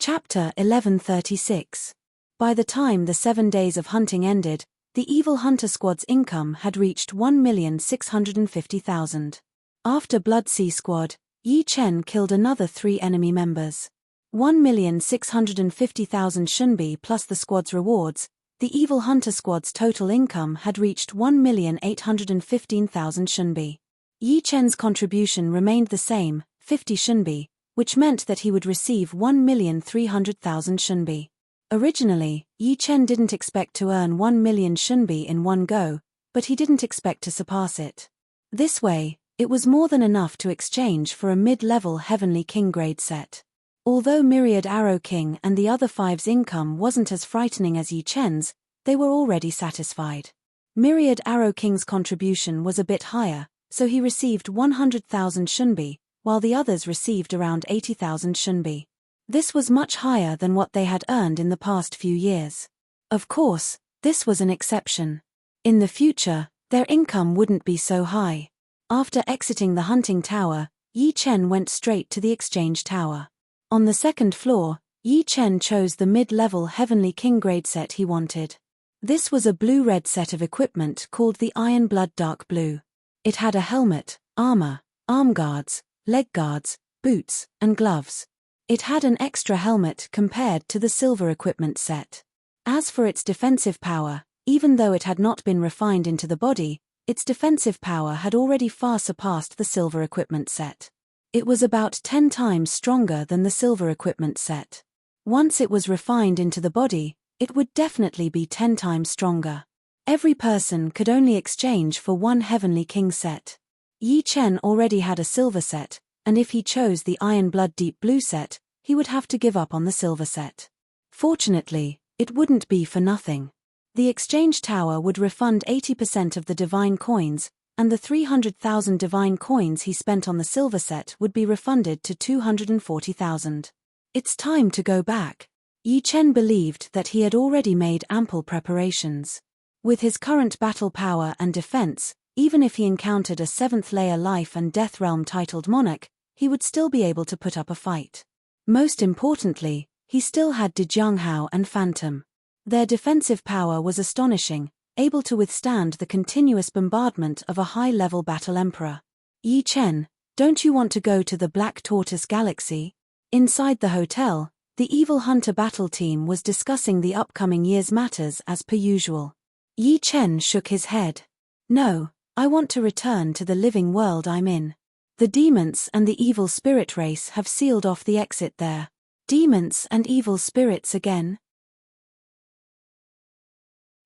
Chapter 1136. By the time the 7 days of hunting ended, the evil hunter squad's income had reached 1,650,000. After Blood Sea Squad, Yi Chen killed another 3 enemy members. 1,650,000 Shunbi plus the squad's rewards, the evil hunter squad's total income had reached 1,815,000 Shunbi. Yi Chen's contribution remained the same, 50 Shunbi, which meant that he would receive 1,300,000 Shunbi. Originally, Yi Chen didn't expect to earn 1 million Shunbi in one go, but he didn't expect to surpass it. This way, it was more than enough to exchange for a mid-level Heavenly King grade set. Although Myriad Arrow King and the other 5's income wasn't as frightening as Yi Chen's, they were already satisfied. Myriad Arrow King's contribution was a bit higher, so he received 100,000 Shunbi, while the others received around 80,000 Shunbi. This was much higher than what they had earned in the past few years. Of course, this was an exception. In the future, their income wouldn't be so high. After exiting the hunting tower, Yi Chen went straight to the exchange tower. On the second floor, Yi Chen chose the mid-level Heavenly King grade set he wanted. This was a blue-red set of equipment called the Iron Blood Dark Blue. It had a helmet, armor, arm guards, leg guards, boots, and gloves. It had an extra helmet compared to the silver equipment set. As for its defensive power, even though it had not been refined into the body, its defensive power had already far surpassed the silver equipment set. It was about 10 times stronger than the silver equipment set. Once it was refined into the body, it would definitely be 10 times stronger. Every person could only exchange for one Heavenly King set. Yi Chen already had a silver set, and if he chose the Iron Blood Deep Blue set, he would have to give up on the silver set. Fortunately, it wouldn't be for nothing. The exchange tower would refund 80% of the divine coins, and the 300,000 divine coins he spent on the silver set would be refunded to 240,000. It's time to go back. Yi Chen believed that he had already made ample preparations. With his current battle power and defense, even if he encountered a 7th-layer life and death realm titled monarch, he would still be able to put up a fight. Most importantly, he still had Dejianghao and Phantom. Their defensive power was astonishing, able to withstand the continuous bombardment of a high-level battle emperor. Yi Chen, don't you want to go to the Black Tortoise Galaxy? Inside the hotel, the evil hunter battle team was discussing the upcoming year's matters as per usual. Yi Chen shook his head. No, I want to return to the living world I'm in. The demons and the evil spirit race have sealed off the exit there. Demons and evil spirits again?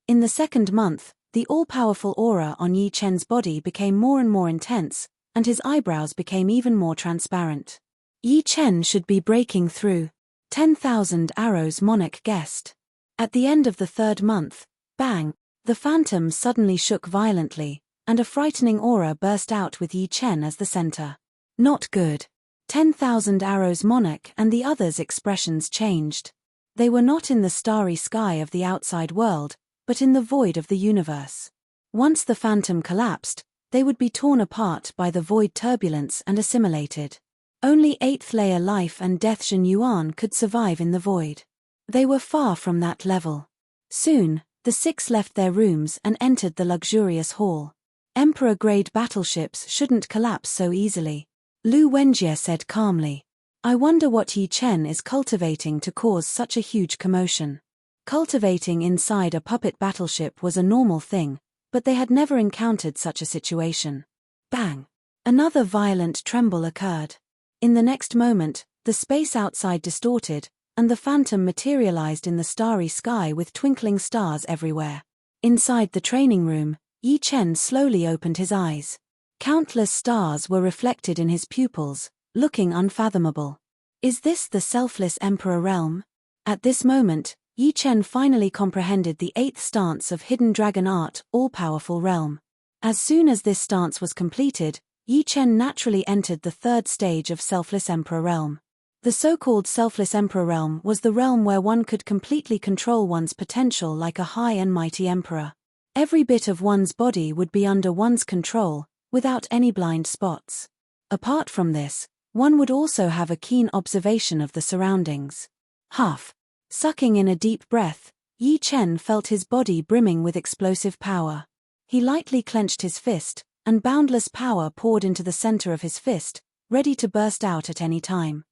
In the second month, the all-powerful aura on Yi Chen's body became more and more intense, and his eyebrows became even more transparent. Yi Chen should be breaking through. 10,000 arrows monarch guessed. At the end of the third month, bang, the phantom suddenly shook violently, and a frightening aura burst out with Yi Chen as the center. Not good. 10,000 arrows monarch and the others' expressions changed. They were not in the starry sky of the outside world, but in the void of the universe. Once the phantom collapsed, they would be torn apart by the void turbulence and assimilated. Only 8th-layer life and death Zhen Yuan could survive in the void. They were far from that level. Soon, the 6 left their rooms and entered the luxurious hall. Emperor-grade battleships shouldn't collapse so easily. Lu Wenjie said calmly. I wonder what Yi Chen is cultivating to cause such a huge commotion. Cultivating inside a puppet battleship was a normal thing, but they had never encountered such a situation. Bang! Another violent tremble occurred. In the next moment, the space outside distorted, and the phantom materialized in the starry sky with twinkling stars everywhere. Inside the training room, Yi Chen slowly opened his eyes. Countless stars were reflected in his pupils, looking unfathomable. Is this the selfless emperor realm? At this moment, Yi Chen finally comprehended the 8th stance of Hidden Dragon Art, all-powerful realm. As soon as this stance was completed, Yi Chen naturally entered the 3rd stage of Selfless Emperor Realm. The so-called Selfless Emperor Realm was the realm where one could completely control one's potential like a high and mighty emperor. Every bit of one's body would be under one's control, without any blind spots. Apart from this, one would also have a keen observation of the surroundings. Huff. Sucking in a deep breath, Yi Chen felt his body brimming with explosive power. He lightly clenched his fist, and boundless power poured into the center of his fist, ready to burst out at any time.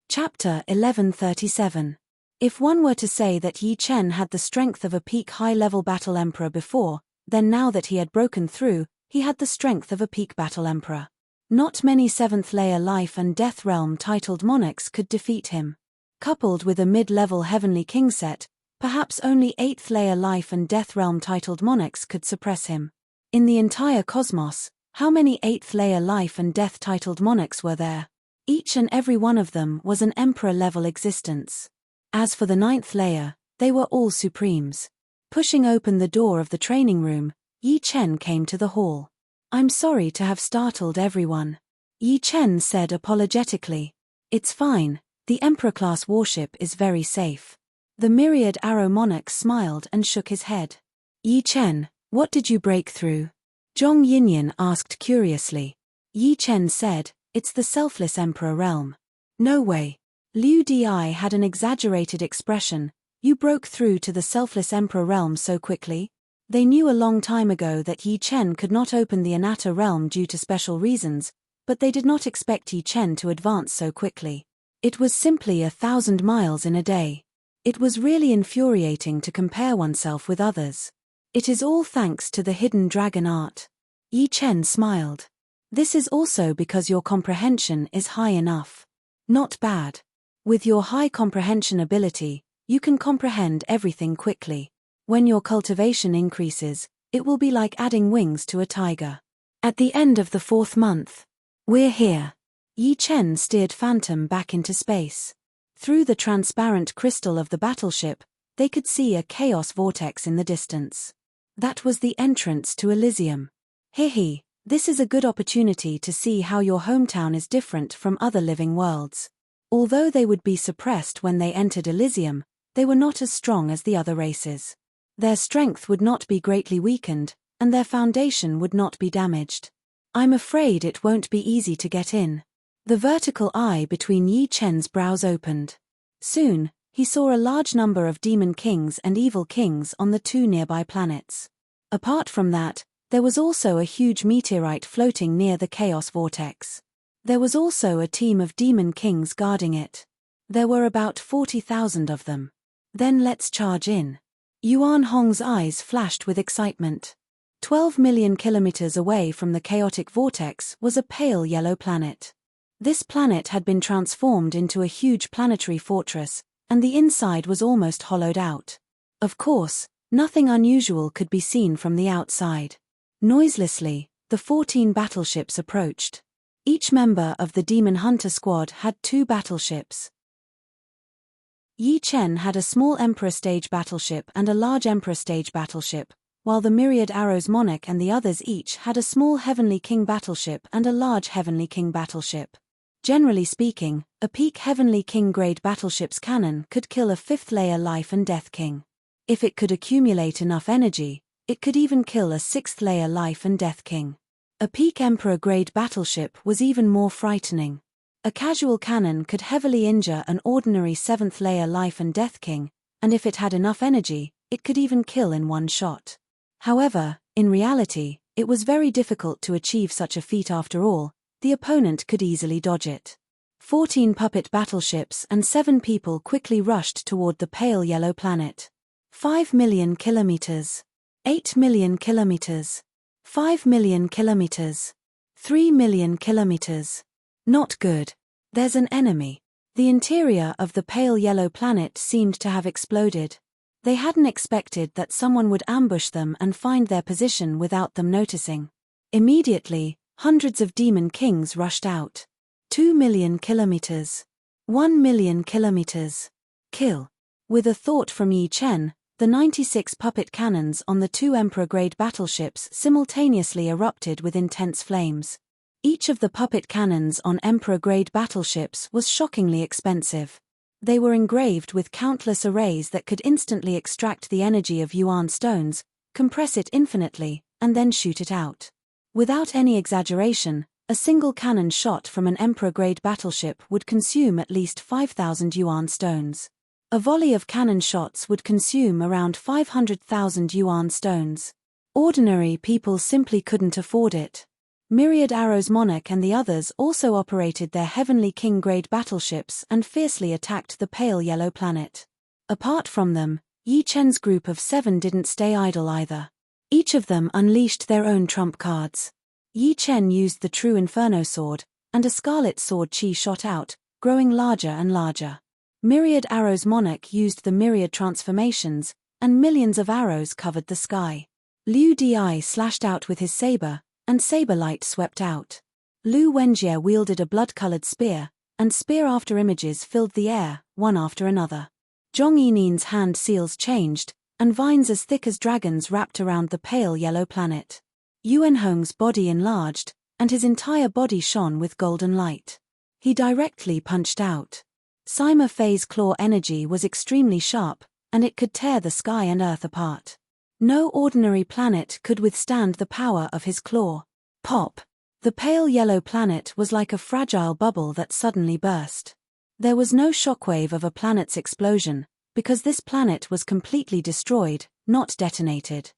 Chapter 1137. If one were to say that Yi Chen had the strength of a peak high-level battle emperor before, then now that he had broken through, he had the strength of a peak battle emperor. Not many 7th-layer life and death realm titled monarchs could defeat him. Coupled with a mid-level heavenly king set, perhaps only 8th-layer life and death realm titled monarchs could suppress him. In the entire cosmos, how many 8th-layer life and death titled monarchs were there? Each and every one of them was an emperor-level existence. As for the 9th layer, they were all supremes. Pushing open the door of the training room, Yi Chen came to the hall. "I'm sorry to have startled everyone," Yi Chen said apologetically. "It's fine, the Emperor-class warship is very safe." The Myriad Arrow Monarch smiled and shook his head. "Yi Chen, what did you break through?" Zhong Yinyan asked curiously. Yi Chen said, "It's the selfless Emperor realm." "No way." Liu Di had an exaggerated expression. "You broke through to the selfless Emperor realm so quickly?" They knew a long time ago that Yi Chen could not open the Anatta realm due to special reasons, but they did not expect Yi Chen to advance so quickly. It was simply 1,000 miles in a day. It was really infuriating to compare oneself with others. "It is all thanks to the hidden dragon art." Yi Chen smiled. "This is also because your comprehension is high enough." "Not bad. With your high comprehension ability, you can comprehend everything quickly. When your cultivation increases, it will be like adding wings to a tiger." At the end of the 4th month, "We're here." Yi Chen steered Phantom back into space. Through the transparent crystal of the battleship, they could see a chaos vortex in the distance. That was the entrance to Elysium. "Hehe, this is a good opportunity to see how your hometown is different from other living worlds." Although they would be suppressed when they entered Elysium, they were not as strong as the other races. Their strength would not be greatly weakened, and their foundation would not be damaged. "I'm afraid it won't be easy to get in." The vertical eye between Yi Chen's brows opened. Soon, he saw a large number of demon kings and evil kings on the 2 nearby planets. Apart from that, there was also a huge meteorite floating near the chaos vortex. There was also a team of demon kings guarding it. There were about 40,000 of them. "Then let's charge in." Yuan Hong's eyes flashed with excitement. 12 million kilometers away from the chaotic vortex was a pale yellow planet. This planet had been transformed into a huge planetary fortress, and the inside was almost hollowed out. Of course, nothing unusual could be seen from the outside. Noiselessly, the 14 battleships approached. Each member of the Demon Hunter squad had 2 battleships. Yi Chen had a small Emperor stage battleship and a large Emperor stage battleship, while the Myriad Arrows Monarch and the others each had a small Heavenly King battleship and a large Heavenly King battleship. Generally speaking, a peak Heavenly King grade battleship's cannon could kill a 5th-layer life and death king. If it could accumulate enough energy, it could even kill a 6th-layer life and death king. A peak Emperor grade battleship was even more frightening. A casual cannon could heavily injure an ordinary 7th-layer life and death king, and if it had enough energy, it could even kill in one shot. However, in reality, it was very difficult to achieve such a feat after all. The opponent could easily dodge it. 14 puppet battleships and 7 people quickly rushed toward the pale yellow planet. 5 million kilometers. 8 million kilometers. 5 million kilometers. 3 million kilometers. Not good. There's an enemy. The interior of the pale yellow planet seemed to have exploded. They hadn't expected that someone would ambush them and find their position without them noticing. Immediately, hundreds of demon kings rushed out. 2 million kilometers. 1 million kilometers. Kill. With a thought from Yi Chen, the 96 puppet cannons on the 2 Emperor-grade battleships simultaneously erupted with intense flames. Each of the puppet cannons on Emperor-grade battleships was shockingly expensive. They were engraved with countless arrays that could instantly extract the energy of Yuan stones, compress it infinitely, and then shoot it out. Without any exaggeration, A single cannon shot from an Emperor-grade battleship would consume at least 5,000 yuan stones. A volley of cannon shots would consume around 500,000 yuan stones. Ordinary people simply couldn't afford it. Myriad Arrow's Monarch and the others also operated their Heavenly King-grade battleships and fiercely attacked the pale yellow planet. Apart from them, Yi Chen's group of 7 didn't stay idle either. Each of them unleashed their own trump cards. Yi Chen used the True Inferno Sword, and a scarlet sword chi shot out, growing larger and larger. Myriad Arrow's Monarch used the myriad transformations, and millions of arrows covered the sky. Liu Di slashed out with his saber, and saber light swept out. Lu Wenjie wielded a blood-colored spear, and spear after images filled the air, one after another. Zhong Yinin's hand seals changed, and vines as thick as dragons wrapped around the pale yellow planet. Yuan Hong's body enlarged, and his entire body shone with golden light. He directly punched out. Sima Fei's claw energy was extremely sharp, and it could tear the sky and earth apart. No ordinary planet could withstand the power of his claw. Pop! The pale yellow planet was like a fragile bubble that suddenly burst. There was no shockwave of a planet's explosion, because this planet was completely destroyed, not detonated.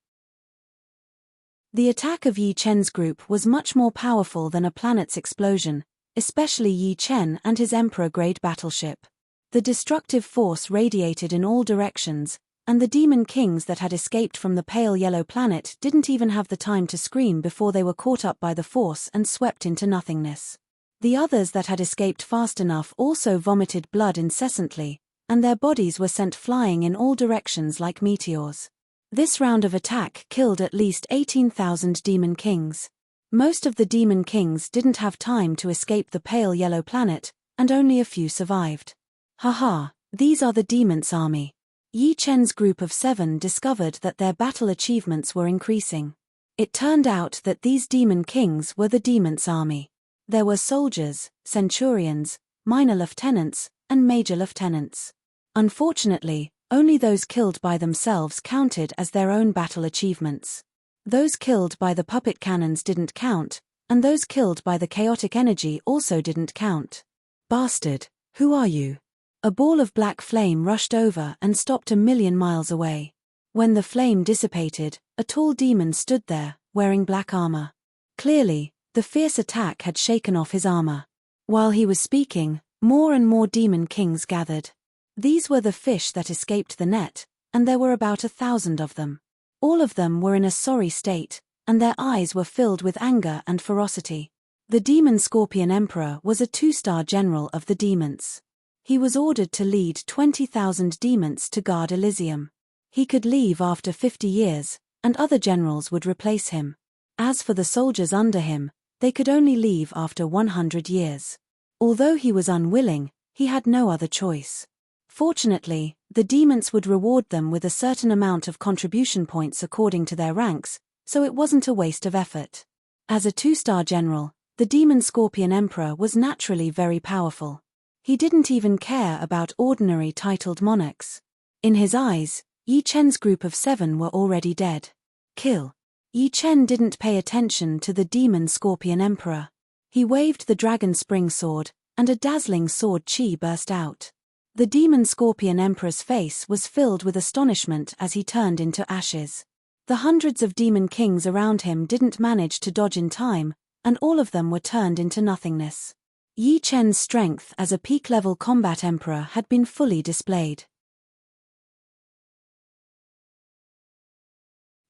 The attack of Yi Chen's group was much more powerful than a planet's explosion, especially Yi Chen and his Emperor-grade battleship. The destructive force radiated in all directions, and the demon kings that had escaped from the pale yellow planet didn't even have the time to scream before they were caught up by the force and swept into nothingness. The others that had escaped fast enough also vomited blood incessantly, and their bodies were sent flying in all directions like meteors. This round of attack killed at least 18,000 demon kings. Most of the demon kings didn't have time to escape the pale yellow planet, and only a few survived. Haha, these are the demons' army. Yi Chen's group of 7 discovered that their battle achievements were increasing. It turned out that these demon kings were the demons' army. There were soldiers, centurions, minor lieutenants, and major lieutenants. Unfortunately, only those killed by themselves counted as their own battle achievements. Those killed by the puppet cannons didn't count, and those killed by the chaotic energy also didn't count. Bastard, who are you? A ball of black flame rushed over and stopped 1,000,000 miles away. When the flame dissipated, a tall demon stood there, wearing black armor. Clearly, the fierce attack had shaken off his armor. While he was speaking, more and more demon kings gathered. These were the fish that escaped the net, and there were about 1,000 of them. All of them were in a sorry state, and their eyes were filled with anger and ferocity. The demon Scorpion Emperor was a 2-star general of the demons. He was ordered to lead 20,000 demons to guard Elysium. He could leave after 50 years, and other generals would replace him. As for the soldiers under him, they could only leave after 100 years. Although he was unwilling, he had no other choice. Fortunately, the demons would reward them with a certain amount of contribution points according to their ranks, so it wasn't a waste of effort. As a 2-star general, the demon Scorpion Emperor was naturally very powerful. He didn't even care about ordinary titled monarchs. In his eyes, Yi Chen's group of 7 were already dead. Kill. Yi Chen didn't pay attention to the demon Scorpion Emperor. He waved the dragon spring sword, and a dazzling sword chi burst out. The demon Scorpion Emperor's face was filled with astonishment as he turned into ashes. The hundreds of demon kings around him didn't manage to dodge in time, and all of them were turned into nothingness. Yi Chen's strength as a peak-level combat emperor had been fully displayed.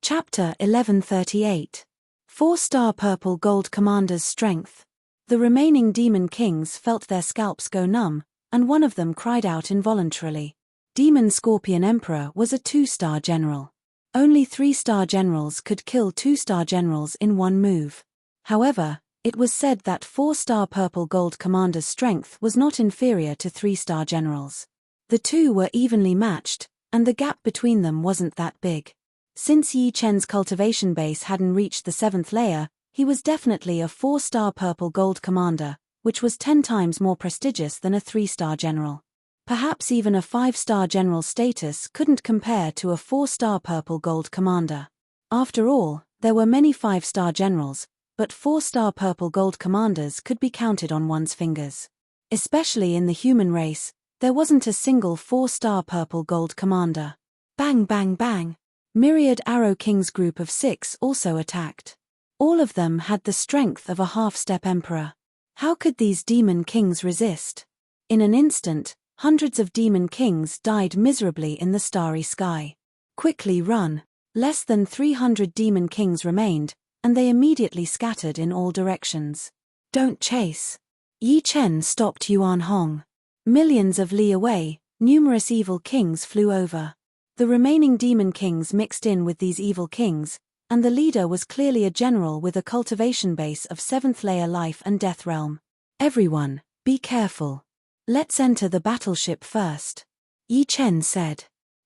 Chapter 1138. 4-star Purple Gold Commander's Strength. The remaining demon kings felt their scalps go numb, and one of them cried out involuntarily. Demon Scorpion Emperor was a 2-star general. Only 3-star generals could kill 2-star generals in one move. However, it was said that 4-star Purple Gold Commander's strength was not inferior to 3-star generals. The two were evenly matched, and the gap between them wasn't that big. Since Yi Chen's cultivation base hadn't reached the 7th layer, he was definitely a 4-star Purple Gold Commander, which was 10 times more prestigious than a 3-star general. Perhaps even a 5-star general status couldn't compare to a 4-star Purple Gold Commander. After all, there were many 5-star generals, but 4-star purple gold commanders could be counted on one's fingers. Especially in the human race, there wasn't a single 4-star purple gold commander. Bang bang bang! Myriad Arrow Kings group of 6 also attacked. All of them had the strength of a half-step emperor. How could these demon kings resist? In an instant, hundreds of demon kings died miserably in the starry sky. Quickly run! Less than 300 demon kings remained, and they immediately scattered in all directions. Don't chase! Yi Chen stopped Yuan Hong. Millions of li away, numerous evil kings flew over. The remaining demon kings mixed in with these evil kings, and the leader was clearly a general with a cultivation base of 7th layer life and death realm. Everyone, be careful. Let's enter the battleship first. Yi Chen said.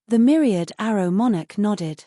The Myriad Arrow Monarch nodded.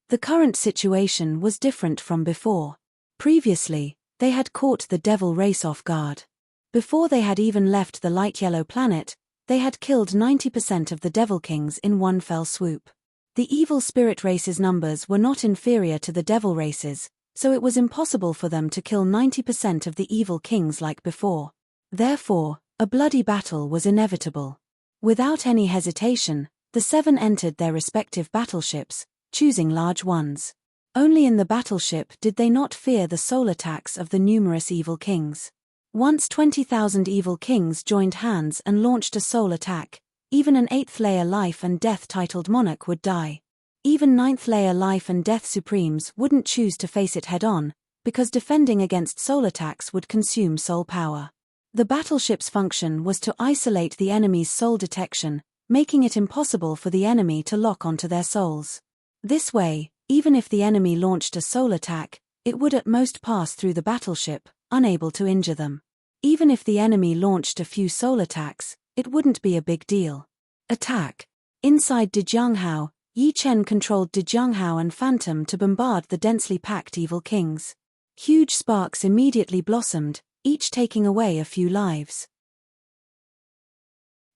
The current situation was different from before. Previously, they had caught the devil race off guard. Before they had even left the light yellow planet, they had killed 90% of the devil kings in one fell swoop. The evil spirit race's numbers were not inferior to the devil races, so it was impossible for them to kill 90% of the evil kings like before. Therefore, a bloody battle was inevitable. Without any hesitation, the 7 entered their respective battleships, choosing large ones. Only in the battleship did they not fear the soul attacks of the numerous evil kings. Once 20,000 evil kings joined hands and launched a soul attack, even an 8th layer life and death titled monarch would die. Even 9th layer life and death supremes wouldn't choose to face it head-on, because defending against soul attacks would consume soul power. The battleship's function was to isolate the enemy's soul detection, making it impossible for the enemy to lock onto their souls. This way, even if the enemy launched a soul attack, it would at most pass through the battleship, unable to injure them. Even if the enemy launched a few soul attacks, it wouldn't be a big deal. Attack! Inside Dejianghao, Yi Chen controlled Dejianghao and Phantom to bombard the densely packed evil kings. Huge sparks immediately blossomed, each taking away a few lives.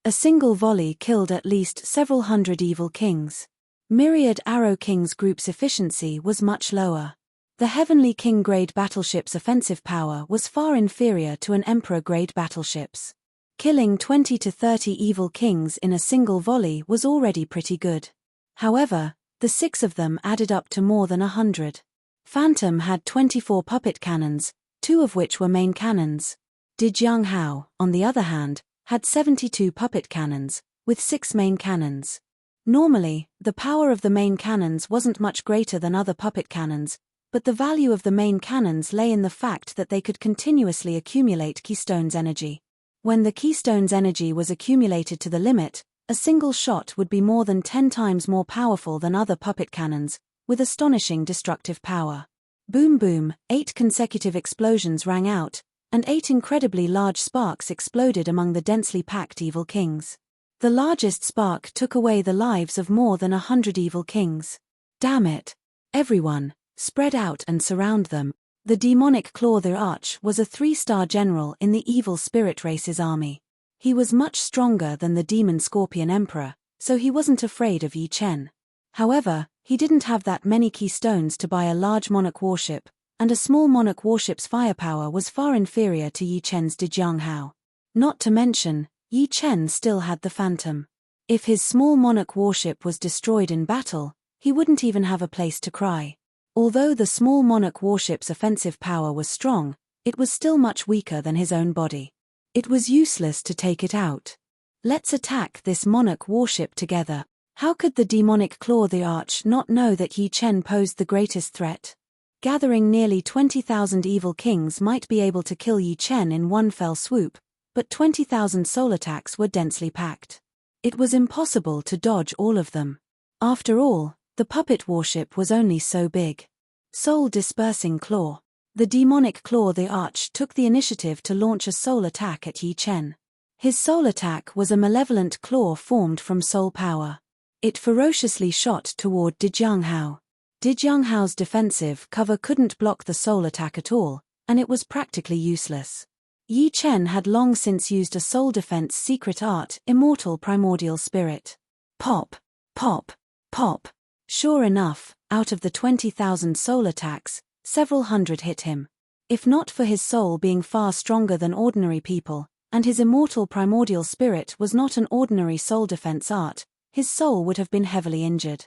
A single volley killed at least several hundred evil kings. Myriad Arrow Kings group's efficiency was much lower. The Heavenly King-grade battleship's offensive power was far inferior to an Emperor-grade battleship's. Killing 20 to 30 evil kings in a single volley was already pretty good. However, the 6 of them added up to more than 100. Phantom had 24 puppet cannons, 2 of which were main cannons. Dejianghao, on the other hand, had 72 puppet cannons, with 6 main cannons. Normally, the power of the main cannons wasn't much greater than other puppet cannons, but the value of the main cannons lay in the fact that they could continuously accumulate Keystone's energy. When the Keystone's energy was accumulated to the limit, a single shot would be more than 10 times more powerful than other puppet cannons, with astonishing destructive power. Boom boom, 8 consecutive explosions rang out, and 8 incredibly large sparks exploded among the densely packed evil kings. The largest spark took away the lives of more than 100 evil kings. Damn it! Everyone, spread out and surround them. The demonic Claw the Arch was a 3-star general in the evil spirit race's army. He was much stronger than the demon Scorpion Emperor, so he wasn't afraid of Yi Chen. However, he didn't have that many keystones to buy a large monarch warship, and a small monarch warship's firepower was far inferior to Yi Chen's Dejianghao. Not to mention, Yi Chen still had the Phantom. If his small monarch warship was destroyed in battle, he wouldn't even have a place to cry. Although the small monarch warship's offensive power was strong, it was still much weaker than his own body. It was useless to take it out. Let's attack this monarch warship together. How could the demonic Claw the Arch not know that Yi Chen posed the greatest threat? Gathering nearly 20,000 evil kings might be able to kill Yi Chen in one fell swoop, but 20,000 soul attacks were densely packed. It was impossible to dodge all of them. After all, the puppet warship was only so big. Soul-dispersing claw. The demonic Claw the Arch took the initiative to launch a soul attack at Yi Chen. His soul attack was a malevolent claw formed from soul power. It ferociously shot toward Dejianghao. Dejianghao's defensive cover couldn't block the soul attack at all, and it was practically useless. Yi Chen had long since used a soul defense secret art, Immortal Primordial Spirit. Pop, pop, pop. Sure enough, out of the 20,000 soul attacks, several hundred hit him. If not for his soul being far stronger than ordinary people, and his immortal primordial spirit was not an ordinary soul defense art, his soul would have been heavily injured.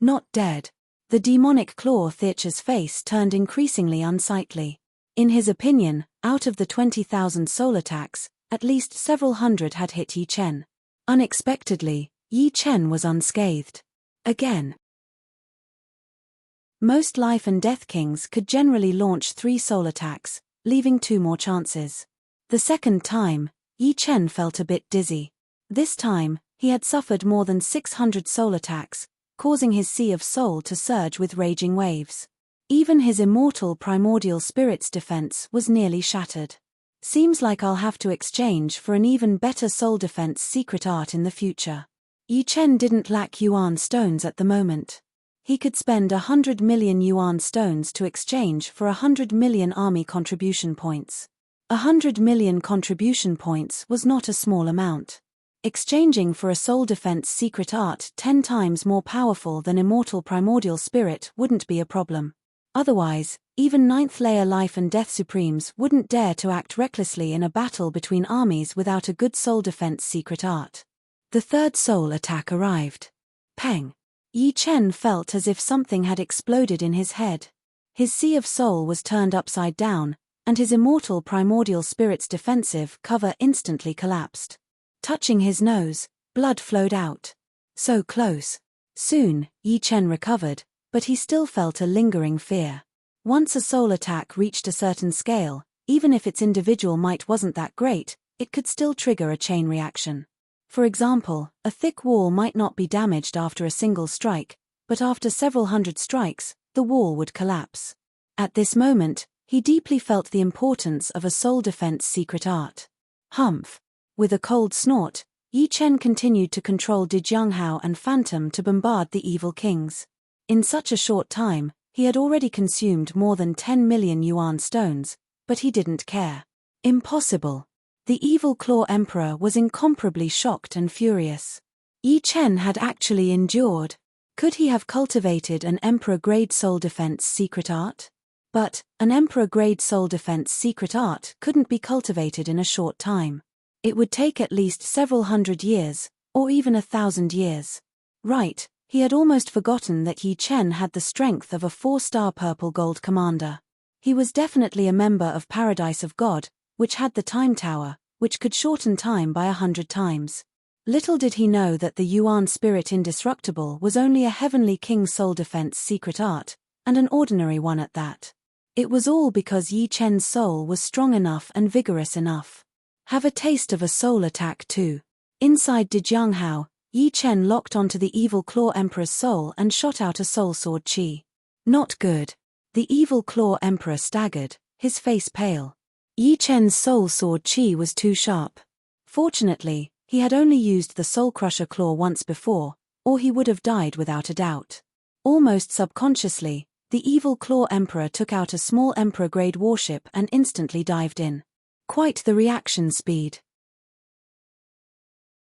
Not dead. The demonic claw Theacher's face turned increasingly unsightly. In his opinion, out of the 20,000 soul attacks, at least several hundred had hit Yi Chen. Unexpectedly, Yi Chen was unscathed. Again. Most life and death kings could generally launch 3 soul attacks, leaving 2 more chances. The second time, Yi Chen felt a bit dizzy. This time, he had suffered more than 600 soul attacks, causing his sea of soul to surge with raging waves. Even his immortal primordial spirit's defense was nearly shattered. Seems like I'll have to exchange for an even better soul defense secret art in the future. Yi Chen didn't lack yuan stones at the moment. He could spend 100 million yuan stones to exchange for 100 million army contribution points. 100 million contribution points was not a small amount. Exchanging for a soul defense secret art 10 times more powerful than immortal primordial spirit wouldn't be a problem. Otherwise, even 9th layer life and death supremes wouldn't dare to act recklessly in a battle between armies without a good soul defense secret art. The third soul attack arrived. Peng. Yi Chen felt as if something had exploded in his head. His sea of soul was turned upside down, and his immortal primordial spirit's defensive cover instantly collapsed. Touching his nose, blood flowed out. So close. Soon, Yi Chen recovered, but he still felt a lingering fear. Once a soul attack reached a certain scale, even if its individual might wasn't that great, it could still trigger a chain reaction. For example, a thick wall might not be damaged after a single strike, but after several hundred strikes, the wall would collapse. At this moment, he deeply felt the importance of a soul defense secret art. Humph. With a cold snort, Yi Chen continued to control Di Jianghao and Phantom to bombard the evil kings. In such a short time, he had already consumed more than 10 million yuan stones, but he didn't care. Impossible. The evil Claw Emperor was incomparably shocked and furious. Yi Chen had actually endured. Could he have cultivated an Emperor-grade soul defense secret art? But, an Emperor-grade soul defense secret art couldn't be cultivated in a short time. It would take at least several hundred years, or even 1,000 years. Right, he had almost forgotten that Yi Chen had the strength of a 4-star purple gold commander. He was definitely a member of Paradise of God, which had the Time Tower, which could shorten time by 100 times. Little did he know that the Yuan Spirit Indestructible was only a Heavenly King soul defense secret art, and an ordinary one at that. It was all because Yi Chen's soul was strong enough and vigorous enough. Have a taste of a soul attack too. Inside Di Jianghao, Yi Chen locked onto the evil Claw Emperor's soul and shot out a soul sword chi. Not good. The evil Claw Emperor staggered, his face pale. Yi Chen's soul sword chi was too sharp. Fortunately, he had only used the Soul Crusher Claw once before, or he would have died without a doubt. Almost subconsciously, the evil Claw Emperor took out a small Emperor-grade warship and instantly dived in. Quite the reaction speed.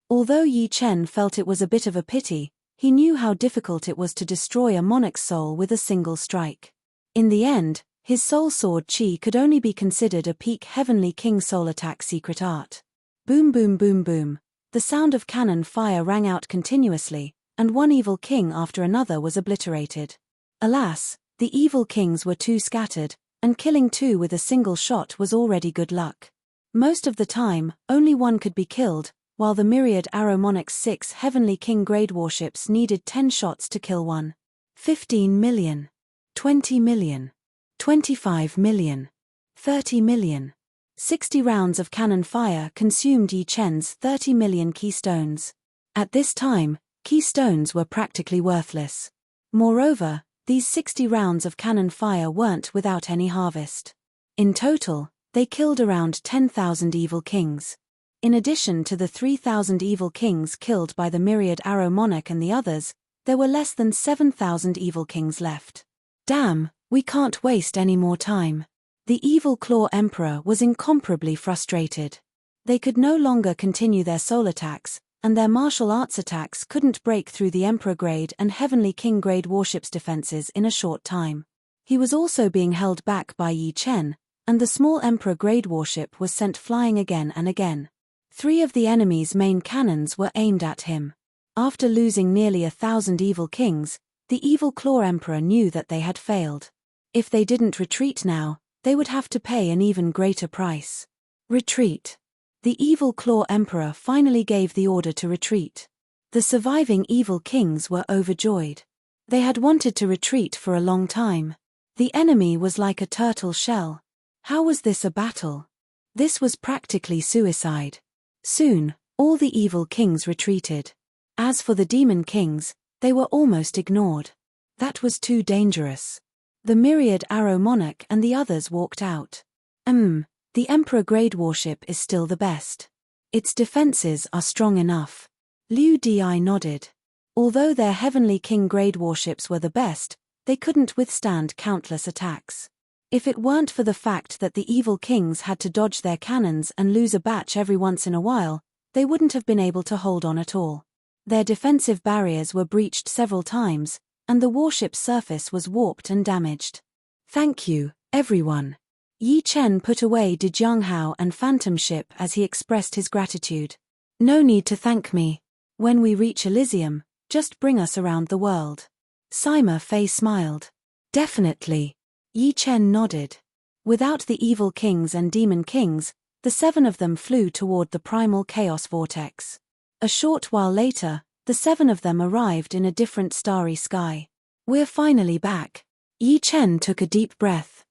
Although Yi Chen felt it was a bit of a pity, he knew how difficult it was to destroy a monarch's soul with a single strike. In the end, his soul sword chi could only be considered a peak Heavenly King soul attack secret art. Boom boom boom boom. The sound of cannon fire rang out continuously, and one evil king after another was obliterated. Alas, the evil kings were too scattered, and killing 2 with a single shot was already good luck. Most of the time, only one could be killed, while the myriad Arrow Monarch's 6 Heavenly King grade warships needed 10 shots to kill one. 15 million. 20 million. 25 million. 30 million. 60 rounds of cannon fire consumed Yi Chen's 30 million keystones. At this time, keystones were practically worthless. Moreover, these 60 rounds of cannon fire weren't without any harvest. In total, they killed around 10,000 evil kings. In addition to the 3,000 evil kings killed by the myriad Arrow Monarch and the others, there were less than 7,000 evil kings left. Damn, we can't waste any more time. The evil Claw Emperor was incomparably frustrated. They could no longer continue their soul attacks, and their martial arts attacks couldn't break through the Emperor grade and Heavenly King grade warships' defenses in a short time. He was also being held back by Yi Chen, and the small Emperor grade warship was sent flying again and again. 3 of the enemy's main cannons were aimed at him. After losing nearly 1,000 evil kings, the evil Claw Emperor knew that they had failed. If they didn't retreat now, they would have to pay an even greater price. Retreat. The evil Claw Emperor finally gave the order to retreat. The surviving evil kings were overjoyed. They had wanted to retreat for a long time. The enemy was like a turtle shell. How was this a battle? This was practically suicide. Soon, all the evil kings retreated. As for the demon kings, they were almost ignored. That was too dangerous. The myriad arrow monarch and the others walked out. The Emperor grade warship is still the best. Its defenses are strong enough. Liu Di nodded. Although their Heavenly King grade warships were the best, they couldn't withstand countless attacks. If it weren't for the fact that the evil kings had to dodge their cannons and lose a batch every once in a while, they wouldn't have been able to hold on at all. Their defensive barriers were breached several times, and the warship's surface was warped and damaged. Thank you, everyone. Yi Chen put away De Jianghao and Phantom Ship as he expressed his gratitude. No need to thank me. When we reach Elysium, just bring us around the world. Sima Fei smiled. Definitely. Yi Chen nodded. Without the evil kings and demon kings, the 7 of them flew toward the primal chaos vortex. A short while later, the 7 of them arrived in a different starry sky. We're finally back. Yi Chen took a deep breath.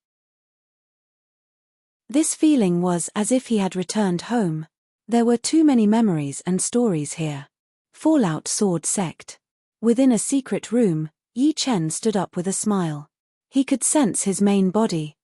This feeling was as if he had returned home. There were too many memories and stories here. Fallout Sword Sect. Within a secret room, Yi Chen stood up with a smile. He could sense his main body.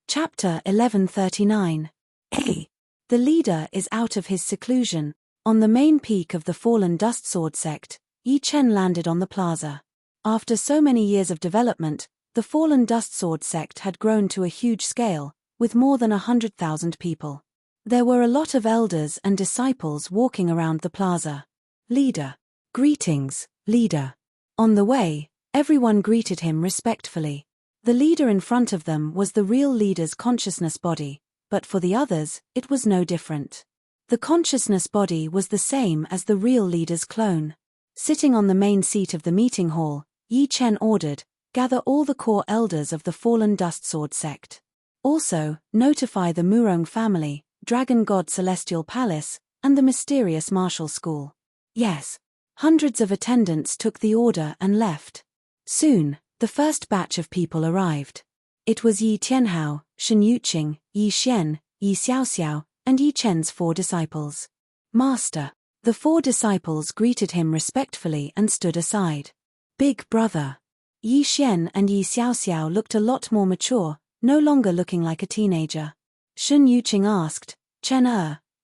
Chapter 1139. A. The leader is out of his seclusion. On the main peak of the fallen Dust Sword Sect, Yi Chen landed on the plaza. After so many years of development, the fallen Dust Sword Sect had grown to a huge scale, with more than 100,000 people. There were a lot of elders and disciples walking around the plaza. Leader. Greetings, leader. On the way, everyone greeted him respectfully. The leader in front of them was the real leader's consciousness body, but for the others, it was no different. The consciousness body was the same as the real leader's clone. Sitting on the main seat of the meeting hall, Yi Chen ordered, gather all the core elders of the fallen Dust Sword Sect. Also, notify the Murong family, Dragon God Celestial Palace, and the mysterious martial school. Yes. Hundreds of attendants took the order and left. Soon, the first batch of people arrived. It was Yi Tianhao, Shen Yuqing, Yi Xian, Yi Xiaoxiao, and Yi Chen's 4 disciples. Master. The 4 disciples greeted him respectfully and stood aside. Big brother. Yi Xian and Yi Xiaoxiao looked a lot more mature, no longer looking like a teenager. Shen Yuqing asked, Chen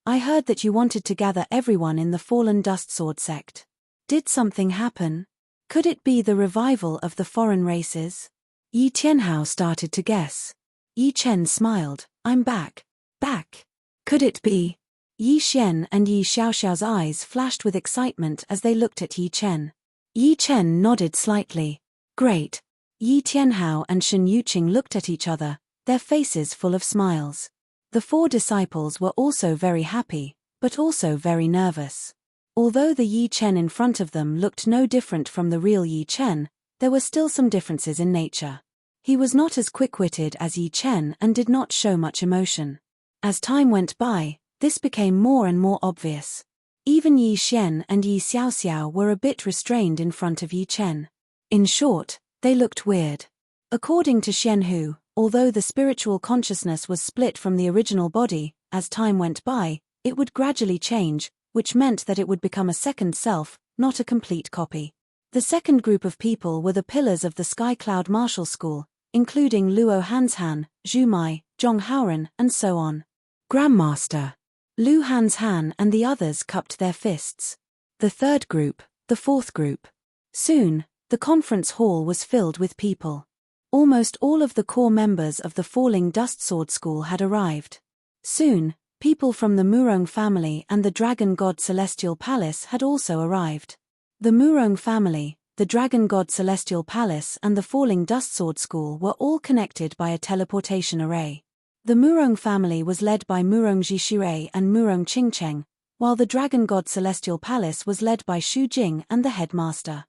I heard that you wanted to gather everyone in the fallen Dust Sword Sect. Did something happen? Could it be the revival of the foreign races? Yi Tianhao started to guess. Yi Chen smiled, I'm back. Back. Could it be? Yi Xian and Yi Xiaoxiao's eyes flashed with excitement as they looked at Yi Chen. Yi Chen nodded slightly. Great. Yi Tianhao and Shen Yuqing looked at each other, their faces full of smiles. The 4 disciples were also very happy, but also very nervous. Although the Yi Chen in front of them looked no different from the real Yi Chen, there were still some differences in nature. He was not as quick-witted as Yi Chen and did not show much emotion. As time went by, this became more and more obvious. Even Yi Xian and Yi Xiaoxiao were a bit restrained in front of Yi Chen. In short, they looked weird. According to Xianhu, although the spiritual consciousness was split from the original body, as time went by, it would gradually change, which meant that it would become a second self, not a complete copy. The second group of people were the pillars of the Sky Cloud Martial School, including Luo Hanshan, Zhu Mai, Zhong Haoren, and so on. Grandmaster. Lu Hanshan and the others cupped their fists. The third group, the fourth group. Soon, the conference hall was filled with people. Almost all of the core members of the Falling Dust Sword School had arrived. Soon, people from the Murong family and the Dragon God Celestial Palace had also arrived. The Murong family, the Dragon God Celestial Palace and the Falling Dust Sword School were all connected by a teleportation array. The Murong family was led by Murong Jishirei and Murong Qingcheng, while the Dragon God Celestial Palace was led by Xu Jing and the headmaster.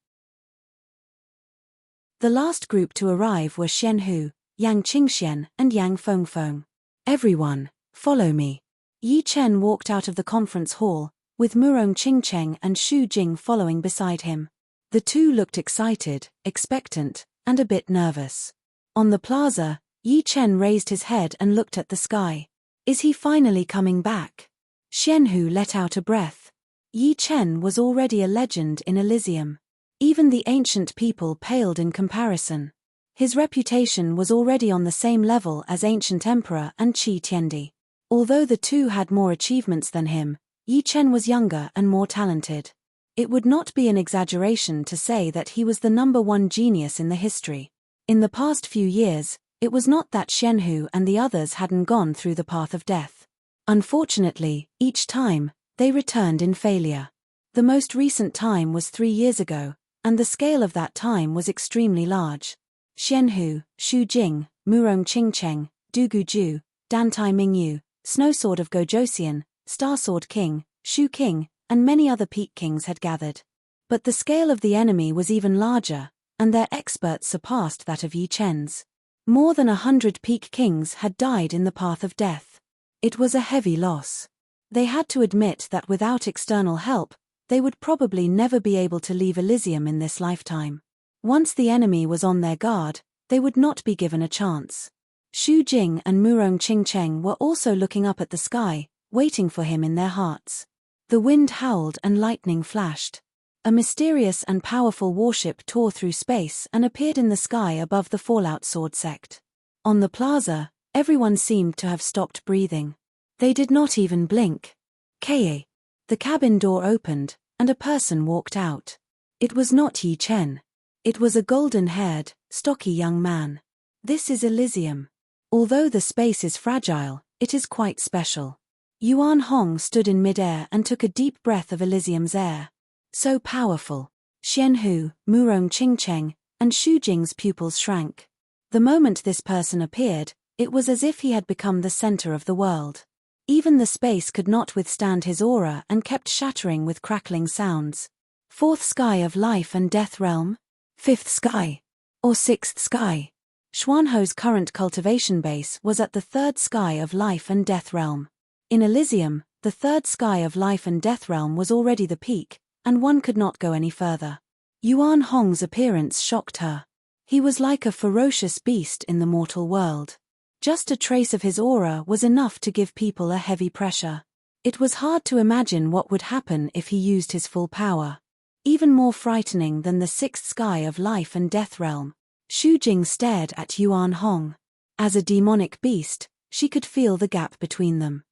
The last group to arrive were Xian Hu, Yang Qingxian, and Yang Fengfeng. "Everyone, follow me." Yi Chen walked out of the conference hall, with Murong Qingcheng and Xu Jing following beside him. The two looked excited, expectant, and a bit nervous. On the plaza, Yi Chen raised his head and looked at the sky. Is he finally coming back? Xian Hu let out a breath. Yi Chen was already a legend in Elysium. Even the ancient people paled in comparison. His reputation was already on the same level as ancient emperor and Qi Tiandi. Although the two had more achievements than him, Yi Chen was younger and more talented. It would not be an exaggeration to say that he was the #1 genius in the history. In the past few years, it was not that Xian Hu and the others hadn't gone through the path of death. Unfortunately, each time, they returned in failure. The most recent time was 3 years ago, and the scale of that time was extremely large. Xian Hu, Xu Jing, Murong Qingcheng, Du Guju, Dantai Mingyu, Snowsword of Gojosian, Starsword King, Shu King, and many other peak kings had gathered. But the scale of the enemy was even larger, and their experts surpassed that of Yi Chen's. More than 100 peak kings had died in the path of death. It was a heavy loss. They had to admit that without external help, they would probably never be able to leave Elysium in this lifetime. Once the enemy was on their guard, they would not be given a chance. Xu Jing and Murong Qingcheng were also looking up at the sky, waiting for him in their hearts. The wind howled and lightning flashed. A mysterious and powerful warship tore through space and appeared in the sky above the Fallout Sword sect. On the plaza, everyone seemed to have stopped breathing. They did not even blink. Kaye. The cabin door opened, and a person walked out. It was not Yi Chen. It was a golden-haired, stocky young man. This is Elysium. Although the space is fragile, it is quite special. Yuan Hong stood in midair and took a deep breath of Elysium's air. So powerful. Xian Hu, Murong Qingcheng, and Xu Jing's pupils shrank. The moment this person appeared, it was as if he had become the center of the world. Even the space could not withstand his aura and kept shattering with crackling sounds. Fourth sky of life and death realm? Fifth sky? Or sixth sky? Xuanho's current cultivation base was at the third sky of life and death realm. In Elysium, the third sky of life and death realm was already the peak, and one could not go any further. Yuan Hong's appearance shocked her. He was like a ferocious beast in the mortal world. Just a trace of his aura was enough to give people a heavy pressure. It was hard to imagine what would happen if he used his full power. Even more frightening than the sixth sky of life and death realm. Xu Jing stared at Yuan Hong. As a demonic beast, she could feel the gap between them.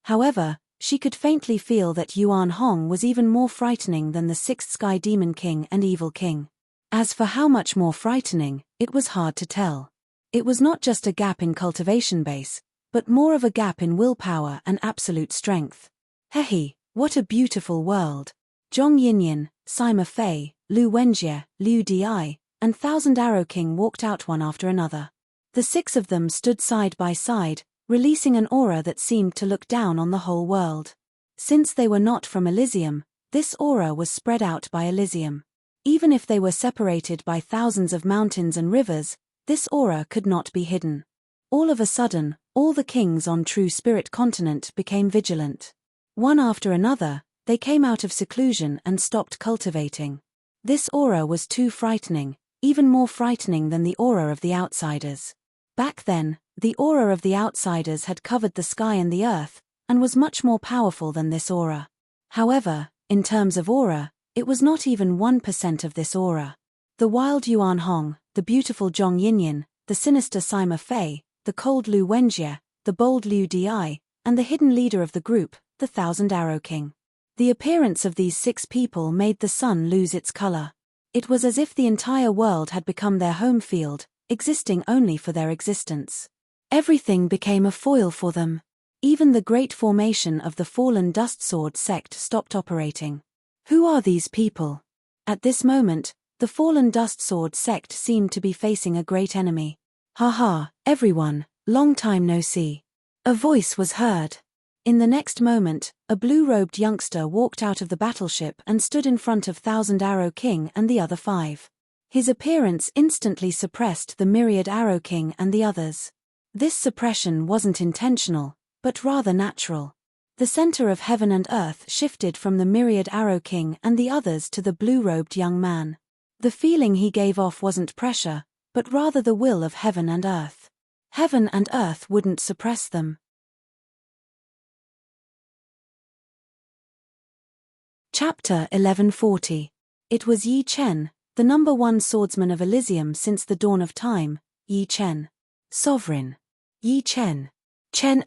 However, she could faintly feel that Yuan Hong was even more frightening than the sixth sky demon king and evil king. As for how much more frightening, it was hard to tell. It was not just a gap in cultivation base, but more of a gap in willpower and absolute strength. Hehe, what a beautiful world. Zhong Yinyan, Sima Fei, Lu Wenjie, Liu Di, and Thousand Arrow King walked out one after another. The 6 of them stood side by side, releasing an aura that seemed to look down on the whole world. Since they were not from Elysium, this aura was spread out by Elysium. Even if they were separated by thousands of mountains and rivers, this aura could not be hidden. All of a sudden, all the kings on True Spirit Continent became vigilant. One after another, they came out of seclusion and stopped cultivating. This aura was too frightening, even more frightening than the aura of the outsiders. Back then, the aura of the outsiders had covered the sky and the earth, and was much more powerful than this aura. However, in terms of aura, it was not even 1% of this aura. The wild Yuan Hong, the beautiful Zhong Yinyan, the sinister Sima Fei, the cold Lu Wenjie, the bold Liu Di, and the hidden leader of the group, the Thousand Arrow King. The appearance of these 6 people made the sun lose its color. It was as if the entire world had become their home field, existing only for their existence. Everything became a foil for them. Even the great formation of the Fallen Dust Sword sect stopped operating. Who are these people? At this moment, the fallen dust sword sect seemed to be facing a great enemy. "Ha, everyone, long time no see." A voice was heard. In the next moment, a blue-robed youngster walked out of the battleship and stood in front of Thousand Arrow King and the other 5. His appearance instantly suppressed the Myriad Arrow King and the others. This suppression wasn't intentional, but rather natural. The center of heaven and earth shifted from the Myriad Arrow King and the others to the blue-robed young man. The feeling he gave off wasn't pressure, but rather the will of heaven and earth. Heaven and earth wouldn't suppress them. Chapter 1140. It was Yi Chen, the number 1 swordsman of Elysium since the dawn of time. Yi Chen. Sovereign. Yi Chen. Chen.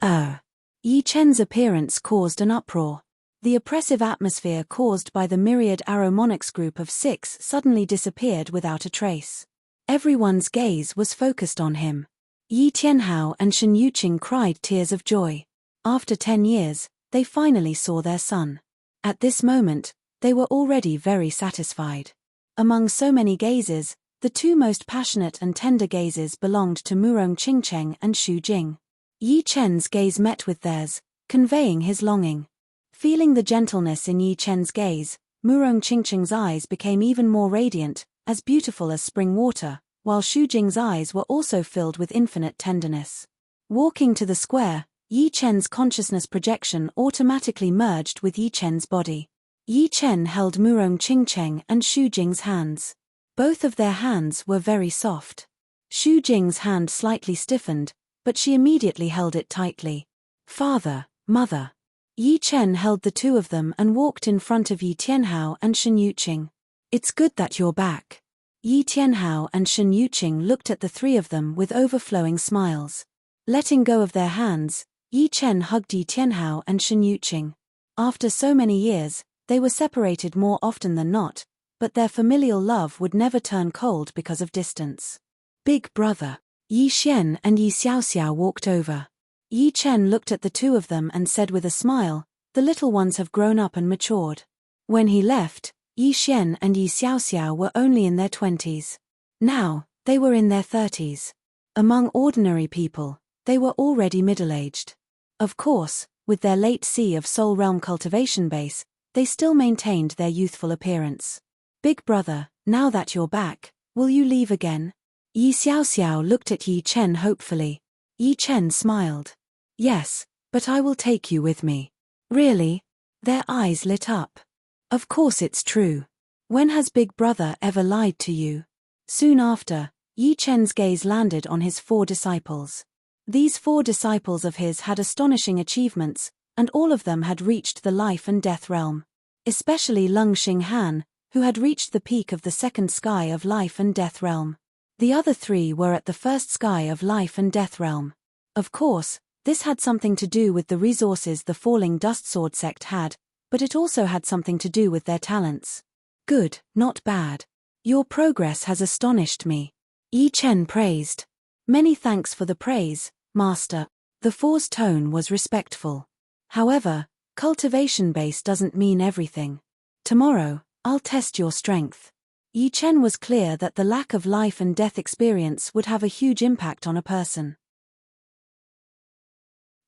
Yi Chen's appearance caused an uproar. The oppressive atmosphere caused by the Myriad Arrow Monarchs group of 6 suddenly disappeared without a trace. Everyone's gaze was focused on him. Yi Tianhao and Shen Yuqing cried tears of joy. After 10 years, they finally saw their son. At this moment, they were already very satisfied. Among so many gazes, the 2 most passionate and tender gazes belonged to Murong Qingcheng and Xu Jing. Yi Chen's gaze met with theirs, conveying his longing. Feeling the gentleness in Yi Chen's gaze, Murong Qingcheng's eyes became even more radiant, as beautiful as spring water, while Xu Jing's eyes were also filled with infinite tenderness. Walking to the square, Yi Chen's consciousness projection automatically merged with Yi Chen's body. Yi Chen held Murong Qingcheng and Xu Jing's hands. Both of their hands were very soft. Xu Jing's hand slightly stiffened, but she immediately held it tightly. "Father, mother." Yi Chen held the 2 of them and walked in front of Yi Tianhao and Shen Yuqing. "It's good that you're back." Yi Tianhao and Shen Yuqing looked at the 3 of them with overflowing smiles. Letting go of their hands, Yi Chen hugged Yi Tianhao and Shen Yuqing. After so many years, they were separated more often than not, but their familial love would never turn cold because of distance. "Big brother." Yi Xian and Yi Xiaoxiao walked over. Yi Chen looked at the 2 of them and said with a smile, "The little ones have grown up and matured." When he left, Yi Xian and Yi Xiaoxiao were only in their 20s. Now, they were in their 30s. Among ordinary people, they were already middle-aged. Of course, with their late Sea of Soul Realm cultivation base, they still maintained their youthful appearance. "Big brother, now that you're back, will you leave again?" Yi Xiaoxiao looked at Yi Chen hopefully. Yi Chen smiled. "Yes, but I will take you with me." "Really?" Their eyes lit up. "Of course it's true. When has Big Brother ever lied to you?" Soon after, Yi Chen's gaze landed on his 4 disciples. These 4 disciples of his had astonishing achievements, and all of them had reached the life and death realm. Especially Lung Xinghan, who had reached the peak of the 2nd sky of life and death realm. The other 3 were at the 1st sky of life and death realm. Of course, this had something to do with the resources the falling dust sword sect had, but it also had something to do with their talents. "Good, not bad. Your progress has astonished me." Yi Chen praised. "Many thanks for the praise, Master." The 4's tone was respectful. "However, cultivation base doesn't mean everything. Tomorrow, I'll test your strength." Yi Chen was clear that the lack of life and death experience would have a huge impact on a person.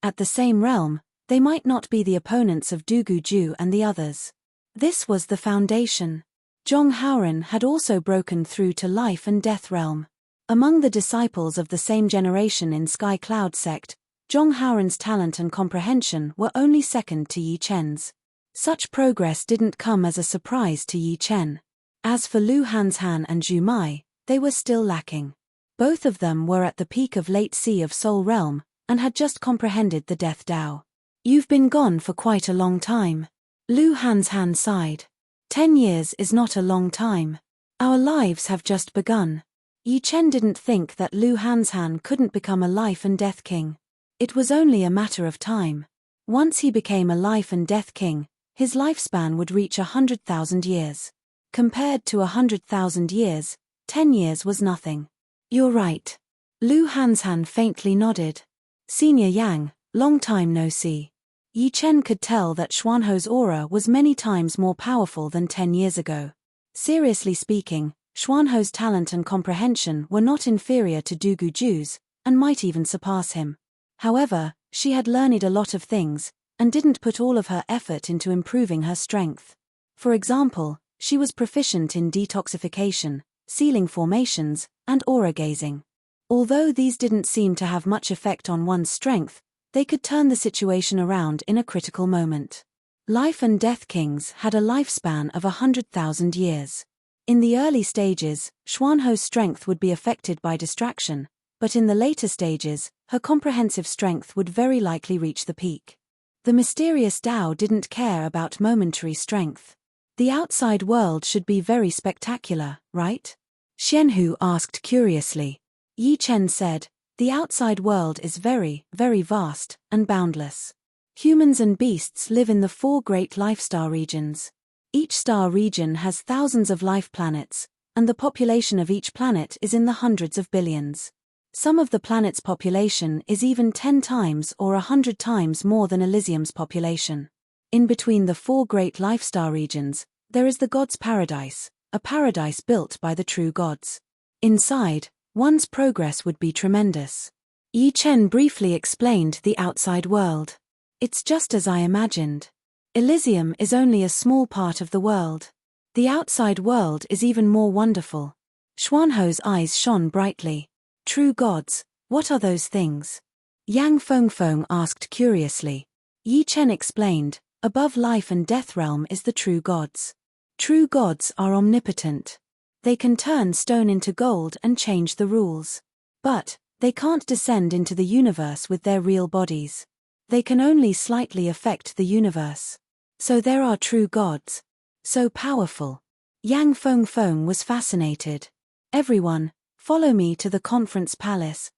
At the same realm, they might not be the opponents of Dugu Ju and the others. This was the foundation. Zhong Haoren had also broken through to life and death realm. Among the disciples of the same generation in Sky Cloud sect, Zhong Haoren's talent and comprehension were only second to Yi Chen's. Such progress didn't come as a surprise to Yi Chen. As for Lu Hanshan and Zhu Mai, they were still lacking. Both of them were at the peak of late Sea of Soul Realm, and had just comprehended the Death Dao. "You've been gone for quite a long time." Lu Hanshan sighed. 10 years is not a long time. Our lives have just begun. Yi Chen didn't think that Lu Hanshan couldn't become a life and death king. It was only a matter of time. Once he became a life and death king, his lifespan would reach 100,000 years. Compared to 100,000 years, 10 years was nothing. "You're right." Lu Hanshan faintly nodded. "Senior Yang, long time no see." Yi Chen could tell that Xuanho's aura was many times more powerful than 10 years ago. Seriously speaking, Xuanho's talent and comprehension were not inferior to Du Guju's, and might even surpass him. However, she had learned a lot of things, and didn't put all of her effort into improving her strength. For example, she was proficient in detoxification, sealing formations, and aura gazing. Although these didn't seem to have much effect on one's strength, they could turn the situation around in a critical moment. Life and Death Kings had a lifespan of 100,000 years. In the early stages, Xuanho's strength would be affected by distraction, but in the later stages, her comprehensive strength would very likely reach the peak. The mysterious Dao didn't care about momentary strength. The outside world should be very spectacular, right? Xianhu asked curiously. Yi Chen said, the outside world is very, very vast and boundless. Humans and beasts live in the 4 great life star regions. Each star region has thousands of life planets, and the population of each planet is in the hundreds of billions. Some of the planets' population is even 10 times or 100 times more than Elysium's population. In between the 4 great life star regions, there is the God's Paradise, a paradise built by the true gods. Inside, one's progress would be tremendous. Yi Chen briefly explained the outside world. It's just as I imagined. Elysium is only a small part of the world. The outside world is even more wonderful. Xuanho's eyes shone brightly. True gods, what are those things? Yang Fengfeng asked curiously. Yi Chen explained, above life and death realm is the true gods. True gods are omnipotent. They can turn stone into gold and change the rules. But they can't descend into the universe with their real bodies. They can only slightly affect the universe. So there are true gods. So powerful. Yang Fengfeng was fascinated. Everyone, follow me to the conference palace.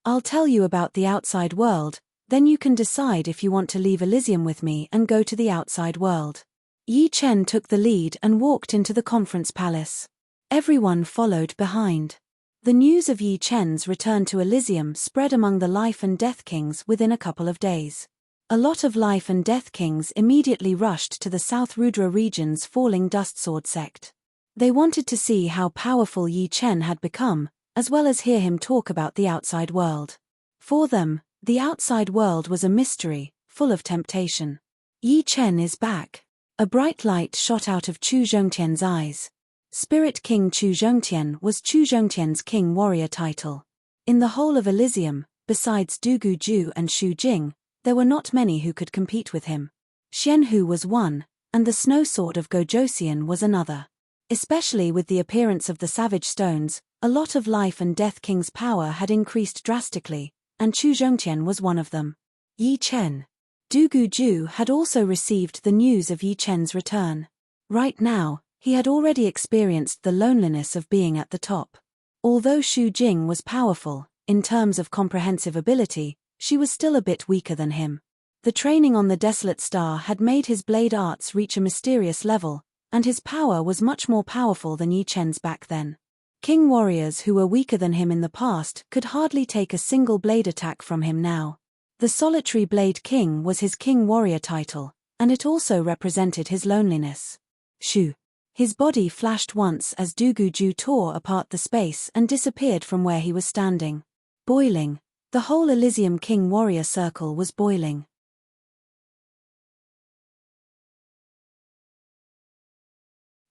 I'll tell you about the outside world, then you can decide if you want to leave Elysium with me and go to the outside world. Yi Chen took the lead and walked into the conference palace. Everyone followed behind. The news of Yi Chen's return to Elysium spread among the Life and Death Kings within a couple of days. A lot of Life and Death Kings immediately rushed to the South Rudra region's Falling Dust Sword sect. They wanted to see how powerful Yi Chen had become, as well as hear him talk about the outside world. For them, the outside world was a mystery, full of temptation. Yi Chen is back. A bright light shot out of Chu Zhongtian's eyes. Spirit King Chu Zhongtian was Chu Zhongtian's king warrior title. In the whole of Elysium, besides Du Guju and Xu Jing, there were not many who could compete with him. Xianhu was one, and the snow sword of Gojosian was another. Especially with the appearance of the Savage Stones, a lot of Life and Death King's power had increased drastically, and Chu Zhongtian was one of them. Yi Chen. Du Guju had also received the news of Yi Chen's return. Right now, he had already experienced the loneliness of being at the top. Although Xu Jing was powerful, in terms of comprehensive ability, she was still a bit weaker than him. The training on the Desolate Star had made his blade arts reach a mysterious level, and his power was much more powerful than Yi Chen's back then. King warriors who were weaker than him in the past could hardly take a single blade attack from him now. The Solitary Blade King was his king warrior title, and it also represented his loneliness. Shoo. His body flashed once as Du Guju tore apart the space and disappeared from where he was standing. Boiling. The whole Elysium King warrior circle was boiling.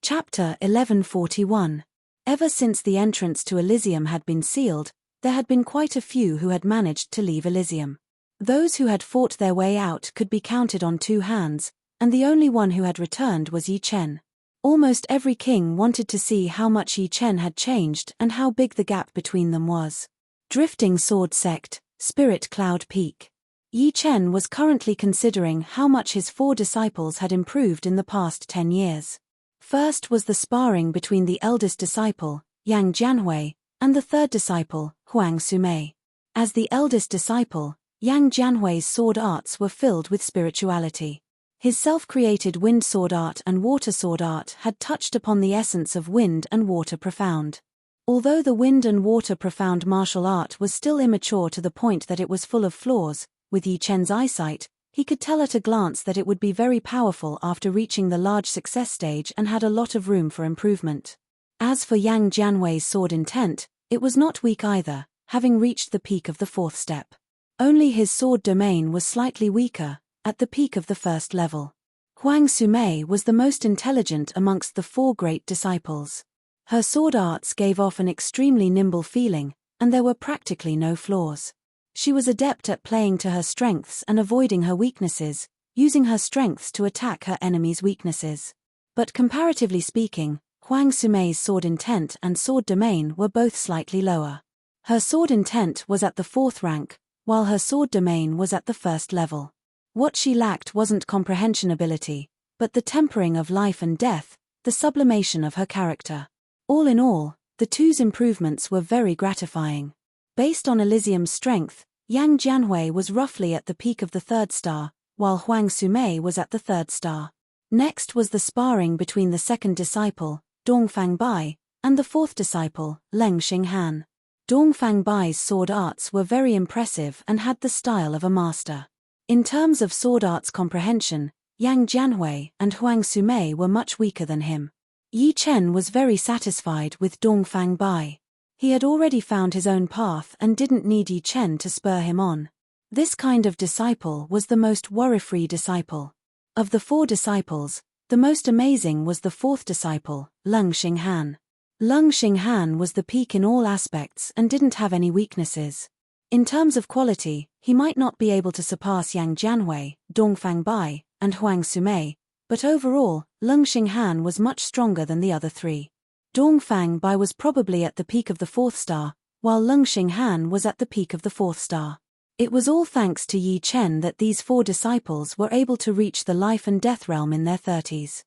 Chapter 1141. Ever since the entrance to Elysium had been sealed, there had been quite a few who had managed to leave Elysium. Those who had fought their way out could be counted on 2 hands, and the only one who had returned was Yi Chen. Almost every king wanted to see how much Yi Chen had changed and how big the gap between them was. Drifting Sword Sect, Spirit Cloud Peak. Yi Chen was currently considering how much his 4 disciples had improved in the past 10 years. First was the sparring between the eldest disciple, Yang Jianhui, and the 3rd disciple, Huang Sumei. As the eldest disciple, Yang Jianhui's sword arts were filled with spirituality. His self-created wind sword art and water sword art had touched upon the essence of wind and water profound. Although the wind and water profound martial art was still immature to the point that it was full of flaws, with Yi Chen's eyesight, He could tell at a glance that it would be very powerful after reaching the large success stage and had a lot of room for improvement. As for Yang Jianhui's sword intent, it was not weak either, having reached the peak of the 4th step. Only his sword domain was slightly weaker, at the peak of the 1st level. Huang Sumei was the most intelligent amongst the 4 great disciples. Her sword arts gave off an extremely nimble feeling, and there were practically no flaws. She was adept at playing to her strengths and avoiding her weaknesses, using her strengths to attack her enemies' weaknesses. But comparatively speaking, Huang Sumei's sword intent and sword domain were both slightly lower. Her sword intent was at the 4th rank, while her sword domain was at the 1st level. What she lacked wasn't comprehension ability, but the tempering of life and death, the sublimation of her character. All in all, the two's improvements were very gratifying. Based on Elysium's strength, Yang Jianhui was roughly at the peak of the 3rd star, while Huang Sumei was at the 3rd star. Next was the sparring between the 2nd disciple, Dongfang Bai, and the 4th disciple, Leng Xinghan. Dongfang Bai's sword arts were very impressive and had the style of a master. In terms of sword arts comprehension, Yang Jianhui and Huang Sumei were much weaker than him. Yi Chen was very satisfied with Dongfang Bai. He had already found his own path and didn't need Yi Chen to spur him on. This kind of disciple was the most worry-free disciple. Of the 4 disciples, the most amazing was the 4th disciple, Leng Xinghan. Leng Xinghan was the peak in all aspects and didn't have any weaknesses. In terms of quality, he might not be able to surpass Yang Jianhui, Dongfang Bai, and Huang Sumei, but overall, Leng Xinghan was much stronger than the other 3. Dongfang Bai was probably at the peak of the 4th star, while Leng Xinghan was at the peak of the 4th star. It was all thanks to Yi Chen that these 4 disciples were able to reach the life and death realm in their 30s.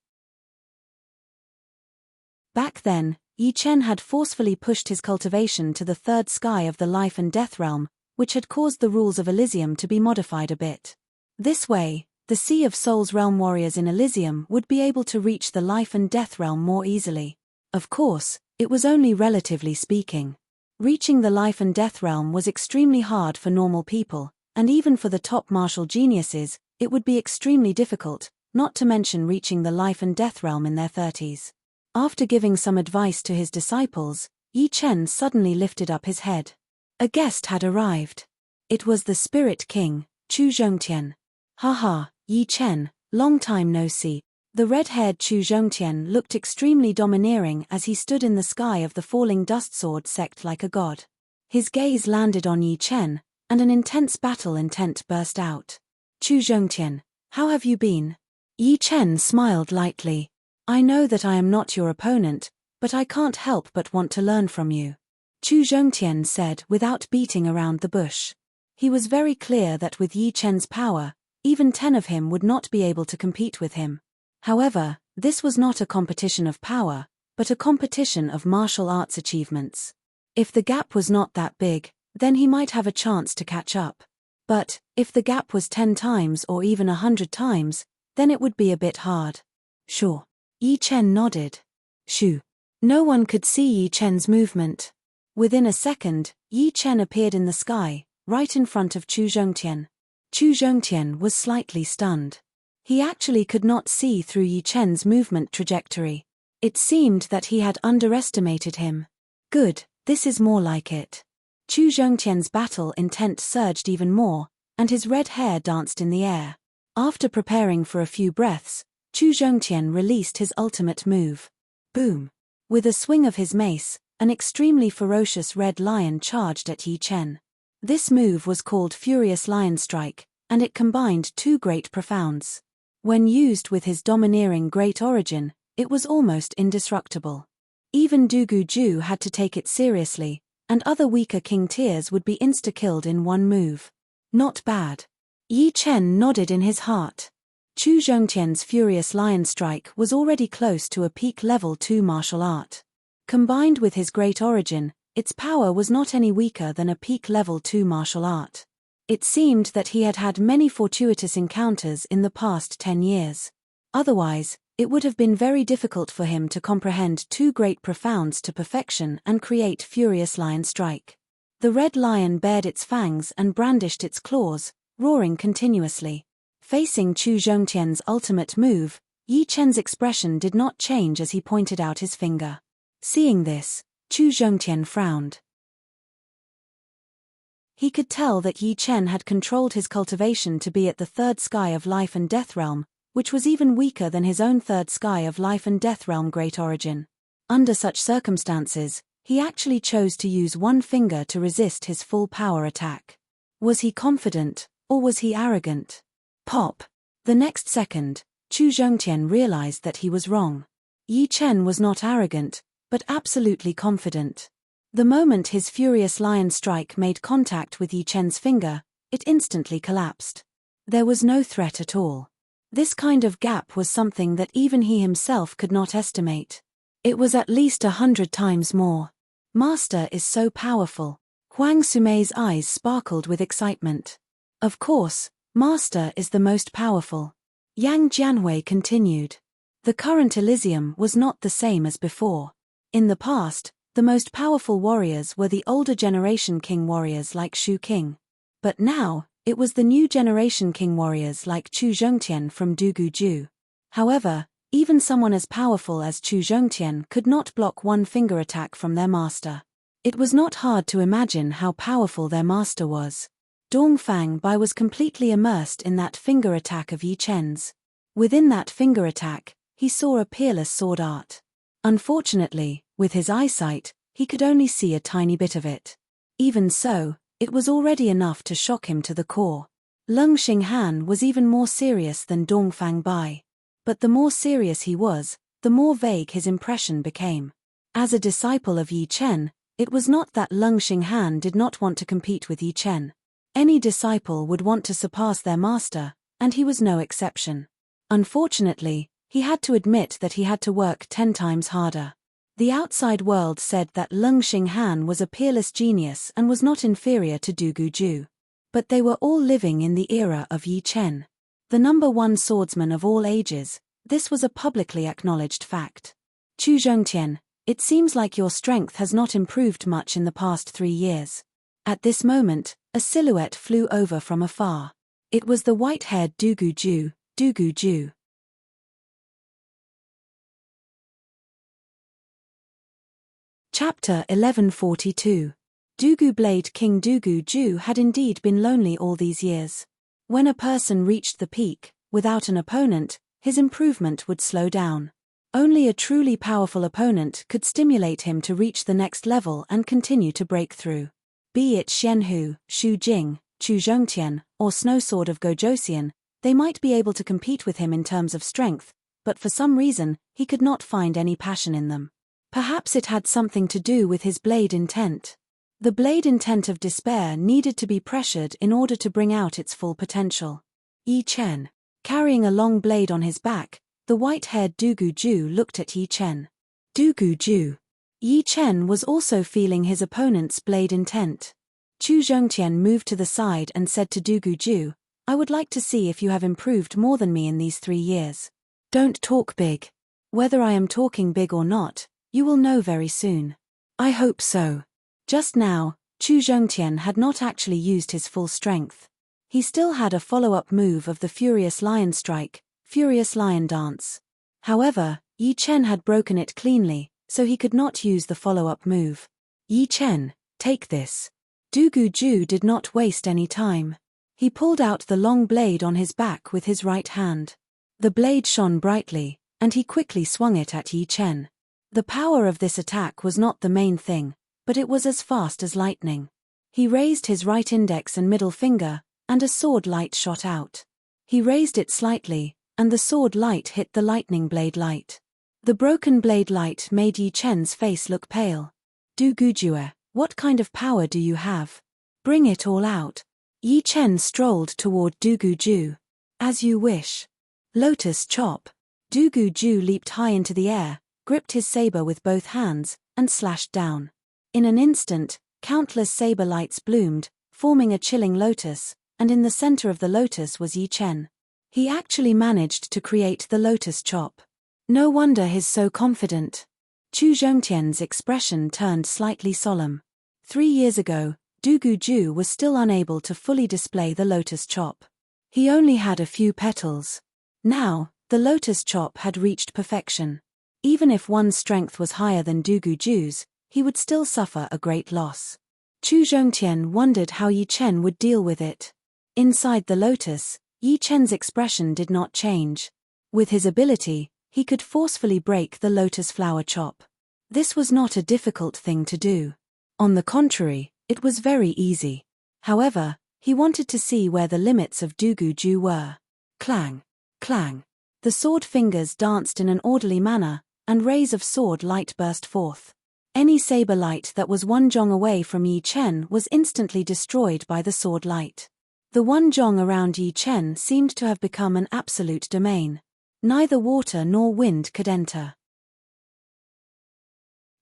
Back then, Yi Chen had forcefully pushed his cultivation to the 3rd sky of the life and death realm, which had caused the rules of Elysium to be modified a bit. This way, the Sea of Souls realm warriors in Elysium would be able to reach the life and death realm more easily. Of course, it was only relatively speaking. Reaching the life and death realm was extremely hard for normal people, and even for the top martial geniuses, it would be extremely difficult, not to mention reaching the life and death realm in their 30s. After giving some advice to his disciples, Yi Chen suddenly lifted up his head. A guest had arrived. It was the Spirit King, Chu Zhongtian. Haha, Yi Chen, long time no see. The red-haired Chu Zhongtian looked extremely domineering as he stood in the sky of the falling dust sword sect like a god. His gaze landed on Yi Chen, and an intense battle intent burst out. Chu Zhongtian, how have you been? Yi Chen smiled lightly. I know that I am not your opponent, but I can't help but want to learn from you. Chu Zhongtian said without beating around the bush. He was very clear that with Yi Chen's power, even 10 of him would not be able to compete with him. However, this was not a competition of power, but a competition of martial arts achievements. If the gap was not that big, then he might have a chance to catch up. But, if the gap was 10 times or even 100 times, then it would be a bit hard. Sure. Yi Chen nodded. Shoo. No one could see Yi Chen's movement. Within a second, Yi Chen appeared in the sky, right in front of Chu Zhongtian. Chu Zhongtian was slightly stunned. He actually could not see through Yi Chen's movement trajectory. It seemed that he had underestimated him. Good, this is more like it. Chu Zhongtian's battle intent surged even more, and his red hair danced in the air. After preparing for a few breaths, Chu Zhongtian released his ultimate move. Boom! With a swing of his mace, an extremely ferocious red lion charged at Yi Chen. This move was called Furious Lion Strike, and it combined 2 great profounds. When used with his domineering Great Origin, it was almost indestructible. Even Dugu Ju had to take it seriously, and other weaker king tiers would be insta-killed in one move. Not bad. Yi Chen nodded in his heart. Chu Zhongtian's Furious Lion Strike was already close to a peak level 2 martial art. Combined with his Great Origin, its power was not any weaker than a peak level 2 martial art. It seemed that he had had many fortuitous encounters in the past 10 years. Otherwise, it would have been very difficult for him to comprehend 2 great profounds to perfection and create Furious Lion Strike. The red lion bared its fangs and brandished its claws, roaring continuously. Facing Chu Zhongtian's ultimate move, Yi Chen's expression did not change as he pointed out his finger. Seeing this, Chu Zhongtian frowned. He could tell that Yi Chen had controlled his cultivation to be at the third sky of life and death realm, which was even weaker than his own third sky of life and death realm great origin. Under such circumstances, he actually chose to use one finger to resist his full power attack. Was he confident, or was he arrogant? Pop! The next second, Chu Zhongtian realized that he was wrong. Yi Chen was not arrogant, but absolutely confident. The moment his furious lion strike made contact with Yi Chen's finger, it instantly collapsed. There was no threat at all. This kind of gap was something that even he himself could not estimate. It was at least 100 times more. Master is so powerful. Huang Sumei's eyes sparkled with excitement. Of course, Master is the most powerful. Yang Jianhui continued. The current Elysium was not the same as before. In the past, the most powerful warriors were the older generation king warriors like Shu King. But now, it was the new generation king warriors like Chu Zhongtian from Duguju. However, even someone as powerful as Chu Zhongtian could not block one finger attack from their master. It was not hard to imagine how powerful their master was. Dongfang Bai was completely immersed in that finger attack of Yi Chen's. Within that finger attack, he saw a peerless sword art. Unfortunately, with his eyesight, he could only see a tiny bit of it. Even so, it was already enough to shock him to the core. Lung Xinghan was even more serious than Dongfang Bai. But the more serious he was, the more vague his impression became. As a disciple of Yi Chen, it was not that Lung Xinghan did not want to compete with Yi Chen. Any disciple would want to surpass their master, and he was no exception. Unfortunately, he had to admit that he had to work 10 times harder. The outside world said that Lung Xinghan was a peerless genius and was not inferior to Duguju. But they were all living in the era of Yi Chen. The #1 swordsman of all ages, this was a publicly acknowledged fact. Chu Zhongtian, it seems like your strength has not improved much in the past 3 years. At this moment, a silhouette flew over from afar. It was the white-haired Duguju. Chapter 1142. Dugu Blade King Duguju had indeed been lonely all these years. When a person reached the peak, without an opponent, his improvement would slow down. Only a truly powerful opponent could stimulate him to reach the next level and continue to break through. Be it Xianhu, Xu Jing, Chu Zhongtian, or Snowsword of Gojosian, they might be able to compete with him in terms of strength, but for some reason, he could not find any passion in them. Perhaps it had something to do with his blade intent. The blade intent of despair needed to be pressured in order to bring out its full potential. Yi Chen. Carrying a long blade on his back, the white-haired Duguju looked at Yi Chen. Duguju. Yi Chen was also feeling his opponent's blade intent. Chu Zhongtian moved to the side and said to Duguju, I would like to see if you have improved more than me in these 3 years. Don't talk big. Whether I am talking big or not, you will know very soon. I hope so. Just now, Chu Zhongtian had not actually used his full strength. He still had a follow-up move of the Furious Lion Strike, Furious Lion Dance. However, Yi Chen had broken it cleanly, so he could not use the follow-up move. Yi Chen, take this. Duguju did not waste any time. He pulled out the long blade on his back with his right hand. The blade shone brightly, and he quickly swung it at Yi Chen. The power of this attack was not the main thing, but it was as fast as lightning. He raised his right index and middle finger, and a sword light shot out. He raised it slightly, and the sword light hit the lightning blade light. The broken blade light made Yi Chen's face look pale. Dugujue, what kind of power do you have? Bring it all out. Yi Chen strolled toward Duguju. As you wish. Lotus Chop. Duguju leaped high into the air, gripped his saber with both hands, and slashed down. In an instant, countless saber lights bloomed, forming a chilling lotus, and in the center of the lotus was Yi Chen. He actually managed to create the Lotus Chop. No wonder he's so confident. Chu Zhongtian's expression turned slightly solemn. 3 years ago, Duguju was still unable to fully display the Lotus Chop. He only had a few petals. Now, the lotus chop had reached perfection. Even if one's strength was higher than Duguju's, he would still suffer a great loss. Chu Zhongtian wondered how Yi Chen would deal with it. Inside the lotus, Yi Chen's expression did not change. With his ability, he could forcefully break the lotus flower chop. This was not a difficult thing to do. On the contrary, it was very easy. However, he wanted to see where the limits of Duguju were. Clang! Clang! The sword fingers danced in an orderly manner, and rays of sword light burst forth. Any saber light that was one zhong away from Yi Chen was instantly destroyed by the sword light. The one zhong around Yi Chen seemed to have become an absolute domain. Neither water nor wind could enter.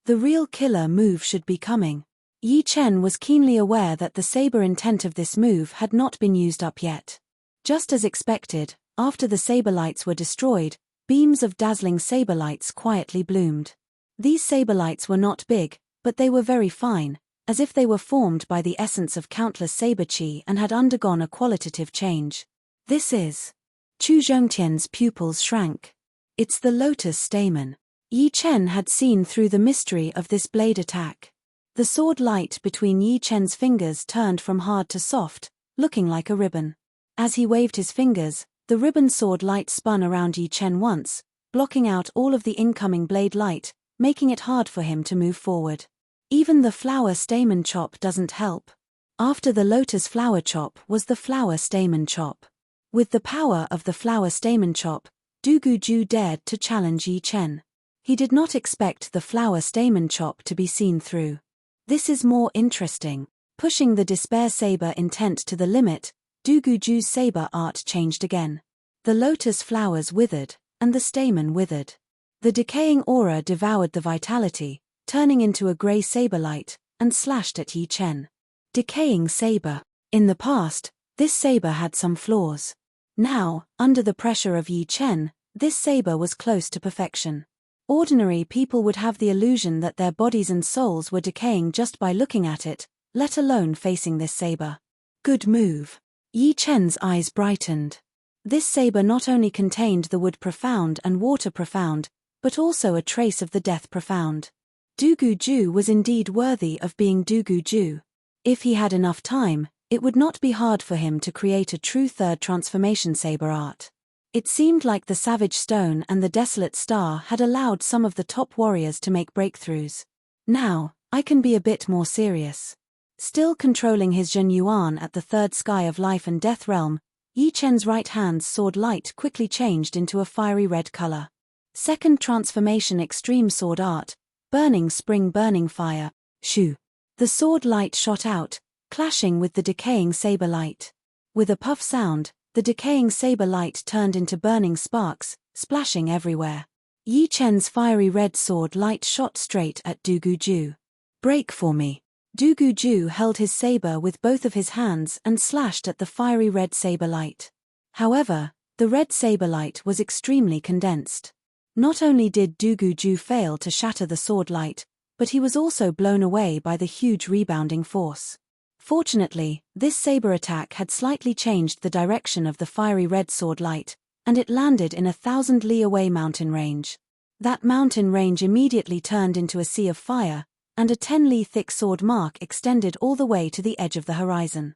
The real killer move should be coming. Yi Chen was keenly aware that the saber intent of this move had not been used up yet. Just as expected, after the saber lights were destroyed, beams of dazzling saber lights quietly bloomed. These saber lights were not big, but they were very fine, as if they were formed by the essence of countless saber chi and had undergone a qualitative change. This is. Chu Zhongtian's pupils shrank. It's the lotus stamen. Yi Chen had seen through the mystery of this blade attack. The sword light between Yi Chen's fingers turned from hard to soft, looking like a ribbon. As he waved his fingers, the ribbon sword light spun around Yi Chen once, blocking out all of the incoming blade light, making it hard for him to move forward. Even the flower stamen chop doesn't help. After the lotus flower chop was the flower stamen chop. With the power of the flower stamen chop, Duguju dared to challenge Yi Chen. He did not expect the flower stamen chop to be seen through. This is more interesting. Pushing the despair saber intent to the limit, Duguju's saber art changed again. The lotus flowers withered, and the stamen withered. The decaying aura devoured the vitality, turning into a grey saber light, and slashed at Yi Chen. Decaying saber. In the past, this saber had some flaws. Now, under the pressure of Yi Chen, this saber was close to perfection. Ordinary people would have the illusion that their bodies and souls were decaying just by looking at it, let alone facing this saber. Good move. Yi Chen's eyes brightened. This saber not only contained the wood profound and water profound, but also a trace of the death profound. Duguju was indeed worthy of being Duguju. If he had enough time, it would not be hard for him to create a true third transformation saber art. It seemed like the Savage Stone and the Desolate Star had allowed some of the top warriors to make breakthroughs. Now, I can be a bit more serious. Still controlling his Zhen Yuan at the third sky of life and death realm, Yi Chen's right hand's sword light quickly changed into a fiery red color. Second transformation extreme sword art, burning spring burning fire, shoo. The sword light shot out, clashing with the decaying saber light. With a puff sound, the decaying saber light turned into burning sparks, splashing everywhere. Yi Chen's fiery red sword light shot straight at Duguju. Break for me. Duguju held his saber with both of his hands and slashed at the fiery red saber light. However, the red saber light was extremely condensed. Not only did Duguju fail to shatter the sword light, but he was also blown away by the huge rebounding force. Fortunately, this saber attack had slightly changed the direction of the fiery red sword light, and it landed in a 1,000 li away mountain range. That mountain range immediately turned into a sea of fire, and a 10 li thick sword mark extended all the way to the edge of the horizon.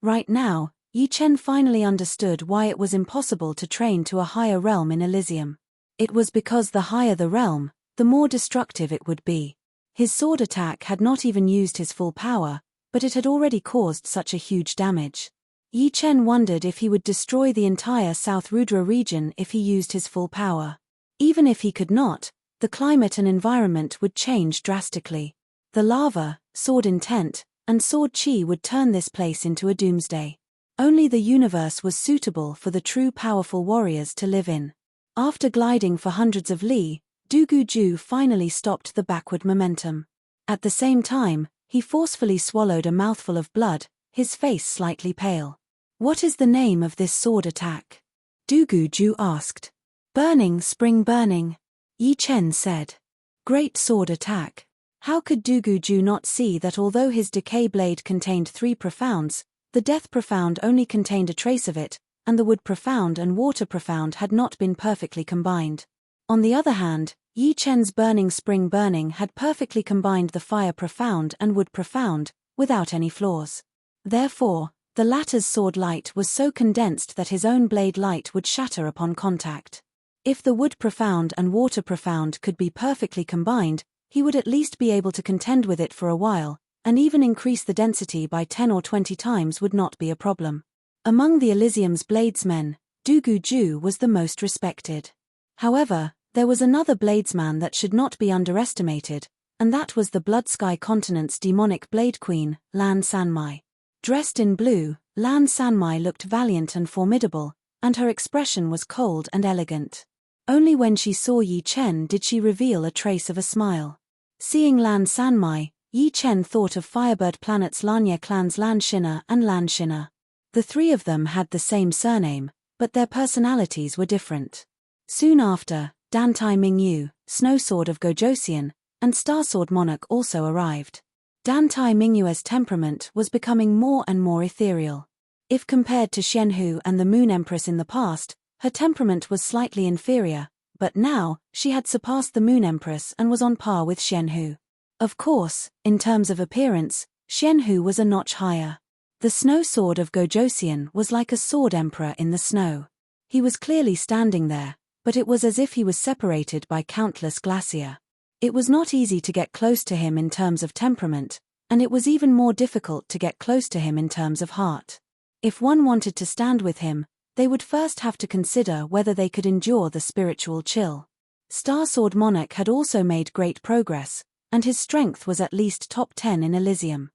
Right now, Yi Chen finally understood why it was impossible to train to a higher realm in Elysium. It was because the higher the realm, the more destructive it would be. His sword attack had not even used his full power, but it had already caused such a huge damage. Yi Chen wondered if he would destroy the entire South Rudra region if he used his full power. Even if he could not, the climate and environment would change drastically. The lava, sword intent, and sword chi would turn this place into a doomsday. Only the universe was suitable for the true powerful warriors to live in. After gliding for hundreds of li, Duguju finally stopped the backward momentum. At the same time, he forcefully swallowed a mouthful of blood, his face slightly pale. What is the name of this sword attack? Duguju asked. Burning spring burning. Yi Chen said. Great sword attack. How could Duguju not see that although his decay blade contained 3 profounds, The Death Profound only contained a trace of it, and the Wood Profound and Water Profound had not been perfectly combined. On the other hand, Yi Chen's Burning Spring Burning had perfectly combined the Fire Profound and Wood Profound, without any flaws. Therefore, the latter's sword light was so condensed that his own blade light would shatter upon contact. If the Wood Profound and Water Profound could be perfectly combined, he would at least be able to contend with it for a while, and even increase the density by 10 or 20 times would not be a problem. Among the Elysium's bladesmen, Dugu Ju was the most respected. However, there was another bladesman that should not be underestimated, and that was the Blood Sky Continent's demonic blade queen, Lan Sanmai. Dressed in blue, Lan Sanmai looked valiant and formidable, and her expression was cold and elegant. Only when she saw Yi Chen did she reveal a trace of a smile. Seeing Lan Sanmai, Yi Chen thought of Firebird Planet's Lanye clans Lan Shina and Lan Shina. The three of them had the same surname, but their personalities were different. Soon after, Dantai Mingyu, Snowsword of Gojosian, and Starsword Monarch also arrived. Dantai Mingyue's temperament was becoming more and more ethereal. If compared to Xianhu and the Moon Empress in the past, her temperament was slightly inferior, but now, she had surpassed the Moon Empress and was on par with Xianhu. Of course, in terms of appearance, Xianhu was a notch higher. The Snow Sword of Gojosian was like a sword emperor in the snow. He was clearly standing there, but it was as if he was separated by countless glacier. It was not easy to get close to him in terms of temperament, and it was even more difficult to get close to him in terms of heart. If one wanted to stand with him, they would first have to consider whether they could endure the spiritual chill. Starsword Monarch had also made great progress, and his strength was at least top 10 in Elysium.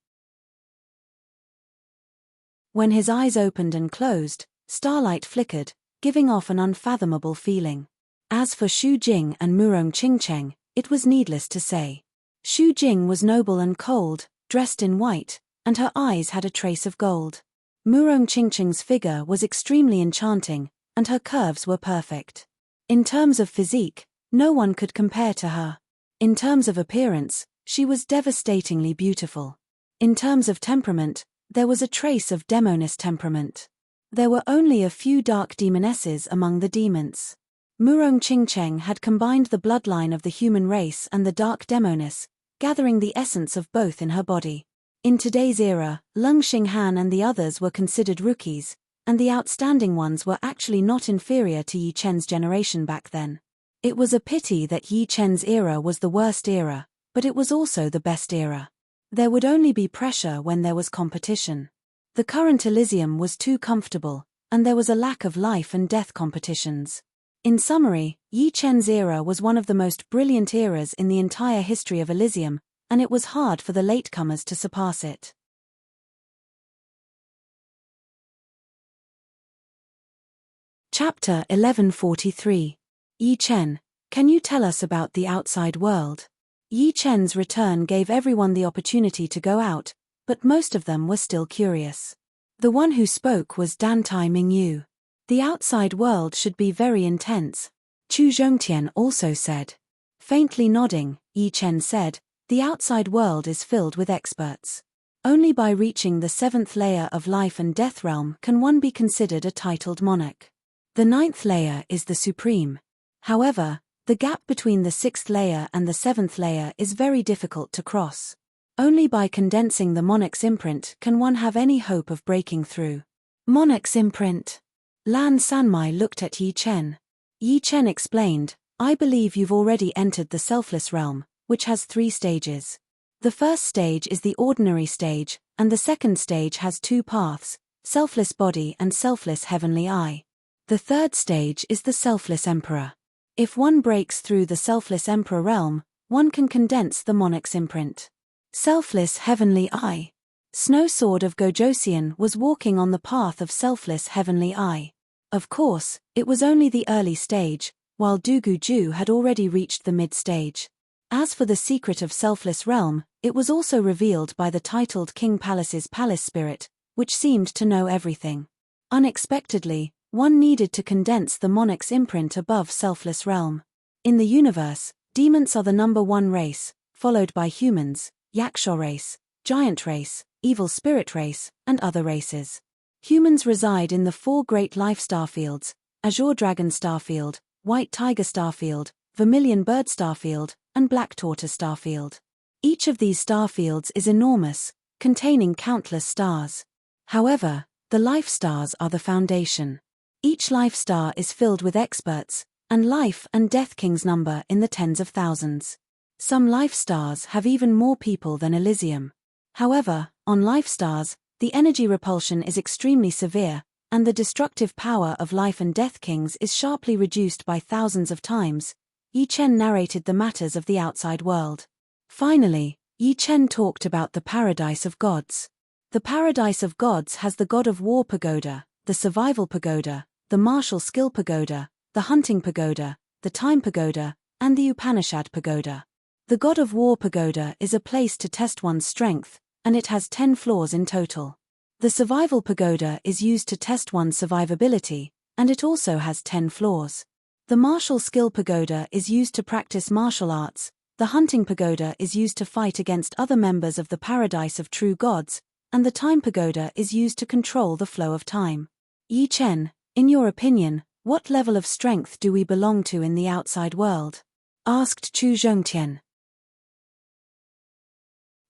When his eyes opened and closed, starlight flickered, giving off an unfathomable feeling. As for Xu Jing and Murong Qingcheng, it was needless to say. Xu Jing was noble and cold, dressed in white, and her eyes had a trace of gold. Murong Qingcheng's figure was extremely enchanting, and her curves were perfect. In terms of physique, no one could compare to her. In terms of appearance, she was devastatingly beautiful. In terms of temperament, there was a trace of demoness temperament. There were only a few dark demonesses among the demons. Murong Qingcheng had combined the bloodline of the human race and the dark demoness, gathering the essence of both in her body. In today's era, Lung Xinghan and the others were considered rookies, and the outstanding ones were actually not inferior to Yi Chen's generation back then. It was a pity that Yi Chen's era was the worst era, but it was also the best era. There would only be pressure when there was competition. The current Elysium was too comfortable, and there was a lack of life and death competitions. In summary, Yi Chen's era was one of the most brilliant eras in the entire history of Elysium, and it was hard for the latecomers to surpass it. Chapter 1143. Yi Chen, can you tell us about the outside world? Yi Chen's return gave everyone the opportunity to go out, but most of them were still curious. The one who spoke was Dantai Mingyu. The outside world should be very intense. Chu Zhongtian also said. Faintly nodding, Yi Chen said, the outside world is filled with experts. Only by reaching the 7th layer of life and death realm can one be considered a titled monarch. The 9th layer is the supreme. However, the gap between the 6th layer and the 7th layer is very difficult to cross. Only by condensing the monarch's imprint can one have any hope of breaking through. Monarch's imprint. Lan Sanmai looked at Yi Chen. Yi Chen explained, I believe you've already entered the selfless realm, which has 3 stages. The first stage is the ordinary stage, and the second stage has 2 paths, selfless body and selfless heavenly eye. The third stage is the selfless emperor. If one breaks through the selfless emperor realm, one can condense the monarch's imprint. Selfless heavenly eye. Snowsword of Gojosian was walking on the path of selfless heavenly eye. Of course, it was only the early stage, while Dugu Ju had already reached the mid-stage. As for the secret of selfless realm, it was also revealed by the titled King Palace's palace spirit, which seemed to know everything. Unexpectedly, one needed to condense the monarch's imprint above selfless realm. In the universe, demons are the number 1 race, followed by humans, Yaksha race, giant race, evil spirit race, and other races. Humans reside in the 4 great life starfields: Azure Dragon Starfield, White Tiger Starfield, Vermilion Bird Starfield, and Black Tortoise Starfield. Each of these starfields is enormous, containing countless stars. However, the life stars are the foundation. Each life star is filled with experts, and life and death kings number in the tens of thousands. Some life stars have even more people than Elysium. However, on life stars, the energy repulsion is extremely severe, and the destructive power of life and death kings is sharply reduced by thousands of times. Yi Chen narrated the matters of the outside world. Finally, Yi Chen talked about the Paradise of Gods. The Paradise of Gods has the God of War Pagoda, the Survival Pagoda, the Martial Skill Pagoda, the Hunting Pagoda, the Time Pagoda, and the Upanishad Pagoda. The God of War Pagoda is a place to test one's strength, and it has 10 floors in total. The Survival Pagoda is used to test one's survivability, and it also has 10 floors. The Martial Skill Pagoda is used to practice martial arts, the Hunting Pagoda is used to fight against other members of the Paradise of True Gods, and the Time Pagoda is used to control the flow of time. Yi Chen, in your opinion, what level of strength do we belong to in the outside world? Asked Chu Zhongtian.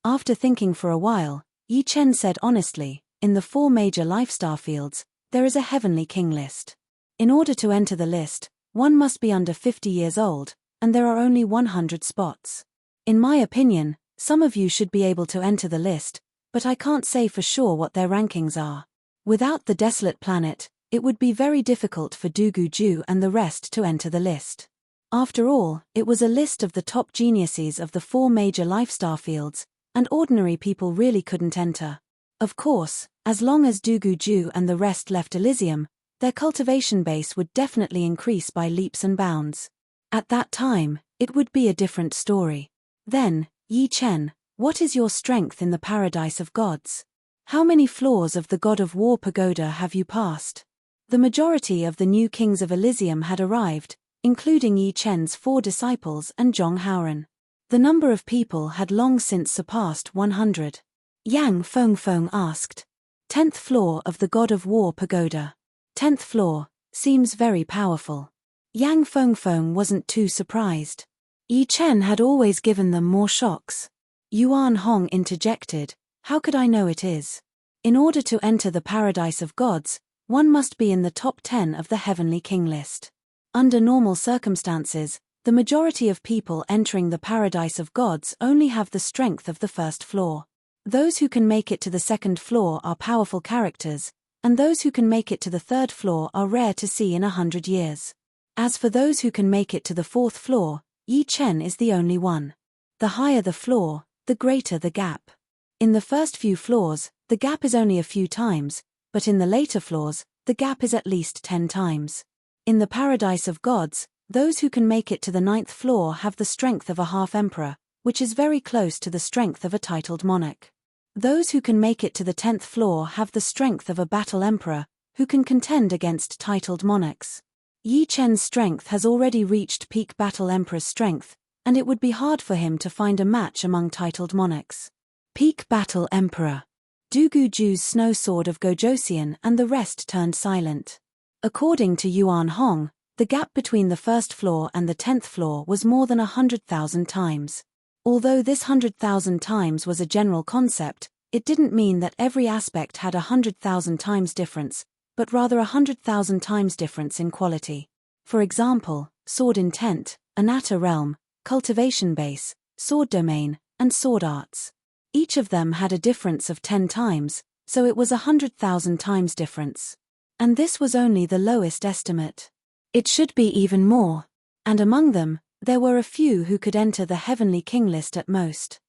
After thinking for a while, Yi Chen said honestly, in the 4 major life star fields, there is a heavenly king list. In order to enter the list, one must be under 50 years old, and there are only 100 spots. In my opinion, some of you should be able to enter the list, but I can't say for sure what their rankings are. Without the desolate planet, it would be very difficult for Dugu and the rest to enter the list. After all, it was a list of the top geniuses of the 4 major life star fields, and ordinary people really couldn't enter. Of course, as long as Dugu and the rest left Elysium, their cultivation base would definitely increase by leaps and bounds. At that time, it would be a different story. Then, Yi Chen, what is your strength in the Paradise of Gods? How many floors of the God of War Pagoda have you passed? The majority of the new kings of Elysium had arrived, including Yi Chen's 4 disciples and Zhong Haoran. The number of people had long since surpassed 100. Yang Fengfeng asked. 10th floor of the God of War Pagoda. 10th floor, seems very powerful. Yang Fengfeng wasn't too surprised. Yi Chen had always given them more shocks. Yuan Hong interjected, how could I know it is? In order to enter the Paradise of Gods, one must be in the top 10 of the Heavenly King list. Under normal circumstances, the majority of people entering the Paradise of Gods only have the strength of the 1st floor. Those who can make it to the 2nd floor are powerful characters, and those who can make it to the 3rd floor are rare to see in 100 years. As for those who can make it to the 4th floor, Yi Chen is the only one. The higher the floor, the greater the gap. In the first few floors, the gap is only a few times, but in the later floors, the gap is at least 10 times. In the Paradise of Gods, those who can make it to the 9th floor have the strength of a half-emperor, which is very close to the strength of a titled monarch. Those who can make it to the 10th floor have the strength of a battle emperor, who can contend against titled monarchs. Yi Chen's strength has already reached peak battle emperor's strength, and it would be hard for him to find a match among titled monarchs. Peak battle emperor. Duguju's snow sword of Gojosian and the rest turned silent. According to Yuan Hong, the gap between the 1st floor and the 10th floor was more than 100,000 times. Although this 100,000 times was a general concept, it didn't mean that every aspect had 100,000 times difference, but rather 100,000 times difference in quality. For example, sword intent, Anatta realm, cultivation base, sword domain, and sword arts. Each of them had a difference of 10 times, so it was 100,000 times difference. And this was only the lowest estimate. It should be even more. And among them, there were a few who could enter the Heavenly King list at most.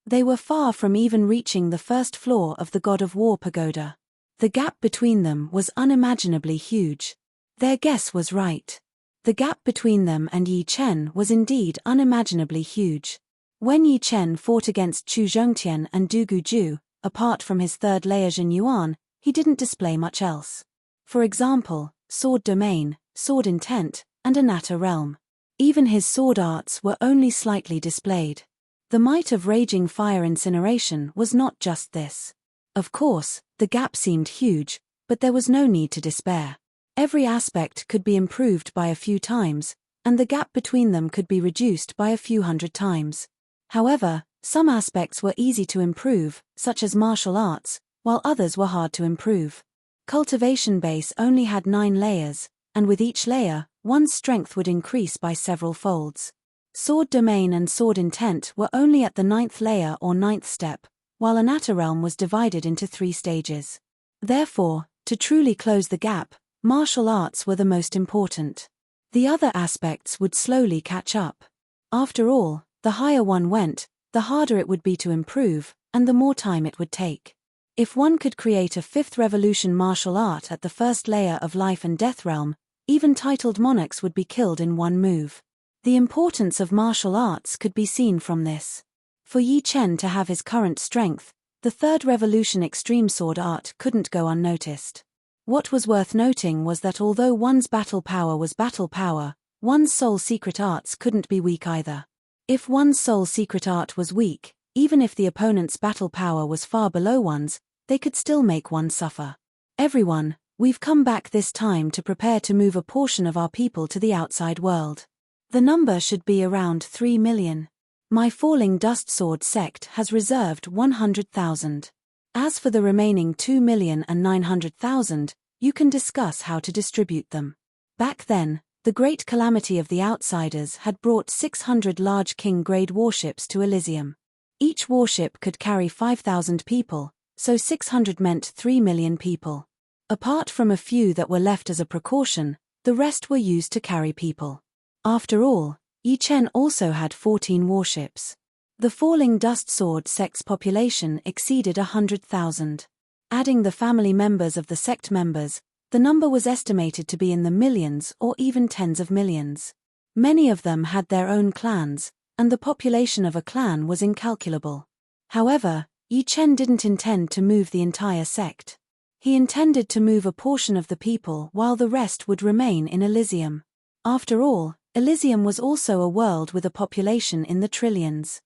They were far from even reaching the 1st floor of the God of War Pagoda. The gap between them was unimaginably huge. Their guess was right. The gap between them and Yi Chen was indeed unimaginably huge. When Yi Chen fought against Chu Zhongtian and Duguju, apart from his 3rd layer Zhen Yuan, he didn't display much else. For example, sword domain, sword intent, and Anatta realm. Even his sword arts were only slightly displayed. The might of raging fire incineration was not just this. Of course, the gap seemed huge, but there was no need to despair. Every aspect could be improved by a few times, and the gap between them could be reduced by a few hundred times. However, some aspects were easy to improve, such as martial arts, while others were hard to improve. Cultivation base only had 9 layers, and with each layer, one's strength would increase by several folds. Sword domain and sword intent were only at the 9th layer or 9th step, while Anata realm was divided into 3 stages. Therefore, to truly close the gap, martial arts were the most important. The other aspects would slowly catch up. After all, the higher one went, the harder it would be to improve, and the more time it would take. If one could create a 5th revolution martial art at the 1st layer of life and death realm, even titled monarchs would be killed in one move. The importance of martial arts could be seen from this. For Yi Chen to have his current strength, the 3rd revolution extreme sword art couldn't go unnoticed. What was worth noting was that although one's battle power was battle power, one's soul secret arts couldn't be weak either. If one's soul secret art was weak, even if the opponent's battle power was far below one's, they could still make one suffer. Everyone, we've come back this time to prepare to move a portion of our people to the outside world. The number should be around 3 million. My falling dust sword sect has reserved 100,000. As for the remaining 2,900,000, you can discuss how to distribute them. Back then, the great calamity of the outsiders had brought 600 large king-grade warships to Elysium. Each warship could carry 5,000 people, so 600 meant 3 million people. Apart from a few that were left as a precaution, the rest were used to carry people. After all, Yi Chen also had 14 warships. The falling dust sword sect's population exceeded 100,000. Adding the family members of the sect members, the number was estimated to be in the millions or even tens of millions. Many of them had their own clans, and the population of a clan was incalculable. However, Yi Chen didn't intend to move the entire sect. He intended to move a portion of the people while the rest would remain in Elysium. After all, Elysium was also a world with a population in the trillions.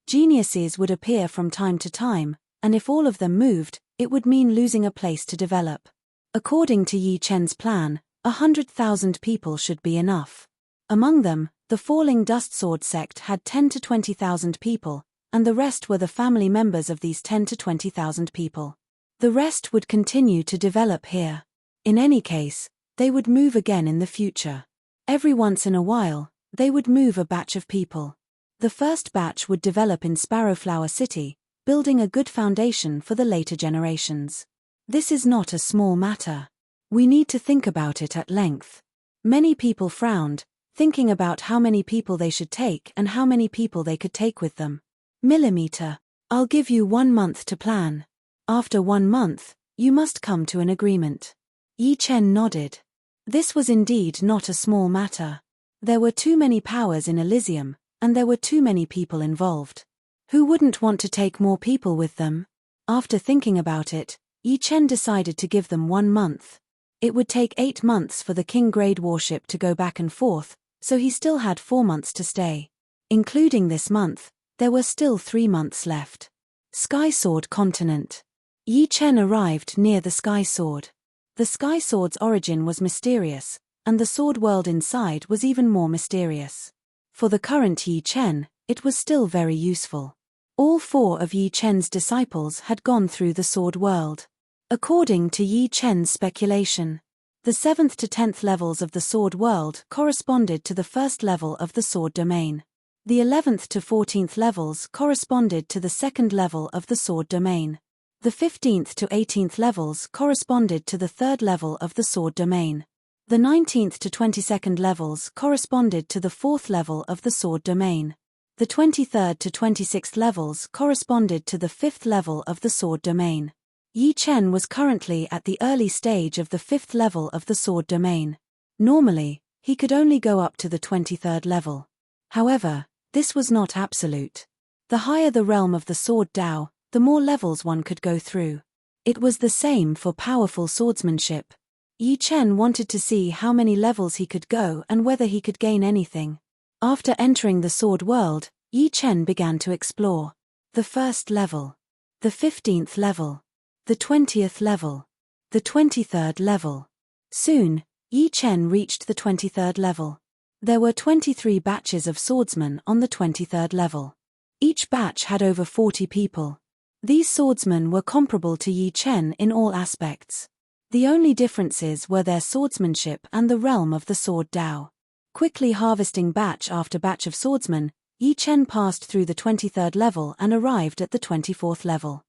Geniuses would appear from time to time, and if all of them moved, it would mean losing a place to develop. According to Yi Chen's plan, 100,000 people should be enough. Among them, the falling dust sword sect had 10 to 20,000 people, and the rest were the family members of these 10 to 20,000 people. The rest would continue to develop here. In any case, they would move again in the future. Every once in a while, they would move a batch of people. The first batch would develop in Sparrowflower City, building a good foundation for the later generations. This is not a small matter. We need to think about it at length. Many people frowned, thinking about how many people they should take and how many people they could take with them. Millimeter, I'll give you 1 month to plan. After 1 month, you must come to an agreement. Yi Chen nodded. This was indeed not a small matter. There were too many powers in Elysium, and there were too many people involved. Who wouldn't want to take more people with them? After thinking about it, Yi Chen decided to give them 1 month. It would take 8 months for the king-grade warship to go back and forth, so he still had 4 months to stay. Including this month, there were still 3 months left. Sky Sword Continent. Yi Chen arrived near the Sky Sword. The Sky Sword's origin was mysterious, and the sword world inside was even more mysterious. For the current Yi Chen, it was still very useful. All 4 of Yi Chen's disciples had gone through the sword world. According to Yi Chen's speculation, the 7th to 10th levels of the sword world corresponded to the 1st level of the sword domain. The 11th to 14th levels corresponded to the 2nd level of the sword domain. The 15th to 18th levels corresponded to the 3rd level of the sword domain. The 19th to 22nd levels corresponded to the 4th level of the sword domain. The 23rd to 26th levels corresponded to the 5th level of the sword domain. Yi Chen was currently at the early stage of the 5th level of the sword domain. Normally, he could only go up to the 23rd level. However, this was not absolute. The higher the realm of the sword Dao, the more levels one could go through. It was the same for powerful swordsmanship. Yi Chen wanted to see how many levels he could go and whether he could gain anything. After entering the sword world, Yi Chen began to explore. The first level. The 15th level. The 20th level. The 23rd level. Soon, Yi Chen reached the 23rd level. There were 23 batches of swordsmen on the 23rd level. Each batch had over 40 people. These swordsmen were comparable to Yi Chen in all aspects. The only differences were their swordsmanship and the realm of the sword Dao. Quickly harvesting batch after batch of swordsmen, Yi Chen passed through the 23rd level and arrived at the 24th level.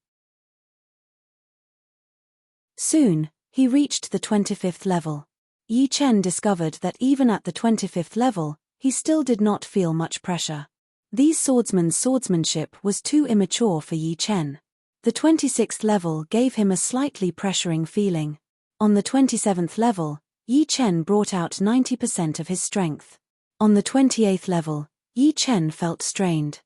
Soon, he reached the 25th level. Yi Chen discovered that even at the 25th level, he still did not feel much pressure. These swordsmen's swordsmanship was too immature for Yi Chen. The 26th level gave him a slightly pressuring feeling. On the 27th level, Yi Chen brought out 90% of his strength. On the 28th level, Yi Chen felt strained.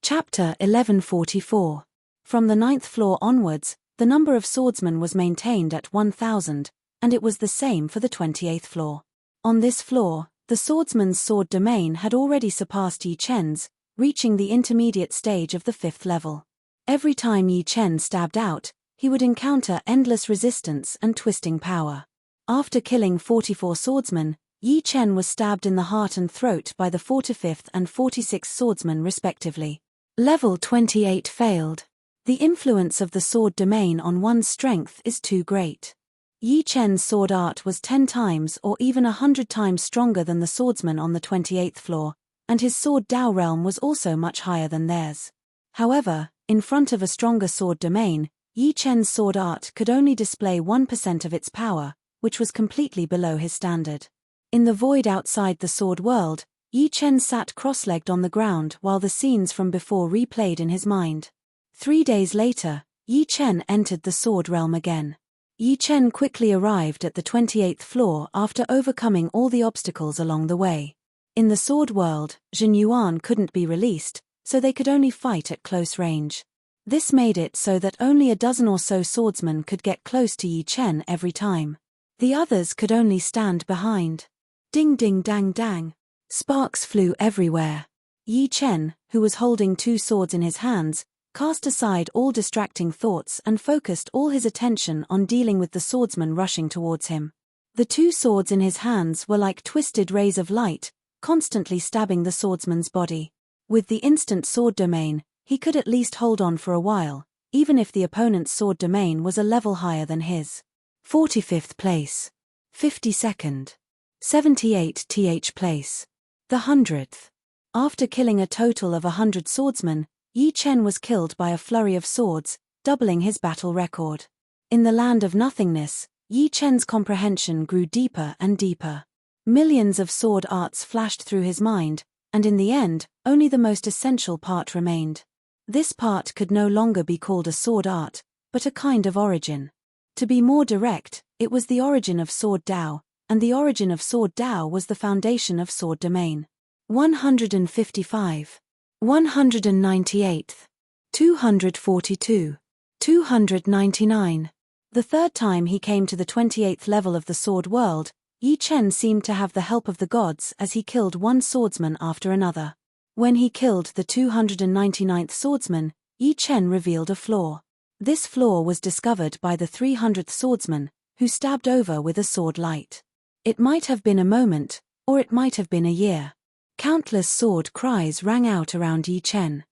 Chapter 1144. From the 9th floor onwards, the number of swordsmen was maintained at 1,000, and it was the same for the 28th floor. On this floor, the swordsman's sword domain had already surpassed Yi Chen's, reaching the intermediate stage of the 5th level. Every time Yi Chen stabbed out, he would encounter endless resistance and twisting power. After killing 44 swordsmen, Yi Chen was stabbed in the heart and throat by the 45th and 46th swordsmen respectively. Level 28 failed. The influence of the sword domain on one's strength is too great. Yi Chen's sword art was 10 times or even 100 times stronger than the swordsman on the 28th floor, and his sword Dao realm was also much higher than theirs. However, in front of a stronger sword domain, Yi Chen's sword art could only display 1% of its power, which was completely below his standard. In the void outside the sword world, Yi Chen sat cross-legged on the ground while the scenes from before replayed in his mind. 3 days later, Yi Chen entered the sword realm again. Yi Chen quickly arrived at the 28th floor after overcoming all the obstacles along the way. In the sword world, Jin Yuan couldn't be released, so they could only fight at close range. This made it so that only a dozen or so swordsmen could get close to Yi Chen every time. The others could only stand behind. Ding ding dang dang. Sparks flew everywhere. Yi Chen, who was holding 2 swords in his hands, cast aside all distracting thoughts and focused all his attention on dealing with the swordsman rushing towards him. The 2 swords in his hands were like twisted rays of light, constantly stabbing the swordsman's body. With the instant sword domain, he could at least hold on for a while, even if the opponent's sword domain was a level higher than his. 45th place. 52nd. 78th place. The 100th. After killing a total of 100 swordsmen, Yi Chen was killed by a flurry of swords, doubling his battle record. In the land of nothingness, Yi Chen's comprehension grew deeper and deeper. Millions of sword arts flashed through his mind, and in the end, only the most essential part remained. This part could no longer be called a sword art, but a kind of origin. To be more direct, it was the origin of sword Dao, and the origin of sword Dao was the foundation of sword domain. 155. 198th. 242. 299. The third time he came to the 28th level of the sword world, Yi Chen seemed to have the help of the gods as he killed one swordsman after another. When he killed the 299th swordsman, Yi Chen revealed a flaw. This flaw was discovered by the 300th swordsman, who stabbed over with a sword light. It might have been a moment, or it might have been a year. Countless sword cries rang out around Yi Chen.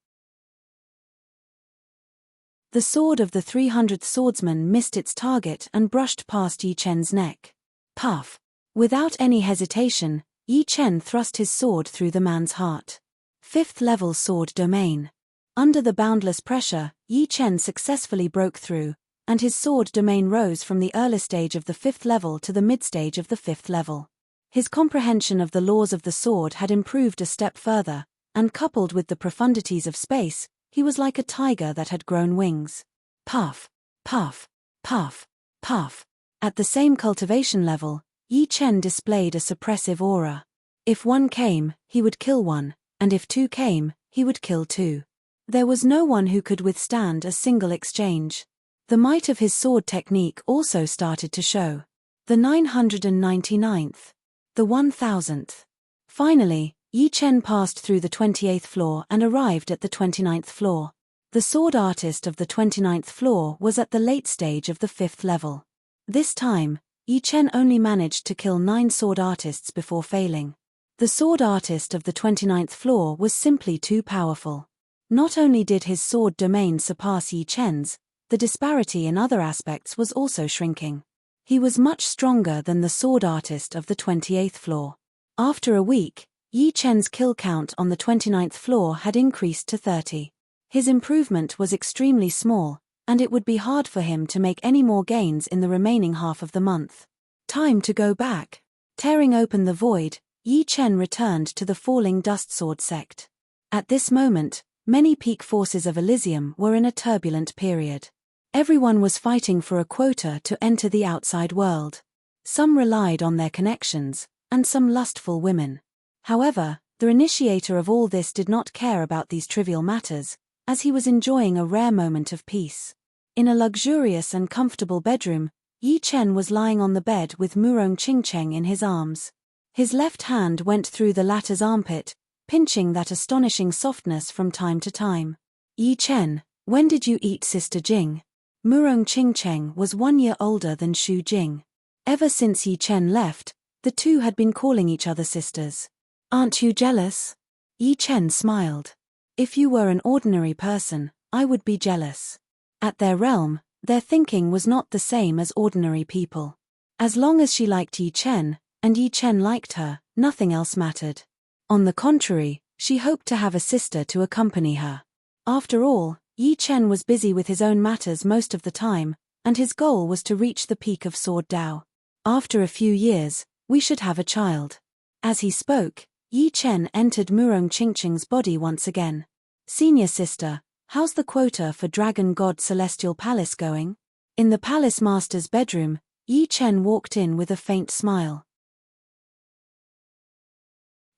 The sword of the 300th swordsman missed its target and brushed past Yi Chen's neck. Puff! Without any hesitation, Yi Chen thrust his sword through the man's heart. 5th level sword domain. Under the boundless pressure, Yi Chen successfully broke through, and his sword domain rose from the early stage of the 5th level to the mid-stage of the 5th level. His comprehension of the laws of the sword had improved a step further, and coupled with the profundities of space, he was like a tiger that had grown wings. Puff, puff, puff, puff. At the same cultivation level, Yi Chen displayed a suppressive aura. If one came, he would kill one, and if 2 came, he would kill 2. There was no one who could withstand a single exchange. The might of his sword technique also started to show. The 999th. The 1000th. Finally, Yi Chen passed through the 28th floor and arrived at the 29th floor. The sword artist of the 29th floor was at the late stage of the 5th level. This time, Yi Chen only managed to kill 9 sword artists before failing. The sword artist of the 29th floor was simply too powerful. Not only did his sword domain surpass Yi Chen's, the disparity in other aspects was also shrinking. He was much stronger than the sword artist of the 28th floor. After a week, Yi Chen's kill count on the 29th floor had increased to 30. His improvement was extremely small, and it would be hard for him to make any more gains in the remaining half of the month. Time to go back. Tearing open the void, Yi Chen returned to the Falling Dust Sword sect. At this moment, many peak forces of Elysium were in a turbulent period. Everyone was fighting for a quota to enter the outside world. Some relied on their connections, and some lustful women. However, the initiator of all this did not care about these trivial matters, as he was enjoying a rare moment of peace. In a luxurious and comfortable bedroom, Yi Chen was lying on the bed with Murong Qingcheng in his arms. His left hand went through the latter's armpit, pinching that astonishing softness from time to time. Yi Chen, when did you eat Sister Jing? Murong Qingcheng was 1 year older than Xu Jing. Ever since Yi Chen left, the two had been calling each other sisters. Aren't you jealous? Yi Chen smiled. If you were an ordinary person, I would be jealous. At their realm, their thinking was not the same as ordinary people. As long as she liked Yi Chen, and Yi Chen liked her, nothing else mattered. On the contrary, she hoped to have a sister to accompany her. After all, Yi Chen was busy with his own matters most of the time, and his goal was to reach the peak of Sword Dao. After a few years, we should have a child. As he spoke, Yi Chen entered Murong Qingcheng's body once again. Senior sister, how's the quota for Dragon God Celestial Palace going? In the palace master's bedroom, Yi Chen walked in with a faint smile.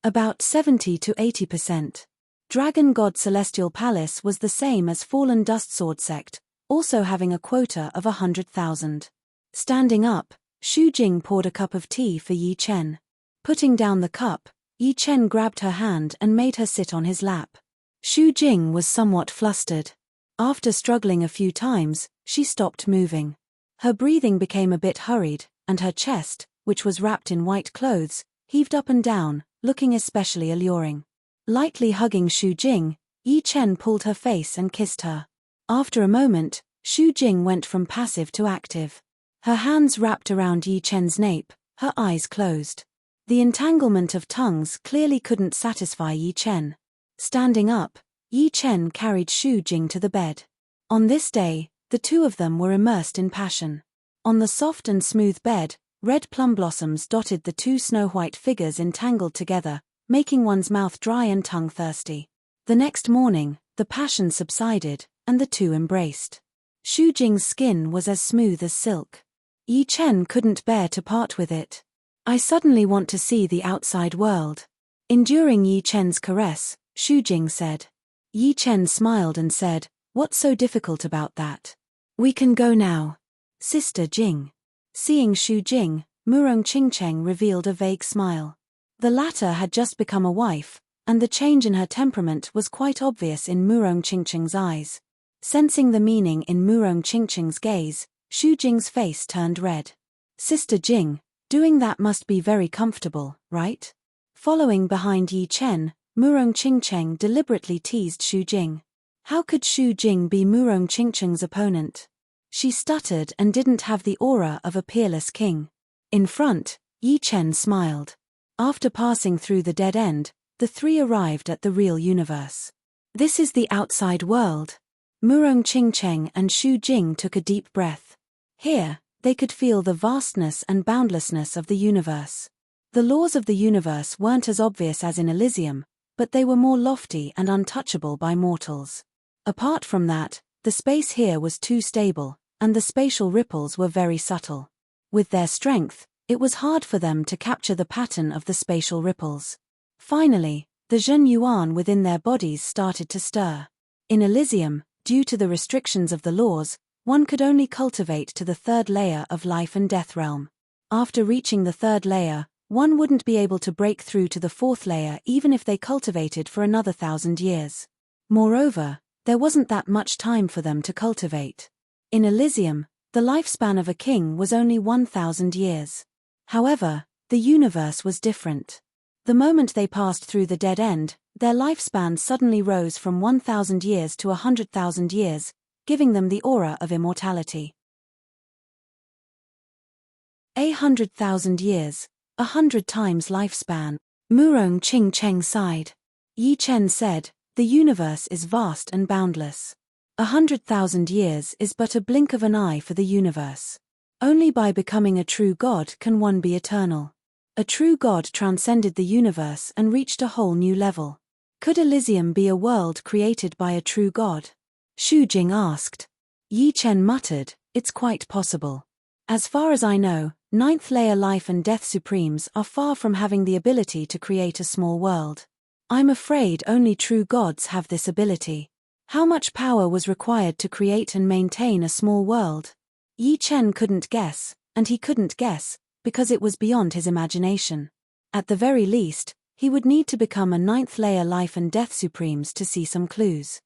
About 70 to 80%. Dragon God Celestial Palace was the same as Fallen Dust Sword sect, also having a quota of 100,000. Standing up, Xu Jing poured a cup of tea for Yi Chen. Putting down the cup, Yi Chen grabbed her hand and made her sit on his lap. Xu Jing was somewhat flustered. After struggling a few times, she stopped moving. Her breathing became a bit hurried, and her chest, which was wrapped in white clothes, heaved up and down, looking especially alluring. Lightly hugging Xu Jing, Yi Chen pulled her face and kissed her. After a moment, Xu Jing went from passive to active. Her hands wrapped around Yi Chen's nape, her eyes closed. The entanglement of tongues clearly couldn't satisfy Yi Chen. Standing up, Yi Chen carried Xu Jing to the bed. On this day, the two of them were immersed in passion. On the soft and smooth bed, red plum blossoms dotted the two snow-white figures entangled together, making one's mouth dry and tongue-thirsty. The next morning, the passion subsided, and the two embraced. Xu Jing's skin was as smooth as silk. Yi Chen couldn't bear to part with it. I suddenly want to see the outside world. Enduring Yi Chen's caress, Xu Jing said. Yi Chen smiled and said, what's so difficult about that? We can go now. Sister Jing. Seeing Xu Jing, Murong Qingcheng revealed a vague smile. The latter had just become a wife, and the change in her temperament was quite obvious in Murong Qingcheng's eyes. Sensing the meaning in Murong Qingcheng's gaze, Xu Jing's face turned red. Sister Jing, doing that must be very comfortable, right? Following behind Yi Chen, Murong Qingcheng deliberately teased Xu Jing. How could Xu Jing be Murong Qingcheng's opponent? She stuttered and didn't have the aura of a peerless king. In front, Yi Chen smiled. After passing through the dead end, the three arrived at the real universe. This is the outside world. Murong Qingcheng and Xu Jing took a deep breath. Here, they could feel the vastness and boundlessness of the universe. The laws of the universe weren't as obvious as in Elysium, but they were more lofty and untouchable by mortals. Apart from that, the space here was too stable, and the spatial ripples were very subtle. With their strength, it was hard for them to capture the pattern of the spatial ripples. Finally, the Zhen Yuan within their bodies started to stir. In Elysium, due to the restrictions of the laws, one could only cultivate to the third layer of life and death realm. After reaching the third layer, one wouldn't be able to break through to the fourth layer even if they cultivated for another 1,000 years. Moreover, there wasn't that much time for them to cultivate. In Elysium, the lifespan of a king was only 1,000 years. However, the universe was different. The moment they passed through the dead end, their lifespan suddenly rose from 1,000 years to 100,000 years, giving them the aura of immortality. 100,000 years, 100 times lifespan. Murong Ching Cheng sighed. Yi Chen said, "The universe is vast and boundless. 100,000 years is but a blink of an eye for the universe. Only by becoming a true god can one be eternal. A true god transcended the universe and reached a whole new level. Could Elysium be a world created by a true god?" Xu Jing asked. Yi Chen muttered, "It's quite possible. As far as I know, ninth layer life and death supremes are far from having the ability to create a small world. I'm afraid only true gods have this ability. How much power was required to create and maintain a small world?" Yi Chen couldn't guess, and he couldn't guess, because it was beyond his imagination. At the very least, he would need to become a ninth layer life and death supremes to see some clues.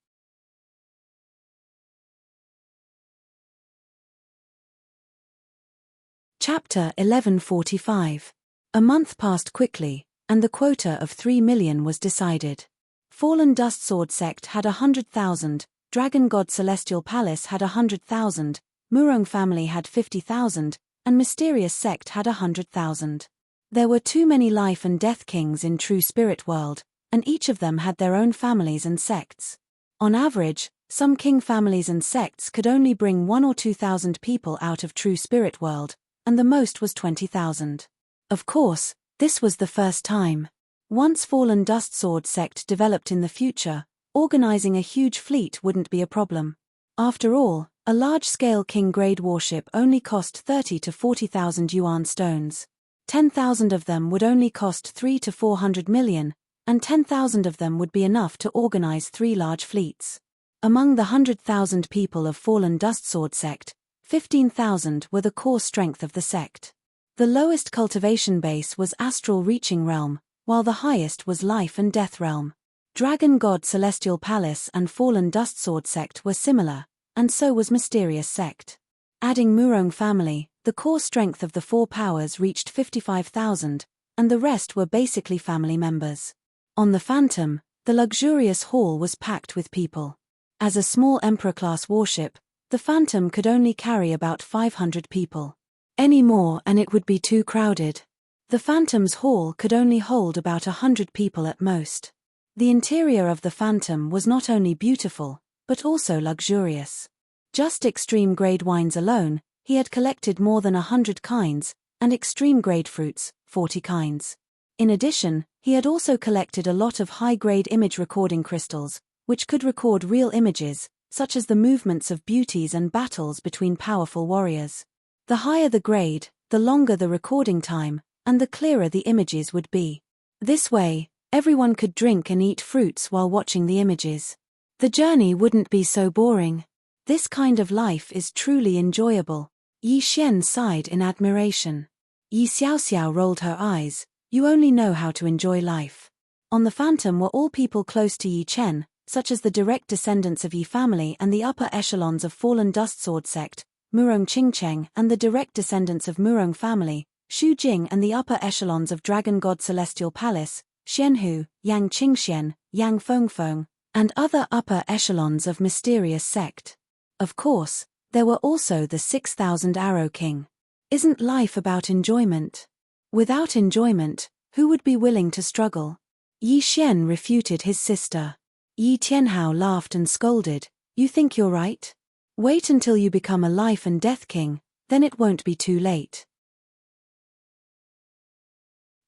Chapter 1145. A month passed quickly, and the quota of 3 million was decided. Fallen Dust Sword Sect had 100,000, Dragon God Celestial Palace had 100,000, Murong family had 50,000, and Mysterious Sect had 100,000. There were too many life and death kings in True Spirit World, and each of them had their own families and sects. On average, some king families and sects could only bring 1,000 or 2,000 people out of True Spirit World, and the most was 20,000. Of course, this was the first time. Once Fallen Dust Sword Sect developed in the future, organizing a huge fleet wouldn't be a problem. After all, a large-scale king-grade warship only cost 30 to 40,000 yuan stones. 10,000 of them would only cost 3 to 400 million, and 10,000 of them would be enough to organize 3 large fleets. Among the 100,000 people of Fallen Dust Sword Sect, 15,000 were the core strength of the sect. The lowest cultivation base was Astral Reaching Realm, while the highest was Life and Death Realm. Dragon God Celestial Palace and Fallen Dust Sword Sect were similar, and so was Mysterious Sect. Adding Murong family, the core strength of the 4 powers reached 55,000, and the rest were basically family members. On the Phantom, the luxurious hall was packed with people. As a small Emperor-class warship, the Phantom could only carry about 500 people. Any more and it would be too crowded. The Phantom's hall could only hold about 100 people at most. The interior of the Phantom was not only beautiful, but also luxurious. Just extreme-grade wines alone, he had collected more than 100 kinds, and extreme-grade fruits, 40 kinds. In addition, he had also collected a lot of high-grade image recording crystals, which could record real images, such as the movements of beauties and battles between powerful warriors. The higher the grade, the longer the recording time, and the clearer the images would be. This way, everyone could drink and eat fruits while watching the images. The journey wouldn't be so boring. This kind of life is truly enjoyable. Yi Xian sighed in admiration. Yi Xiaoxiao rolled her eyes. You only know how to enjoy life. On the Phantom were all people close to Yi Chen, such as the direct descendants of Yi family and the upper echelons of Fallen Dust Sword Sect, Murong Qingcheng, and the direct descendants of Murong family, Xu Jing, and the upper echelons of Dragon God Celestial Palace, Xianhu, Yang Qingxian, Yang Fengfeng, and other upper echelons of Mysterious Sect. Of course, there were also the 6,000 Arrow King. Isn't life about enjoyment? Without enjoyment, who would be willing to struggle? Yi Xian refuted his sister. Yi Tianhao laughed and scolded, You think you're right? Wait until you become a life and death king, then it won't be too late.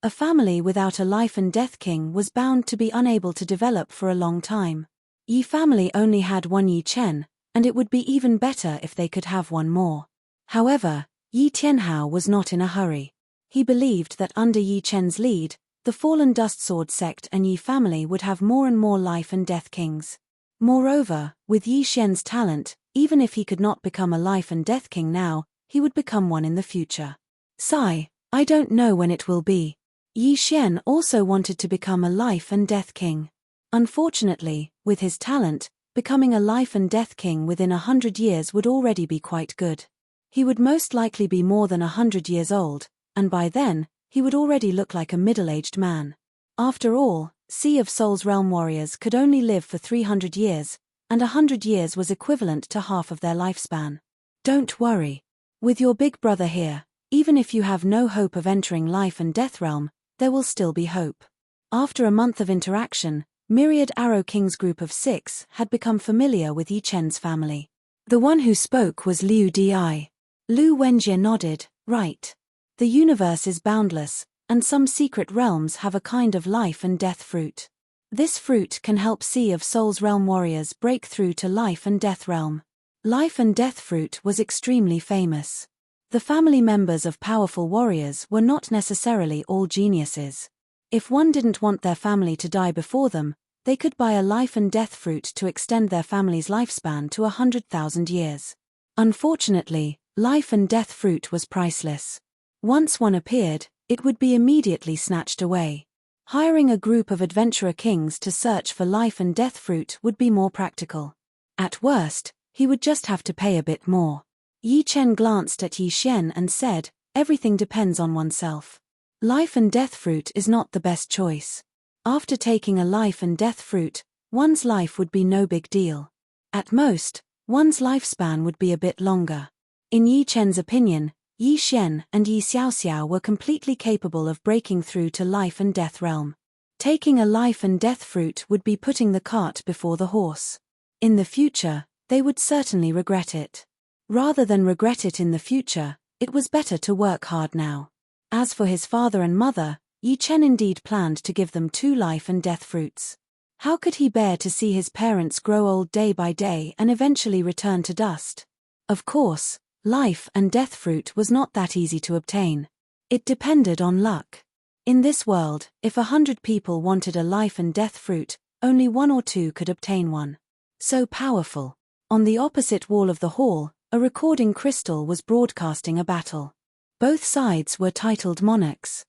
A family without a life and death king was bound to be unable to develop for a long time. Yi family only had one Yi Chen, and it would be even better if they could have one more. However, Yi Tianhao was not in a hurry. He believed that under Yi Chen's lead, the Fallen Dust Sword Sect and Yi family would have more and more life and death kings. Moreover, with Yi Xian's talent, even if he could not become a life and death king now, he would become one in the future. Sigh, I don't know when it will be. Yi Xian also wanted to become a life and death king. Unfortunately, with his talent, becoming a life and death king within 100 years would already be quite good. He would most likely be more than 100 years old, and by then, he would already look like a middle-aged man. After all, Sea of Souls realm warriors could only live for 300 years, and 100 years was equivalent to half of their lifespan. Don't worry. With your big brother here, even if you have no hope of entering life and death realm, there will still be hope. After a month of interaction, Myriad Arrow King's group of 6 had become familiar with Yi Chen's family. The one who spoke was Liu Di. Lu Wenjie nodded, right. The universe is boundless, and some secret realms have a kind of life and death fruit. This fruit can help Sea of Souls realm warriors break through to life and death realm. Life and death fruit was extremely famous. The family members of powerful warriors were not necessarily all geniuses. If one didn't want their family to die before them, they could buy a life and death fruit to extend their family's lifespan to 100,000 years. Unfortunately, life and death fruit was priceless. Once one appeared, it would be immediately snatched away. Hiring a group of adventurer kings to search for life and death fruit would be more practical. At worst, he would just have to pay a bit more. Yi Chen glanced at Yi Xian and said, everything depends on oneself. Life and death fruit is not the best choice. After taking a life and death fruit, one's life would be no big deal. At most, one's lifespan would be a bit longer. In Yi Chen's opinion, Yi Xian and Yi Xiaoxiao were completely capable of breaking through to life and death realm. Taking a life and death fruit would be putting the cart before the horse. In the future, they would certainly regret it. Rather than regret it in the future, it was better to work hard now. As for his father and mother, Yi Chen indeed planned to give them 2 life and death fruits. How could he bear to see his parents grow old day by day and eventually return to dust? Of course, life and death fruit was not that easy to obtain. It depended on luck. In this world, if 100 people wanted a life and death fruit, only 1 or 2 could obtain one. So powerful. On the opposite wall of the hall, a recording crystal was broadcasting a battle. Both sides were titled monarchs.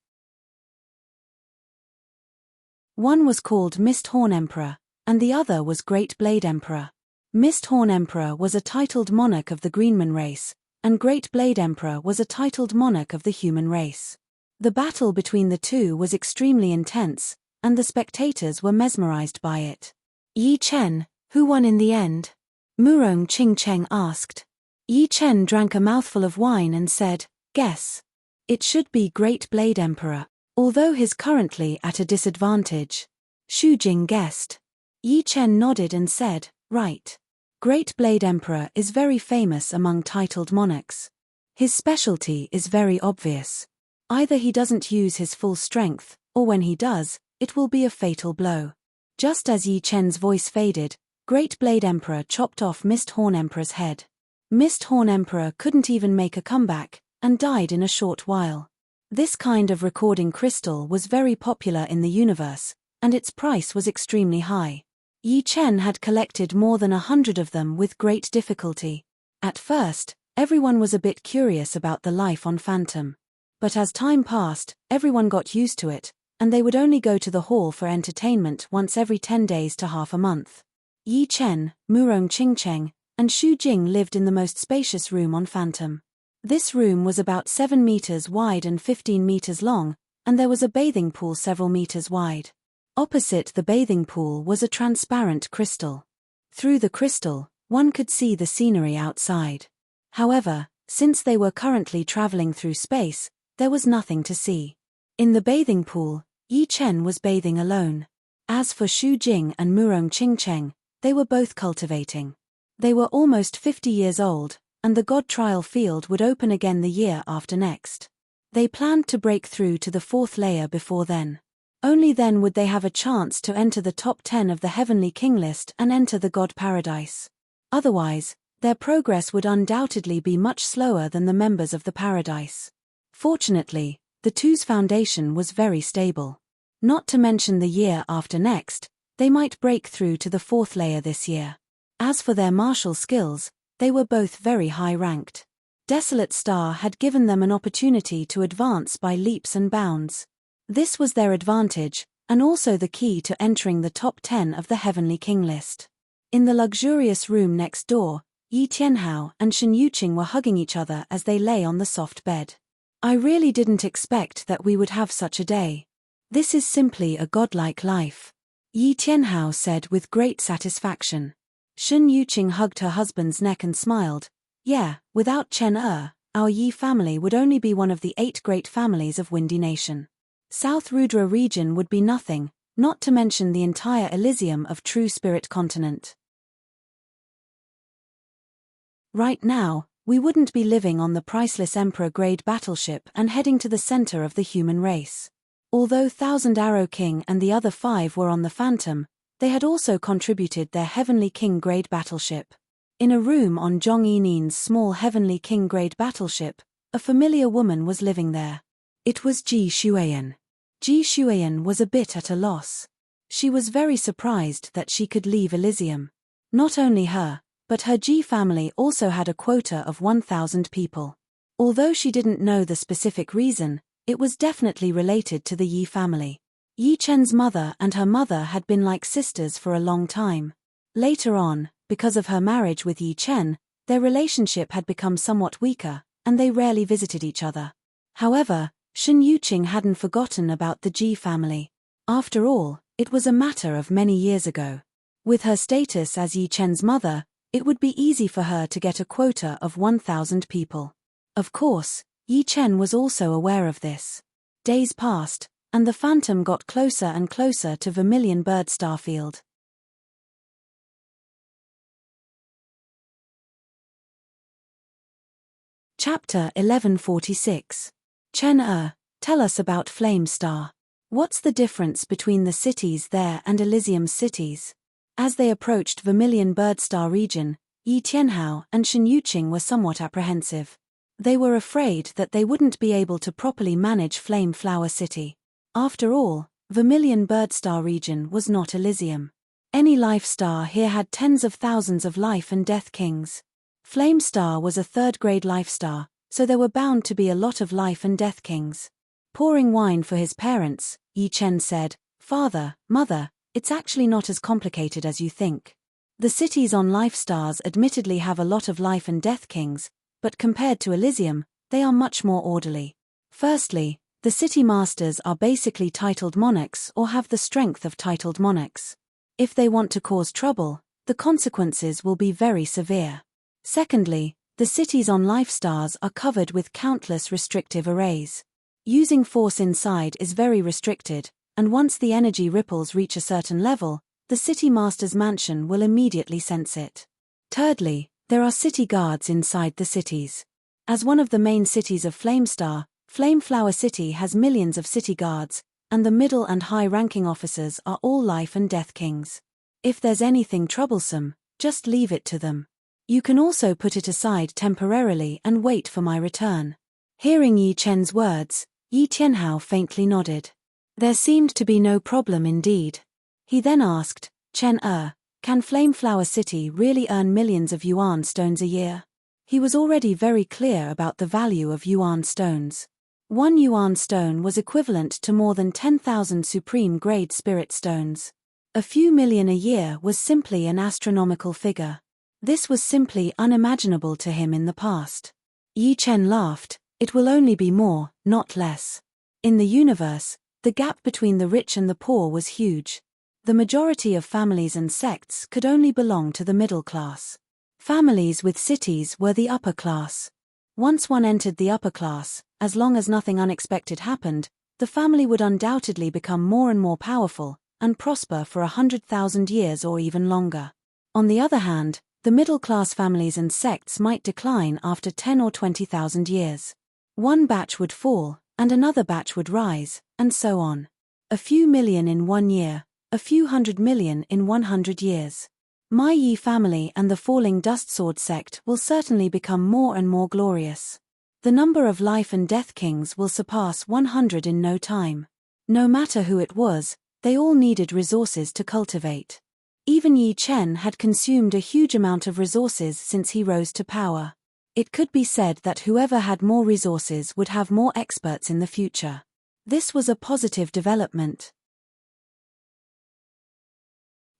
One was called Misthorn Emperor, and the other was Great Blade Emperor. Misthorn Emperor was a titled monarch of the Greenman race, and Great Blade Emperor was a titled monarch of the human race. The battle between the two was extremely intense, and the spectators were mesmerized by it. Yi Chen, who won in the end? Murong Qingcheng asked. Yi Chen drank a mouthful of wine and said, guess. It should be Great Blade Emperor, although he's currently at a disadvantage. Xu Jing guessed. Yi Chen nodded and said, right. Great Blade Emperor is very famous among titled monarchs. His specialty is very obvious. Either he doesn't use his full strength, or when he does, it will be a fatal blow. Just as Yi Chen's voice faded, Great Blade Emperor chopped off Misthorn Emperor's head. Misthorn Emperor couldn't even make a comeback, and died in a short while. This kind of recording crystal was very popular in the universe, and its price was extremely high. Yi Chen had collected more than 100 of them with great difficulty. At first, everyone was a bit curious about the life on Phantom. But as time passed, everyone got used to it, and they would only go to the hall for entertainment once every 10 days to half a month. Yi Chen, Murong Qingcheng, and Xu Jing lived in the most spacious room on Phantom. This room was about 7 meters wide and 15 meters long, and there was a bathing pool several meters wide. Opposite the bathing pool was a transparent crystal. Through the crystal, one could see the scenery outside. However, since they were currently traveling through space, there was nothing to see. In the bathing pool, Yi Chen was bathing alone. As for Xu Jing and Murong Qingcheng, they were both cultivating. They were almost 50 years old, and the God Trial Field would open again the year after next. They planned to break through to the 4th layer before then. Only then would they have a chance to enter the top 10 of the Heavenly King list and enter the God Paradise. Otherwise, their progress would undoubtedly be much slower than the members of the Paradise. Fortunately, the two's foundation was very stable. Not to mention the year after next, they might break through to the 4th layer this year. As for their martial skills, they were both very high-ranked. Desolate Star had given them an opportunity to advance by leaps and bounds. This was their advantage, and also the key to entering the top 10 of the Heavenly King list. In the luxurious room next door, Yi Tianhao and Shen Yuqing were hugging each other as they lay on the soft bed. I really didn't expect that we would have such a day. This is simply a godlike life, Yi Tianhao said with great satisfaction. Shen Yuqing hugged her husband's neck and smiled. Yeah, without Chen our Yi family would only be one of the 8 great families of Windy Nation. South Rudra region would be nothing, not to mention the entire Elysium of True Spirit continent. Right now, we wouldn't be living on the priceless Emperor-grade battleship and heading to the center of the human race. Although Thousand Arrow King and the other 5 were on the Phantom, they had also contributed their Heavenly King-grade battleship. In a room on Zhong Yinin's small Heavenly King-grade battleship, a familiar woman was living there. It was Ji Xueyan. Ji Xueyan was a bit at a loss. She was very surprised that she could leave Elysium. Not only her, but her Ji family also had a quota of 1,000 people. Although she didn't know the specific reason, it was definitely related to the Yi family. Yi Chen's mother and her mother had been like sisters for a long time. Later on, because of her marriage with Yi Chen, their relationship had become somewhat weaker, and they rarely visited each other. However, Shen Yuqing hadn't forgotten about the Ji family. After all, it was a matter of many years ago. With her status as Yi Chen's mother, it would be easy for her to get a quota of 1,000 people. Of course, Yi Chen was also aware of this. Days passed, and the Phantom got closer and closer to Vermilion Bird Starfield. Chapter 1146. Chen tell us about Flame Star. What's the difference between the cities there and Elysium's cities? As they approached Vermilion Bird Star region, Yi Tianhao and Shen Yuqing were somewhat apprehensive. They were afraid that they wouldn't be able to properly manage Flame Flower City. After all, Vermilion Bird Star region was not Elysium. Any life star here had tens of thousands of life and death kings. Flame Star was a 3rd-grade life star, so there were bound to be a lot of life and death kings. Pouring wine for his parents, Yi Chen said, "Father, Mother, it's actually not as complicated as you think. The cities on life stars admittedly have a lot of life and death kings, but compared to Elysium, they are much more orderly. Firstly, the city masters are basically titled monarchs or have the strength of titled monarchs. If they want to cause trouble, the consequences will be very severe. Secondly, the cities on life stars are covered with countless restrictive arrays. Using force inside is very restricted, and once the energy ripples reach a certain level, the city master's mansion will immediately sense it. Thirdly, there are city guards inside the cities. As one of the main cities of Flame Star, Flame Flower City has millions of city guards, and the middle and high-ranking officers are all life and death kings. If there's anything troublesome, just leave it to them. You can also put it aside temporarily and wait for my return." Hearing Yi Chen's words, Yi Tianhao faintly nodded. There seemed to be no problem indeed. He then asked, "Chen can Flame Flower City really earn millions of yuan stones a year?" He was already very clear about the value of yuan stones. 1 yuan stone was equivalent to more than 10,000 supreme-grade spirit stones. A few million a year was simply an astronomical figure. This was simply unimaginable to him in the past. Yi Chen laughed, "It will only be more, not less. In the universe, the gap between the rich and the poor was huge. The majority of families and sects could only belong to the middle class. Families with cities were the upper class. Once one entered the upper class, as long as nothing unexpected happened, the family would undoubtedly become more and more powerful, and prosper for 100,000 years or even longer. On the other hand, the middle-class families and sects might decline after 10 or 20,000 years. One batch would fall, and another batch would rise, and so on. A few million in 1 year, a few 100 million in 100 years. My Yi family and the Falling Dust Sword sect will certainly become more and more glorious. The number of life and death kings will surpass 100 in no time. No matter who it was, they all needed resources to cultivate. Even Yi Chen had consumed a huge amount of resources since he rose to power. It could be said that whoever had more resources would have more experts in the future. This was a positive development.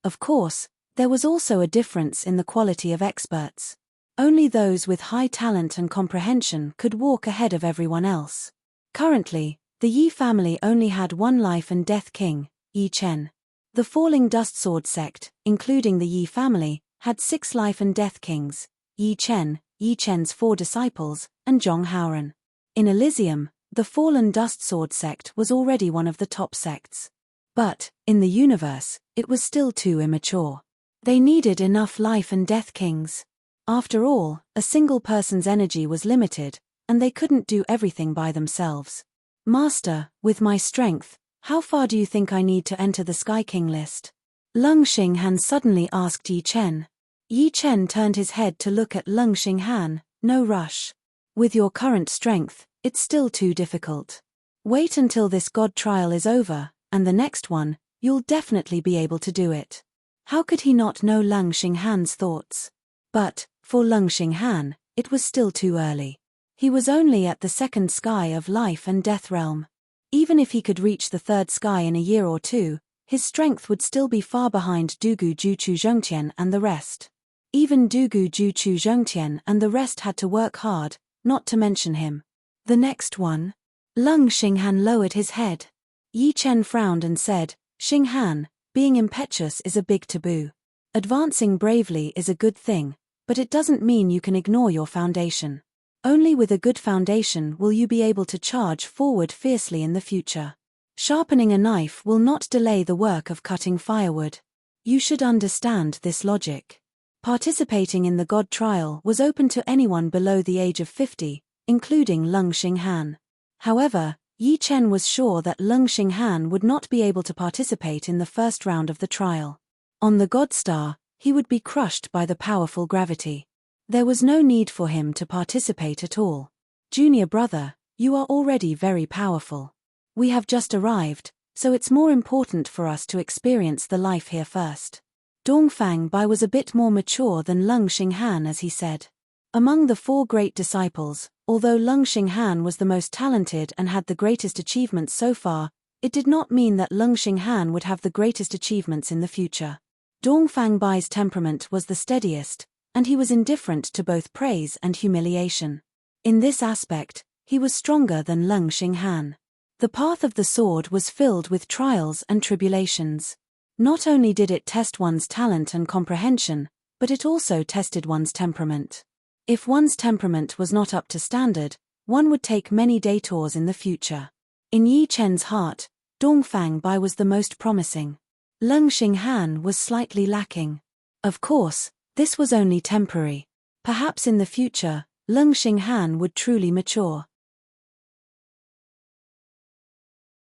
Of course, there was also a difference in the quality of experts. Only those with high talent and comprehension could walk ahead of everyone else. Currently, the Yi family only had one life and death king, Yi Chen. The Falling Dust Sword sect, including the Yi family, had 6 life and death kings, Yi Chen, Yi Chen's 4 disciples, and Zhong Haoren. In Elysium, the Fallen Dust Sword sect was already one of the top sects. But, in the universe, it was still too immature. They needed enough life and death kings. After all, a single person's energy was limited, and they couldn't do everything by themselves. Master, with my strength, how far do you think I need to enter the Sky King list? Lung Xinghan suddenly asked Yi Chen. Yi Chen turned his head to look at Lung Xinghan. No rush. With your current strength, it's still too difficult. Wait until this god trial is over, and the next one, you'll definitely be able to do it. How could he not know Lung Xinghan's thoughts? But, for Lung Xinghan, it was still too early. He was only at the 2nd sky of life and death realm. Even if he could reach the 3rd sky in a year or 2, his strength would still be far behind Dugu Juchu Zhongtian and the rest. Even Dugu Juchu Zhongtian and the rest had to work hard, not to mention him. The next one? Lung Xinghan lowered his head. Yi Chen frowned and said, Xinghan, being impetuous is a big taboo. Advancing bravely is a good thing, but it doesn't mean you can ignore your foundation. Only with a good foundation will you be able to charge forward fiercely in the future. Sharpening a knife will not delay the work of cutting firewood. You should understand this logic. Participating in the God trial was open to anyone below the age of 50, including Lung Xinghan. However, Yi Chen was sure that Lung Xinghan would not be able to participate in the first round of the trial. On the God Star, he would be crushed by the powerful gravity. There was no need for him to participate at all. Junior brother, you are already very powerful. We have just arrived, so it's more important for us to experience the life here first. Dongfang Bai was a bit more mature than Lung Xinghan, as he said. Among the 4 great disciples, although Lung Xinghan was the most talented and had the greatest achievements so far, it did not mean that Lung Xinghan would have the greatest achievements in the future. Dongfang Bai's temperament was the steadiest, and he was indifferent to both praise and humiliation. In this aspect, he was stronger than Lung Xinghan. The path of the sword was filled with trials and tribulations. Not only did it test one's talent and comprehension, but it also tested one's temperament. If one's temperament was not up to standard, one would take many detours in the future. In Yi Chen's heart, Dongfang Bai was the most promising. Lung Xinghan was slightly lacking. Of course, this was only temporary. Perhaps in the future, Lung Xinghan would truly mature.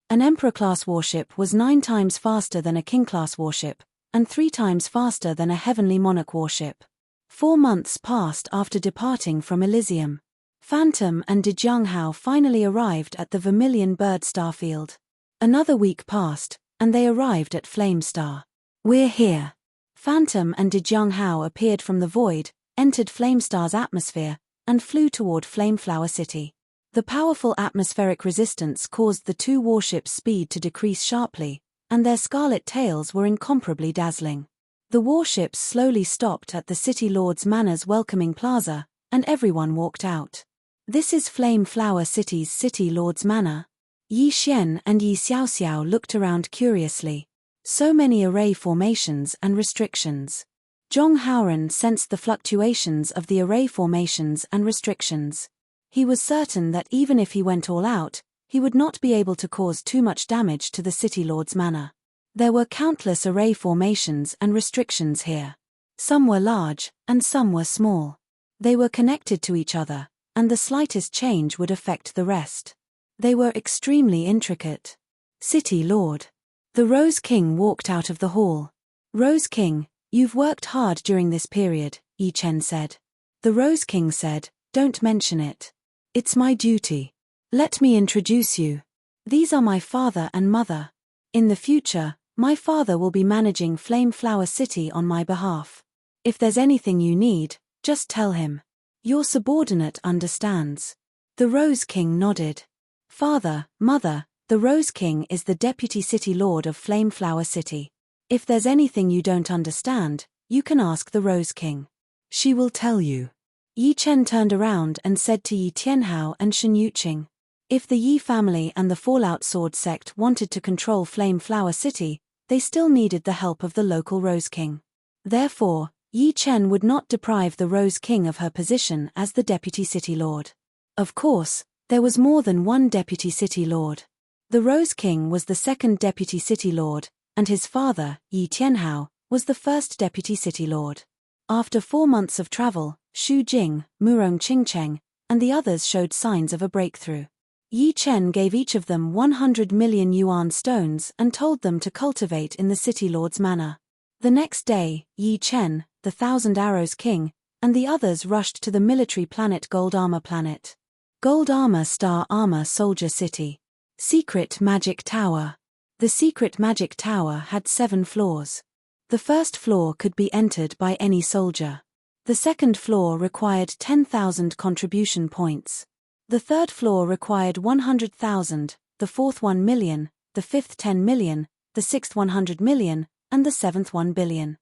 An Emperor-class warship was 9 times faster than a King-class warship, and 3 times faster than a Heavenly Monarch warship. 4 months passed after departing from Elysium. Phantom and Dejianghao finally arrived at the Vermilion Bird starfield. Another week passed, and they arrived at Flame Star. We're here. Phantom and Dejianghao appeared from the void, entered Flame Star's atmosphere, and flew toward Flameflower City. The powerful atmospheric resistance caused the 2 warships' speed to decrease sharply, and their scarlet tails were incomparably dazzling. The warships slowly stopped at the City Lord's Manor's welcoming plaza, and everyone walked out. This is Flameflower City's City Lord's Manor. Yi Xian and Yi Xiaoxiao looked around curiously. So many array formations and restrictions. Zhong Haoren sensed the fluctuations of the array formations and restrictions. He was certain that even if he went all out, he would not be able to cause too much damage to the City Lord's Manor. There were countless array formations and restrictions here. Some were large, and some were small. They were connected to each other, and the slightest change would affect the rest. They were extremely intricate. City Lord. The Rose King walked out of the hall. Rose King, you've worked hard during this period, Yi Chen said. The Rose King said, don't mention it. It's my duty. Let me introduce you. These are my father and mother. In the future, my father will be managing Flameflower City on my behalf. If there's anything you need, just tell him. Your subordinate understands. The Rose King nodded. Father, Mother, the Rose King is the deputy city lord of Flameflower City. If there's anything you don't understand, you can ask the Rose King. She will tell you. Yi Chen turned around and said to Yi Tianhao and Shen Yuqing. If the Yi family and the Fallout Sword sect wanted to control Flameflower City, they still needed the help of the local Rose King. Therefore, Yi Chen would not deprive the Rose King of her position as the deputy city lord. Of course, there was more than one deputy city lord. The Rose King was the second deputy city lord, and his father, Yi Tianhao, was the first deputy city lord. After 4 months of travel, Xu Jing, Murong Qingcheng, and the others showed signs of a breakthrough. Yi Chen gave each of them 100 million yuan stones and told them to cultivate in the city lord's manor. The next day, Yi Chen, the Thousand Arrows King, and the others rushed to the military planet Gold Armor Planet. Gold Armor Star Armor Soldier City. Secret Magic Tower. The secret magic tower had 7 floors. The first floor could be entered by any soldier. The second floor required 10,000 contribution points. The third floor required 100,000, the fourth 1 million, the fifth 10 million, the sixth 100 million, and the seventh 1 billion.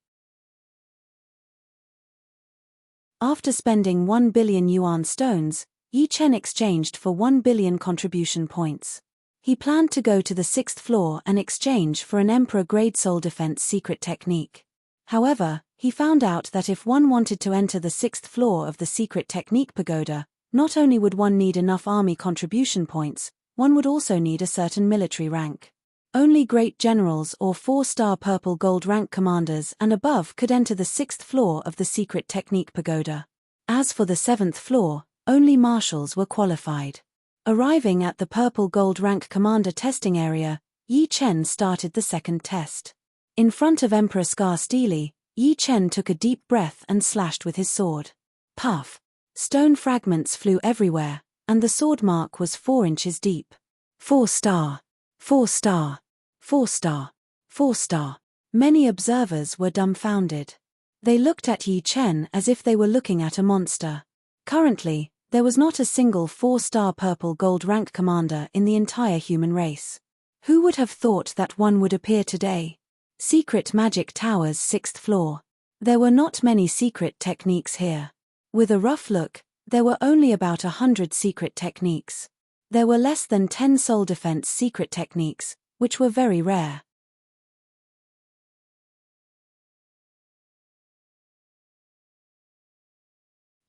After spending 1 billion yuan stones, Yi Chen exchanged for 1 billion contribution points. He planned to go to the 6th floor and exchange for an Emperor-grade soul defense secret technique. However, he found out that if one wanted to enter the 6th floor of the secret technique pagoda, not only would one need enough army contribution points, one would also need a certain military rank. Only great generals or 4-star purple gold rank commanders and above could enter the 6th floor of the secret technique pagoda. As for the 7th floor, only marshals were qualified. Arriving at the purple gold rank commander testing area, Yi Chen started the second test. In front of Emperor Scar Steely, Yi Chen took a deep breath and slashed with his sword. Puff! Stone fragments flew everywhere, and the sword mark was 4 inches deep. 4-star. 4-star. 4-star. 4-star. Many observers were dumbfounded. They looked at Yi Chen as if they were looking at a monster. Currently, there was not a single 4-star purple gold rank commander in the entire human race. Who would have thought that one would appear today? Secret Magic Tower's 6th floor. There were not many secret techniques here. With a rough look, there were only about 100 secret techniques. There were less than 10 soul defense secret techniques, which were very rare.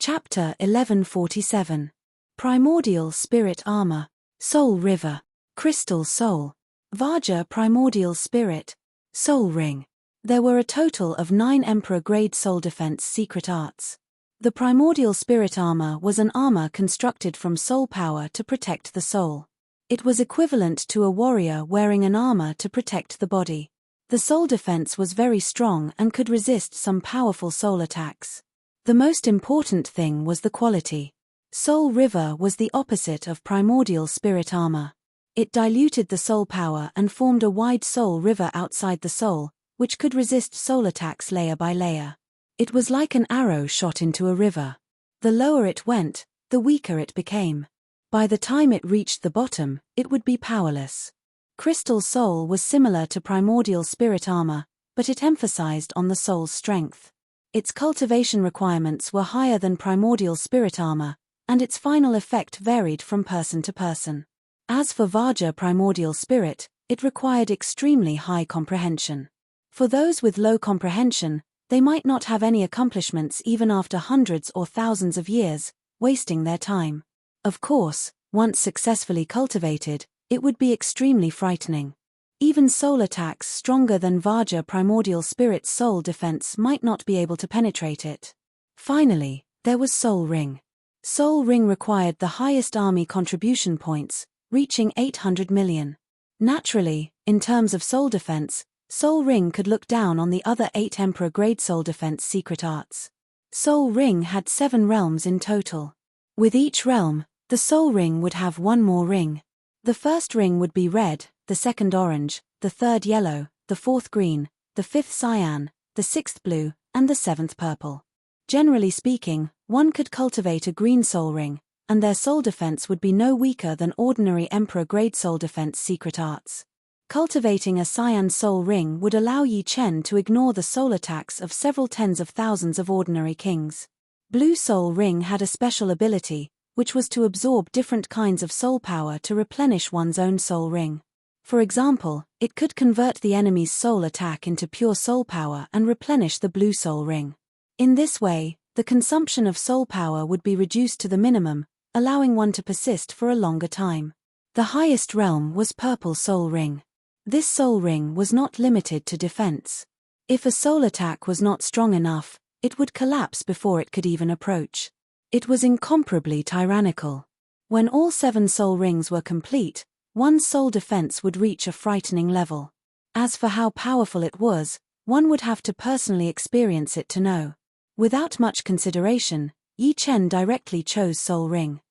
Chapter 1147. Primordial Spirit Armor. Soul River. Crystal Soul. Vajra Primordial Spirit. Soul Ring. There were a total of 9 Emperor-grade soul defense secret arts. The Primordial Spirit Armor was an armor constructed from soul power to protect the soul. It was equivalent to a warrior wearing an armor to protect the body. The soul defense was very strong and could resist some powerful soul attacks. The most important thing was the quality. Soul River was the opposite of Primordial Spirit Armor. It diluted the soul power and formed a wide soul river outside the soul, which could resist soul attacks layer by layer. It was like an arrow shot into a river. The lower it went, the weaker it became. By the time it reached the bottom, it would be powerless. Crystal Soul was similar to Primordial Spirit Armor, but it emphasized on the soul's strength. Its cultivation requirements were higher than Primordial Spirit Armor, and its final effect varied from person to person. As for Vajra Primordial Spirit, it required extremely high comprehension. For those with low comprehension, they might not have any accomplishments even after hundreds or thousands of years, wasting their time. Of course, once successfully cultivated, it would be extremely frightening. Even soul attacks stronger than Vajra Primordial Spirit's soul defense might not be able to penetrate it. Finally, there was Soul Ring. Soul Ring required the highest army contribution points, reaching 800 million. Naturally, in terms of soul defense, Soul Ring could look down on the other 8 Emperor-grade soul defense secret arts. Soul Ring had 7 realms in total. With each realm, the Soul Ring would have 1 more ring. The first ring would be red, the second orange, the third yellow, the fourth green, the fifth cyan, the sixth blue, and the seventh purple. Generally speaking, one could cultivate a green soul ring, and their soul defense would be no weaker than ordinary emperor-grade soul defense secret arts. Cultivating a cyan soul ring would allow Yi Chen to ignore the soul attacks of several tens of thousands of ordinary kings. Blue soul ring had a special ability, which was to absorb different kinds of soul power to replenish one's own soul ring. For example, it could convert the enemy's soul attack into pure soul power and replenish the blue soul ring. In this way, the consumption of soul power would be reduced to the minimum, allowing one to persist for a longer time. The highest realm was purple soul ring. This soul ring was not limited to defense. If a soul attack was not strong enough, it would collapse before it could even approach. It was incomparably tyrannical. When all 7 soul rings were complete, one's soul defense would reach a frightening level. As for how powerful it was, one would have to personally experience it to know. Without much consideration, Yi Chen directly chose soul ring.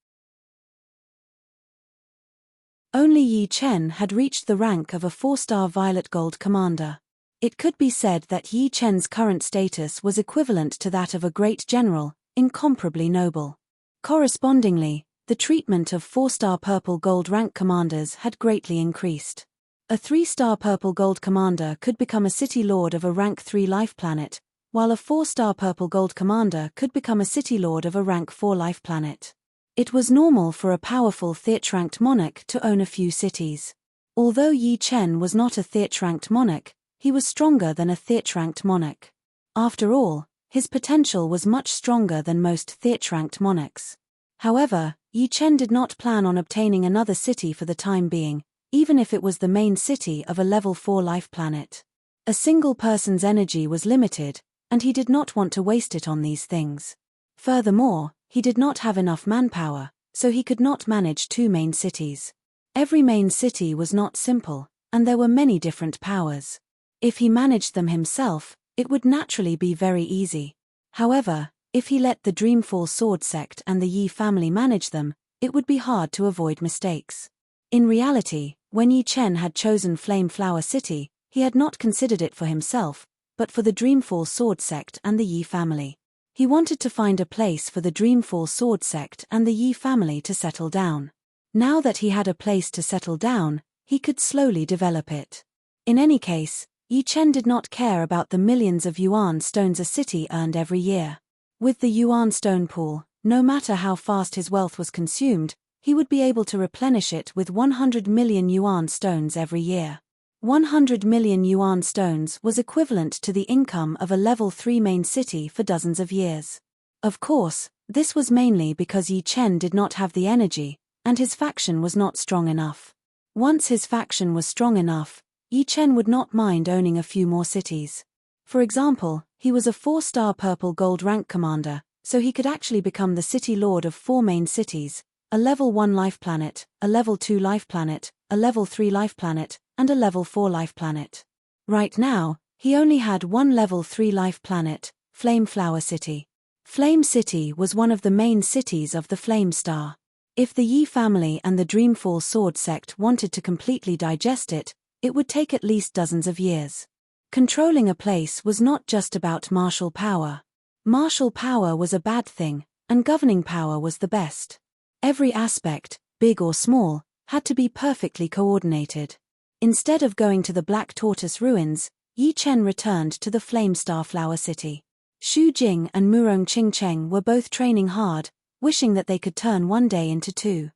Only Yi Chen had reached the rank of a 4-star violet gold commander. It could be said that Yi Chen's current status was equivalent to that of a great general, incomparably noble. Correspondingly, the treatment of 4-star purple gold rank commanders had greatly increased. A 3-star purple gold commander could become a city lord of a rank 3 life planet, while a 4-star purple gold commander could become a city lord of a rank 4 life planet. It was normal for a powerful Theatre-ranked monarch to own a few cities. Although Yi Chen was not a Theatre-ranked monarch, he was stronger than a Theatre-ranked monarch. After all, his potential was much stronger than most Theatre-ranked monarchs. However, Yi Chen did not plan on obtaining another city for the time being, even if it was the main city of a level 4 life planet. A single person's energy was limited, and he did not want to waste it on these things. Furthermore, he did not have enough manpower, so he could not manage 2 main cities. Every main city was not simple, and there were many different powers. If he managed them himself, it would naturally be very easy. However, if he let the Dreamfall Sword Sect and the Yi family manage them, it would be hard to avoid mistakes. In reality, when Yi Chen had chosen Flame Flower City, he had not considered it for himself, but for the Dreamfall Sword Sect and the Yi family. He wanted to find a place for the Dreamfall Sword Sect and the Yi family to settle down. Now that he had a place to settle down, he could slowly develop it. In any case, Yi Chen did not care about the millions of yuan stones a city earned every year. With the yuan stone pool, no matter how fast his wealth was consumed, he would be able to replenish it with 100 million yuan stones every year. 100 million yuan stones was equivalent to the income of a level 3 main city for dozens of years. Of course, this was mainly because Yi Chen did not have the energy, and his faction was not strong enough. Once his faction was strong enough, Yi Chen would not mind owning a few more cities. For example, he was a 4-star purple gold rank commander, so he could actually become the city lord of 4 main cities, a level 1 life planet, a level 2 life planet, a level 3 life planet, and a level 4 life planet. Right now, he only had 1 level 3 life planet, Flame Flower City. Flame City was one of the main cities of the Flame Star. If the Yi family and the Dreamfall Sword Sect wanted to completely digest it, it would take at least dozens of years. Controlling a place was not just about martial power. Martial power was a bad thing, and governing power was the best. Every aspect, big or small, had to be perfectly coordinated. Instead of going to the Black Tortoise ruins, Yi Chen returned to the Flame Star Flower City. Xu Jing and Murong Qingcheng were both training hard, wishing that they could turn one day into 2.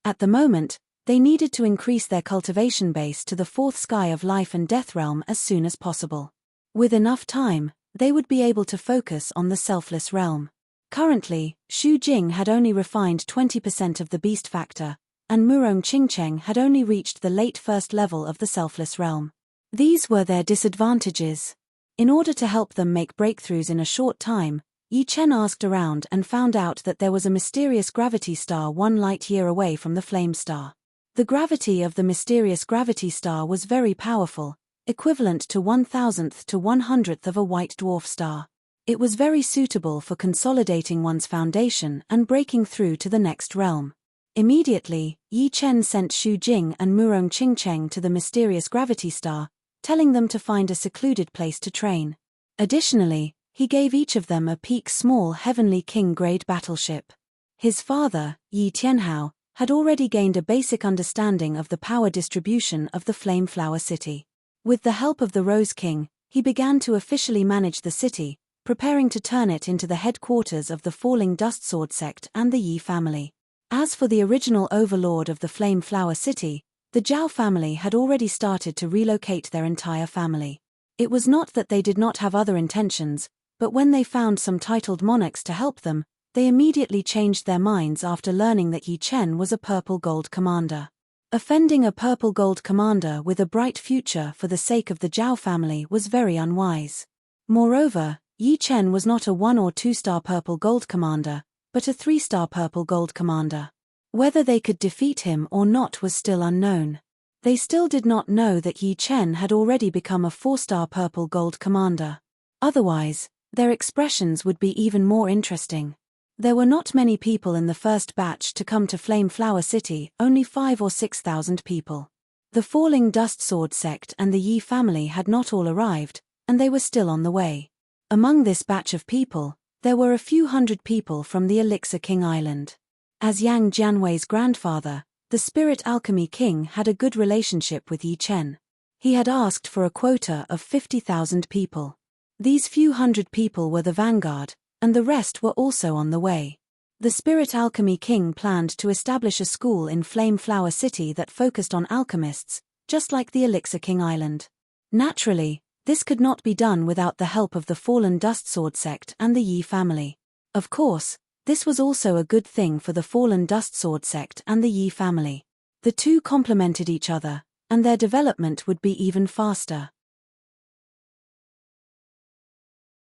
At the moment, they needed to increase their cultivation base to the 4th sky of life and death realm as soon as possible. With enough time, they would be able to focus on the selfless realm. Currently, Xu Jing had only refined 20% of the beast factor, and Murong Qingcheng had only reached the late 1st level of the selfless realm. These were their disadvantages. In order to help them make breakthroughs in a short time, Yi Chen asked around and found out that there was a mysterious gravity star 1 light year away from the Flame Star. The gravity of the mysterious gravity star was very powerful, equivalent to 1,000th to 100th of a white dwarf star. It was very suitable for consolidating one's foundation and breaking through to the next realm. Immediately, Yi Chen sent Xu Jing and Murong Qingcheng to the mysterious gravity star, telling them to find a secluded place to train. Additionally, he gave each of them a peak small Heavenly King-grade battleship. His father, Yi Tianhao, had already gained a basic understanding of the power distribution of the Flame Flower City. With the help of the Rose King, he began to officially manage the city, preparing to turn it into the headquarters of the Falling Dust Sword sect and the Yi family. As for the original overlord of the Flame Flower City, the Zhao family had already started to relocate their entire family. It was not that they did not have other intentions, but when they found some titled monarchs to help them, they immediately changed their minds after learning that Yi Chen was a purple gold commander. Offending a purple gold commander with a bright future for the sake of the Zhao family was very unwise. Moreover, Yi Chen was not a 1- or 2-star purple gold commander, but a 3-star purple gold commander. Whether they could defeat him or not was still unknown. They still did not know that Yi Chen had already become a 4-star purple gold commander. Otherwise, their expressions would be even more interesting. There were not many people in the first batch to come to Flame Flower City, only 5,000 or 6,000 people. The Falling Dust Sword sect and the Yi family had not all arrived, and they were still on the way. Among this batch of people, there were a few hundred people from the Elixir King Island. As Yang Jianwei's grandfather, the Spirit Alchemy King had a good relationship with Yi Chen. He had asked for a quota of 50,000 people. These few hundred people were the vanguard, and the rest were also on the way. The Spirit Alchemy King planned to establish a school in Flame Flower City that focused on alchemists, just like the Elixir King Island. Naturally, this could not be done without the help of the Fallen Dust Sword sect and the Yi family. Of course, this was also a good thing for the Fallen Dust Sword sect and the Yi family. The two complemented each other, and their development would be even faster.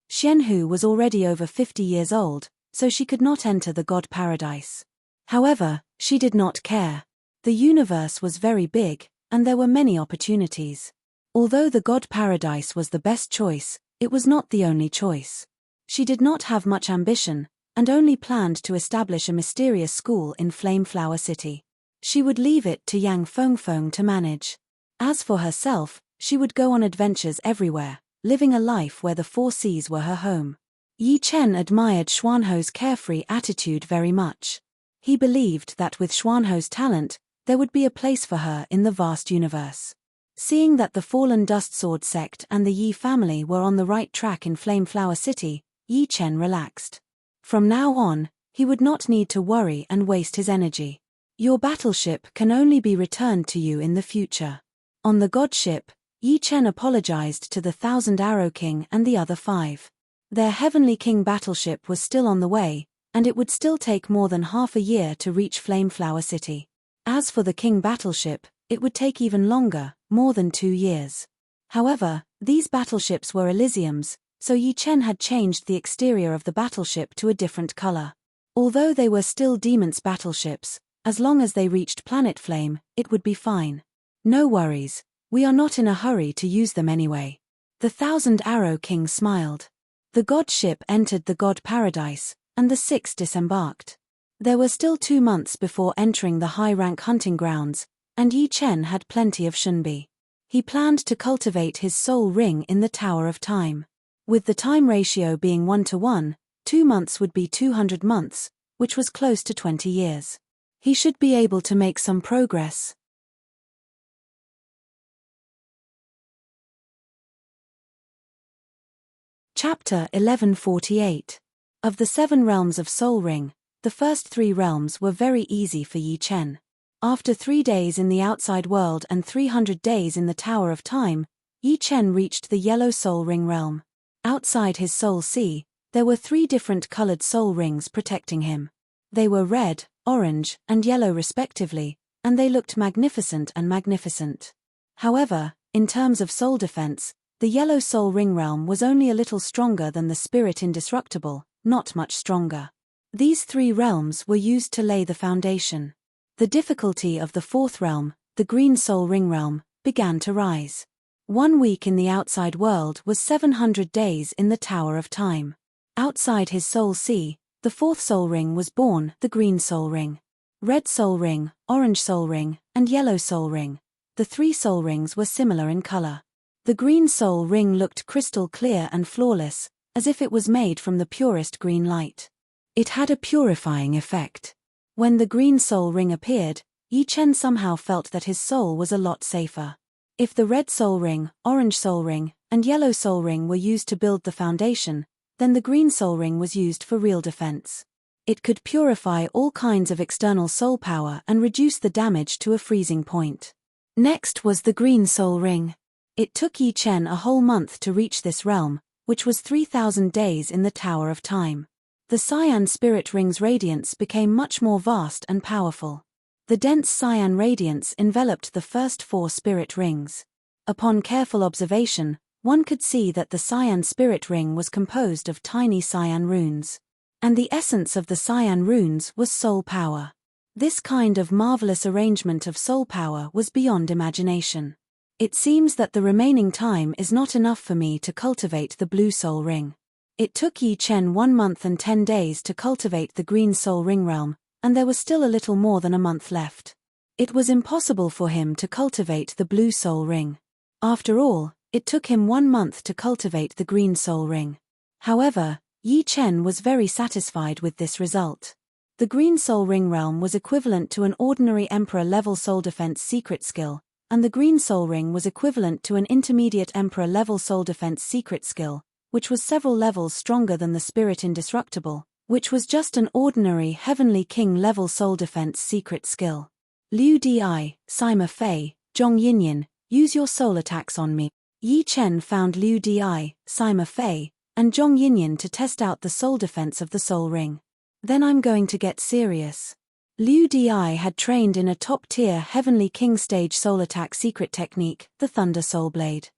Xianhu was already over 50 years old, so she could not enter the God Paradise. However, she did not care. The universe was very big, and there were many opportunities. Although the God Paradise was the best choice, it was not the only choice. She did not have much ambition, and only planned to establish a mysterious school in Flame Flower City. She would leave it to Yang Fengfeng to manage. As for herself, she would go on adventures everywhere, living a life where the 4 seas were her home. Yi Chen admired Xuanho's carefree attitude very much. He believed that with Xuanho's talent, there would be a place for her in the vast universe. Seeing that the Fallen Dust Sword sect and the Yi family were on the right track in Flame Flower City, Yi Chen relaxed. From now on, he would not need to worry and waste his energy. Your battleship can only be returned to you in the future. On the god ship, Yi Chen apologized to the 1,000 Arrow King and the other 5. Their Heavenly King battleship was still on the way, and it would still take more than half a year to reach Flame Flower City. As for the King battleship, it would take even longer, more than 2 years. However, these battleships were Elysiums, so Yi Chen had changed the exterior of the battleship to a different color. Although they were still Demon's battleships, as long as they reached Planet Flame, it would be fine. No worries. We are not in a hurry to use them anyway. The 1,000 Arrow King smiled. The god ship entered the God Paradise, and the 6 disembarked. There were still 2 months before entering the high-rank hunting grounds, and Yi Chen had plenty of shunbi. He planned to cultivate his soul ring in the Tower of Time. With the time ratio being 1:1, 2 months would be 200 months, which was close to 20 years. He should be able to make some progress. Chapter 1148. Of the 7 realms of Soul Ring, the first 3 realms were very easy for Yi Chen. After 3 days in the outside world and 300 days in the Tower of Time, Yi Chen reached the Yellow Soul Ring realm. Outside his Soul Sea, there were 3 different colored soul rings protecting him. They were red, orange, and yellow respectively, and they looked magnificent and magnificent. However, in terms of soul defense, the Yellow Soul Ring realm was only a little stronger than the Spirit Indestructible, not much stronger. These 3 realms were used to lay the foundation. The difficulty of the 4th realm, the Green Soul Ring realm, began to rise. 1 week in the outside world was 700 days in the Tower of Time. Outside his Soul Sea, the 4th Soul Ring was born, the Green Soul Ring. Red Soul Ring, Orange Soul Ring, and Yellow Soul Ring. The 3 Soul Rings were similar in color. The green soul ring looked crystal clear and flawless, as if it was made from the purest green light. It had a purifying effect. When the green soul ring appeared, Yi Chen somehow felt that his soul was a lot safer. If the red soul ring, orange soul ring, and yellow soul ring were used to build the foundation, then the green soul ring was used for real defense. It could purify all kinds of external soul power and reduce the damage to a freezing point. Next was the green soul ring. It took Yi Chen a whole month to reach this realm, which was 3,000 days in the Tower of Time. The cyan spirit ring's radiance became much more vast and powerful. The dense cyan radiance enveloped the first 4 spirit rings. Upon careful observation, one could see that the cyan spirit ring was composed of tiny cyan runes. And the essence of the cyan runes was soul power. This kind of marvelous arrangement of soul power was beyond imagination. It seems that the remaining time is not enough for me to cultivate the blue soul ring. It took Yi Chen 1 month and 10 days to cultivate the green soul ring realm, and there was still a little more than a month left. It was impossible for him to cultivate the blue soul ring. After all, it took him 1 month to cultivate the green soul ring. However, Yi Chen was very satisfied with this result. The green soul ring realm was equivalent to an ordinary emperor-level soul defense secret skill, and the green soul ring was equivalent to an intermediate emperor-level soul defense secret skill, which was several levels stronger than the spirit indestructible, which was just an ordinary heavenly king-level soul defense secret skill. Liu Di, Sima Fei, Zhong Yinyan, use your soul attacks on me. Yi Chen found Liu Di, Sima Fei, and Zhong Yinyan to test out the soul defense of the soul ring. Then I'm going to get serious. Liu Di had trained in a top-tier Heavenly King stage soul attack secret technique, the Thunder Soul Blade.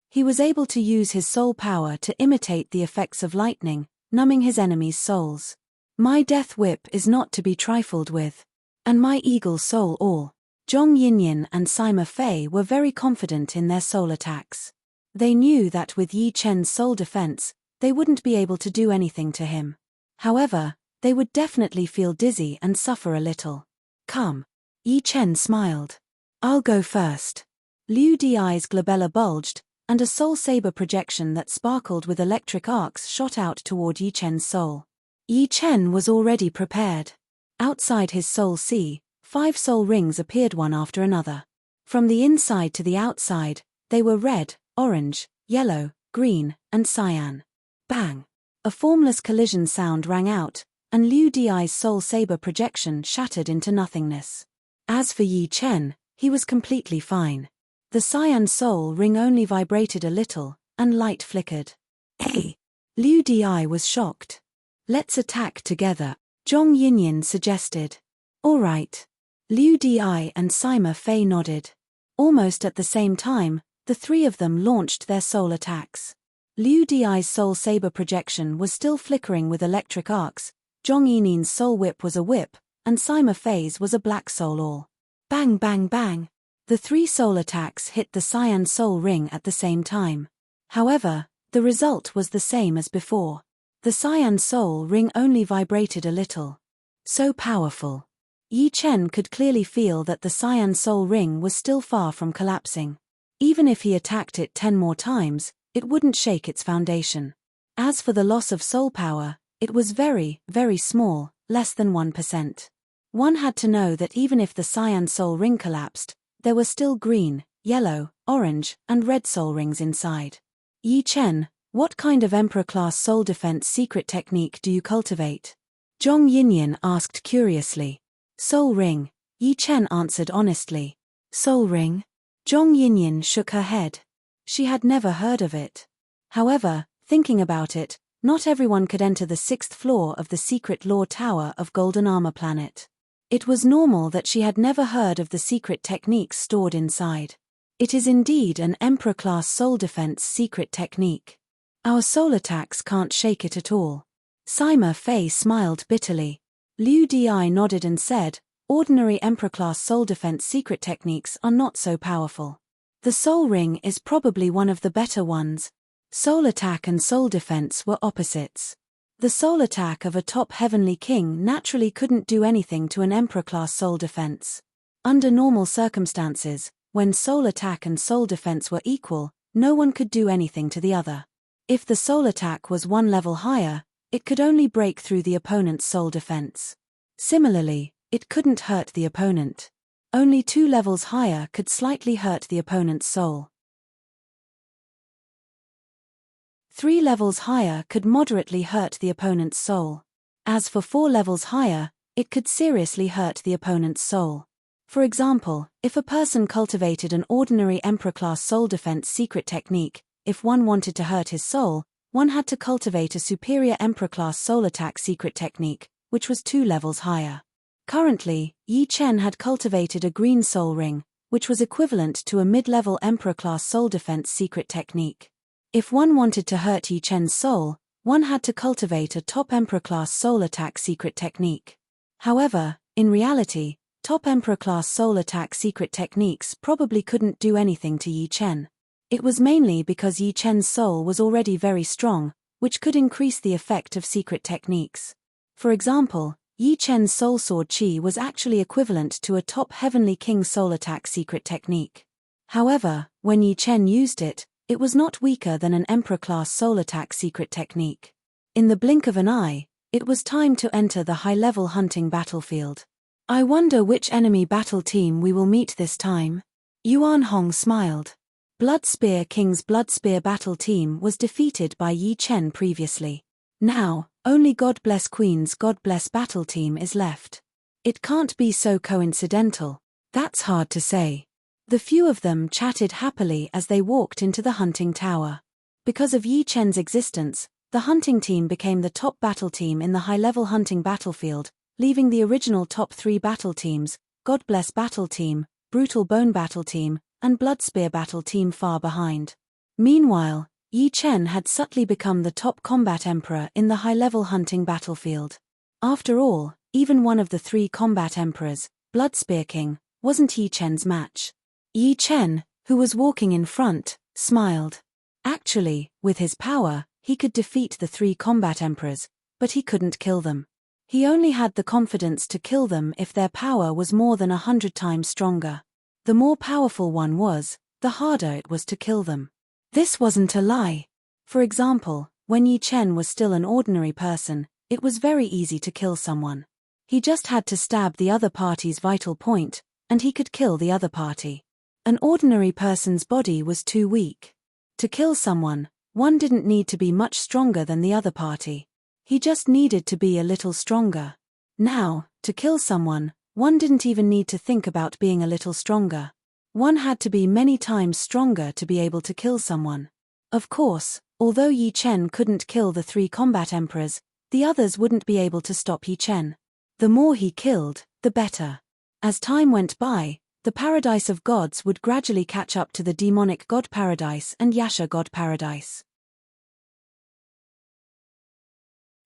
He was able to use his soul power to imitate the effects of lightning, numbing his enemies' souls. My death whip is not to be trifled with. And my eagle soul all. Zhong Yinyan and Sima Fei were very confident in their soul attacks. They knew that with Yi Chen's soul defense, they wouldn't be able to do anything to him. However, they would definitely feel dizzy and suffer a little. Come. Yi Chen smiled. I'll go first. Liu Di's glabella bulged, and a soul saber projection that sparkled with electric arcs shot out toward Yi Chen's soul. Yi Chen was already prepared. Outside his soul sea, 5 soul rings appeared one after another. From the inside to the outside, they were red, orange, yellow, green, and cyan. Bang! A formless collision sound rang out, and Liu Di's soul saber projection shattered into nothingness. As for Yi Chen, he was completely fine. The cyan soul ring only vibrated a little, and light flickered. Hey! Liu Di was shocked. Let's attack together, Zhong Yinyan suggested. All right. Liu Di and Sima Fei nodded. Almost at the same time, the 3 of them launched their soul attacks. Liu Di's soul saber projection was still flickering with electric arcs, Zhong Yinyan's soul whip was a whip, and Sima Fei's was a black soul all. Bang bang bang! The 3 soul attacks hit the cyan soul ring at the same time. However, the result was the same as before. The cyan soul ring only vibrated a little. So powerful. Yi Chen could clearly feel that the cyan soul ring was still far from collapsing. Even if he attacked it 10 more times, it wouldn't shake its foundation. As for the loss of soul power, it was very, very small, less than 1%. One had to know that even if the cyan soul ring collapsed, there were still green, yellow, orange, and red soul rings inside. Yi Chen, what kind of Emperor-class soul defense secret technique do you cultivate? Zhong Yinyan asked curiously. Soul ring, Yi Chen answered honestly. Soul ring? Zhong Yinyan shook her head. She had never heard of it. However, thinking about it, not everyone could enter the 6th floor of the secret law tower of Golden Armor Planet. It was normal that she had never heard of the secret techniques stored inside. It is indeed an Emperor-class soul defense secret technique. Our soul attacks can't shake it at all. Sima Fei smiled bitterly. Liu Di nodded and said, ordinary Emperor-class soul defense secret techniques are not so powerful. The soul ring is probably one of the better ones. Soul attack and soul defense were opposites. The soul attack of a top heavenly king naturally couldn't do anything to an Emperor-class soul defense. Under normal circumstances, when soul attack and soul defense were equal, no one could do anything to the other. If the soul attack was one level higher, it could only break through the opponent's soul defense. Similarly, it couldn't hurt the opponent. Only 2 levels higher could slightly hurt the opponent's soul. 3 levels higher could moderately hurt the opponent's soul. As for 4 levels higher, it could seriously hurt the opponent's soul. For example, if a person cultivated an ordinary Emperor-class soul defense secret technique, if one wanted to hurt his soul, one had to cultivate a superior Emperor-class soul attack secret technique, which was 2 levels higher. Currently, Yi Chen had cultivated a green soul ring, which was equivalent to a mid-level Emperor-class soul defense secret technique. If one wanted to hurt Yi Chen's soul, one had to cultivate a top Emperor-class soul attack secret technique. However, in reality, top Emperor-class soul attack secret techniques probably couldn't do anything to Yi Chen. It was mainly because Yi Chen's soul was already very strong, which could increase the effect of secret techniques. For example, Yi Chen's soul sword chi was actually equivalent to a top Heavenly King soul attack secret technique. However, when Yi Chen used it, it was not weaker than an Emperor-class soul attack secret technique. In the blink of an eye, it was time to enter the high-level hunting battlefield. I wonder which enemy battle team we will meet this time. Yuan Hong smiled. Blood Spear King's Blood Spear battle team was defeated by Yi Chen previously. Now, only God Bless Queen's God Bless battle team is left. It can't be so coincidental. That's hard to say. The few of them chatted happily as they walked into the hunting tower. Because of Yi Chen's existence, the hunting team became the top battle team in the high-level hunting battlefield, leaving the original top 3 battle teams, God Bless Battle Team, Brutal Bone Battle Team, and Blood Spear Battle Team far behind. Meanwhile, Yi Chen had subtly become the top combat emperor in the high-level hunting battlefield. After all, even one of the 3 combat emperors, Blood Spear King, wasn't Yi Chen's match. Yi Chen, who was walking in front, smiled. Actually, with his power, he could defeat the 3 combat emperors, but he couldn't kill them. He only had the confidence to kill them if their power was more than 100 times stronger. The more powerful one was, the harder it was to kill them. This wasn't a lie. For example, when Yi Chen was still an ordinary person, it was very easy to kill someone. He just had to stab the other party's vital point, and he could kill the other party. An ordinary person's body was too weak. To kill someone, one didn't need to be much stronger than the other party. He just needed to be a little stronger. Now, to kill someone, one didn't even need to think about being a little stronger. One had to be many times stronger to be able to kill someone. Of course, although Yi Chen couldn't kill the 3 combat emperors, the others wouldn't be able to stop Yi Chen. The more he killed, the better. As time went by, the Paradise of Gods would gradually catch up to the demonic God Paradise and Yasha God Paradise.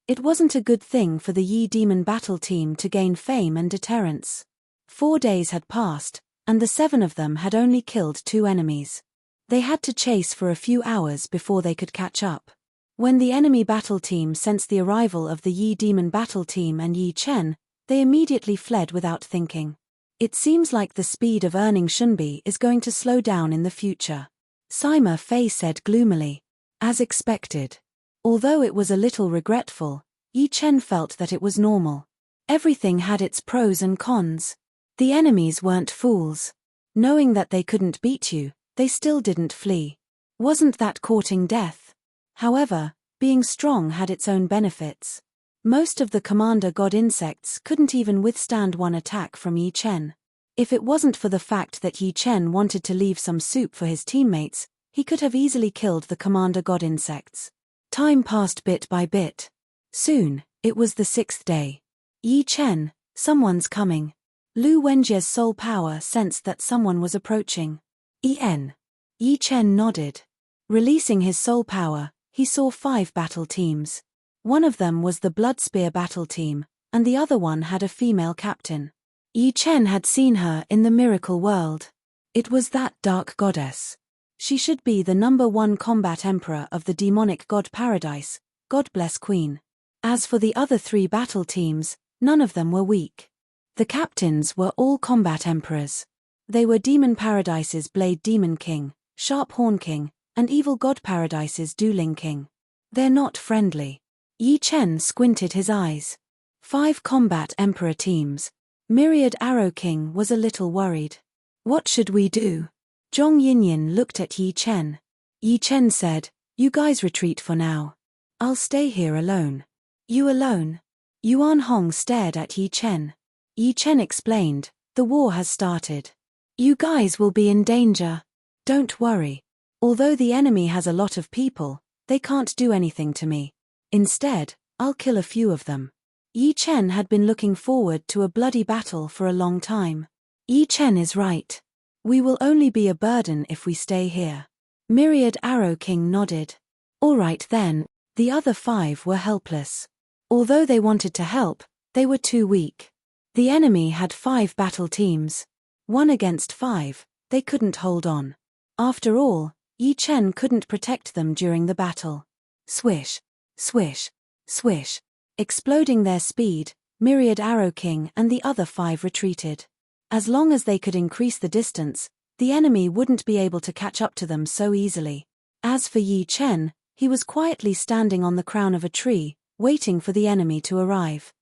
It wasn't a good thing for the Yi Demon battle team to gain fame and deterrence. 4 days had passed, and the 7 of them had only killed 2 enemies. They had to chase for a few hours before they could catch up. When the enemy battle team sensed the arrival of the Yi Demon battle team and Yi Chen, they immediately fled without thinking. It seems like the speed of earning Shunbi is going to slow down in the future. Sima Fei said gloomily. As expected. Although it was a little regretful, Yi Chen felt that it was normal. Everything had its pros and cons. The enemies weren't fools. Knowing that they couldn't beat you, they still didn't flee. Wasn't that courting death? However, being strong had its own benefits. Most of the commander god insects couldn't even withstand one attack from Yi Chen. If it wasn't for the fact that Yi Chen wanted to leave some soup for his teammates, he could have easily killed the commander god insects. Time passed bit by bit. Soon, it was the 6th day. Yi Chen, someone's coming. Lu Wenjie's soul power sensed that someone was approaching. Yi Chen nodded. Releasing his soul power, he saw 5 battle teams. One of them was the Blood Spear battle team, and the other one had a female captain. Yi Chen had seen her in the miracle world. It was that dark goddess. She should be the #1 combat emperor of the demonic god paradise, God Bless Queen. As for the other 3 battle teams, none of them were weak. The captains were all combat emperors. They were Demon Paradise's Blade Demon King, Sharp Horn King, and Evil God Paradise's Dueling King. They're not friendly. Yi Chen squinted his eyes. 5 combat Emperor teams. Myriad Arrow King was a little worried. What should we do? Zhong Yinyin looked at Yi Chen. Yi Chen said, you guys retreat for now. I'll stay here alone. You alone? Yuan Hong stared at Yi Chen. Yi Chen explained, the war has started. You guys will be in danger. Don't worry. Although the enemy has a lot of people, they can't do anything to me. Instead, I'll kill a few of them. Yi Chen had been looking forward to a bloody battle for a long time. Yi Chen is right. We will only be a burden if we stay here. Myriad Arrow King nodded. All right then, the other 5 were helpless. Although they wanted to help, they were too weak. The enemy had 5 battle teams. 1 against 5, they couldn't hold on. After all, Yi Chen couldn't protect them during the battle. Swish, swish, swish. Exploding their speed, Myriad Arrow King and the other 5 retreated. As long as they could increase the distance, the enemy wouldn't be able to catch up to them so easily. As for Yi Chen, he was quietly standing on the crown of a tree, waiting for the enemy to arrive.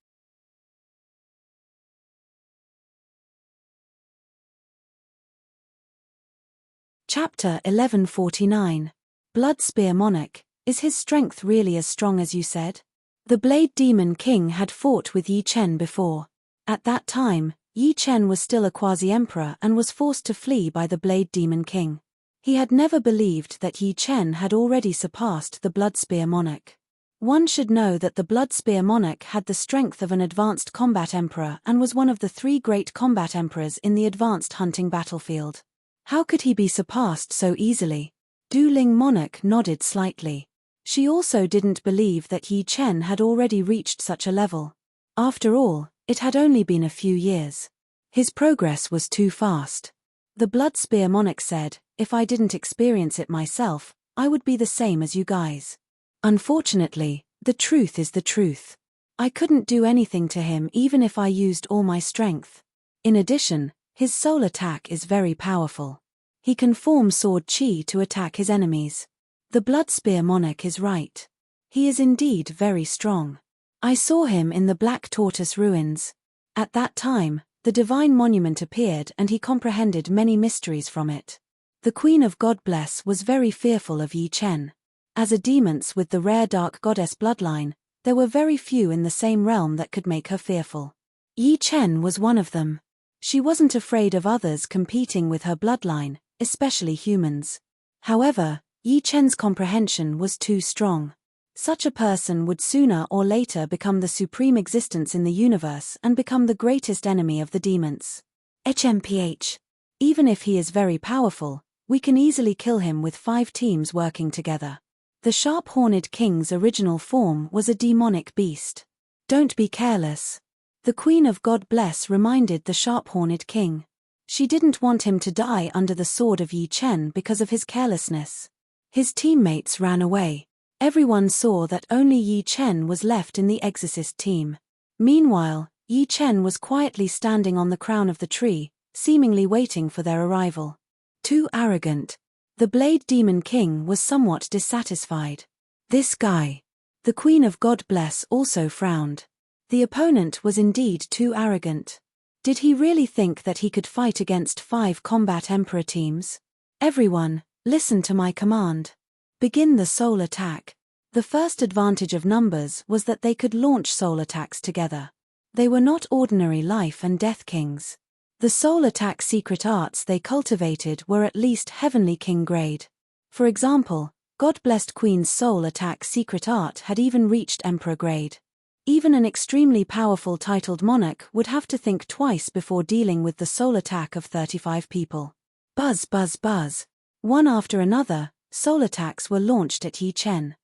Chapter 1149. Blood Spear Monarch, is his strength really as strong as you said? The Blade Demon King had fought with Yi Chen before. At that time, Yi Chen was still a quasi-emperor and was forced to flee by the Blade Demon King. He had never believed that Yi Chen had already surpassed the Blood Spear Monarch. One should know that the Blood Spear Monarch had the strength of an advanced combat emperor and was one of the 3 great combat emperors in the advanced hunting battlefield. How could he be surpassed so easily? Dueling Monarch nodded slightly. She also didn't believe that Yi Chen had already reached such a level. After all, it had only been a few years. His progress was too fast. The Blood Spear Monarch said, if I didn't experience it myself, I would be the same as you guys. Unfortunately, the truth is the truth. I couldn't do anything to him even if I used all my strength. In addition, his soul attack is very powerful. He can form sword chi to attack his enemies. The Blood Spear Monarch is right. He is indeed very strong. I saw him in the Black Tortoise ruins. At that time, the Divine Monument appeared and he comprehended many mysteries from it. The Queen of God Bless was very fearful of Yi Chen. As a demons with the rare Dark Goddess bloodline, there were very few in the same realm that could make her fearful. Yi Chen was one of them. She wasn't afraid of others competing with her bloodline, especially humans. However, Yi Chen's comprehension was too strong. Such a person would sooner or later become the supreme existence in the universe and become the greatest enemy of the demons. HMPH. Even if he is very powerful, we can easily kill him with 5 teams working together. The Sharp-Horned King's original form was a demonic beast. Don't be careless. The Queen of God Bless reminded the Sharp-Horned King. She didn't want him to die under the sword of Yi Chen because of his carelessness. His teammates ran away. Everyone saw that only Yi Chen was left in the Exorcist team. Meanwhile, Yi Chen was quietly standing on the crown of the tree, seemingly waiting for their arrival. Too arrogant. The Blade Demon King was somewhat dissatisfied. This guy. The Queen of God Bless also frowned. The opponent was indeed too arrogant. Did he really think that he could fight against 5 combat emperor teams? Everyone, listen to my command. Begin the soul attack. The first advantage of numbers was that they could launch soul attacks together. They were not ordinary life and death kings. The soul attack secret arts they cultivated were at least Heavenly King grade. For example, God-blessed Queen's soul attack secret art had even reached Emperor grade. Even an extremely powerful titled monarch would have to think twice before dealing with the soul attack of 35 people. Buzz buzz buzz. One after another, soul attacks were launched at Yi Chen.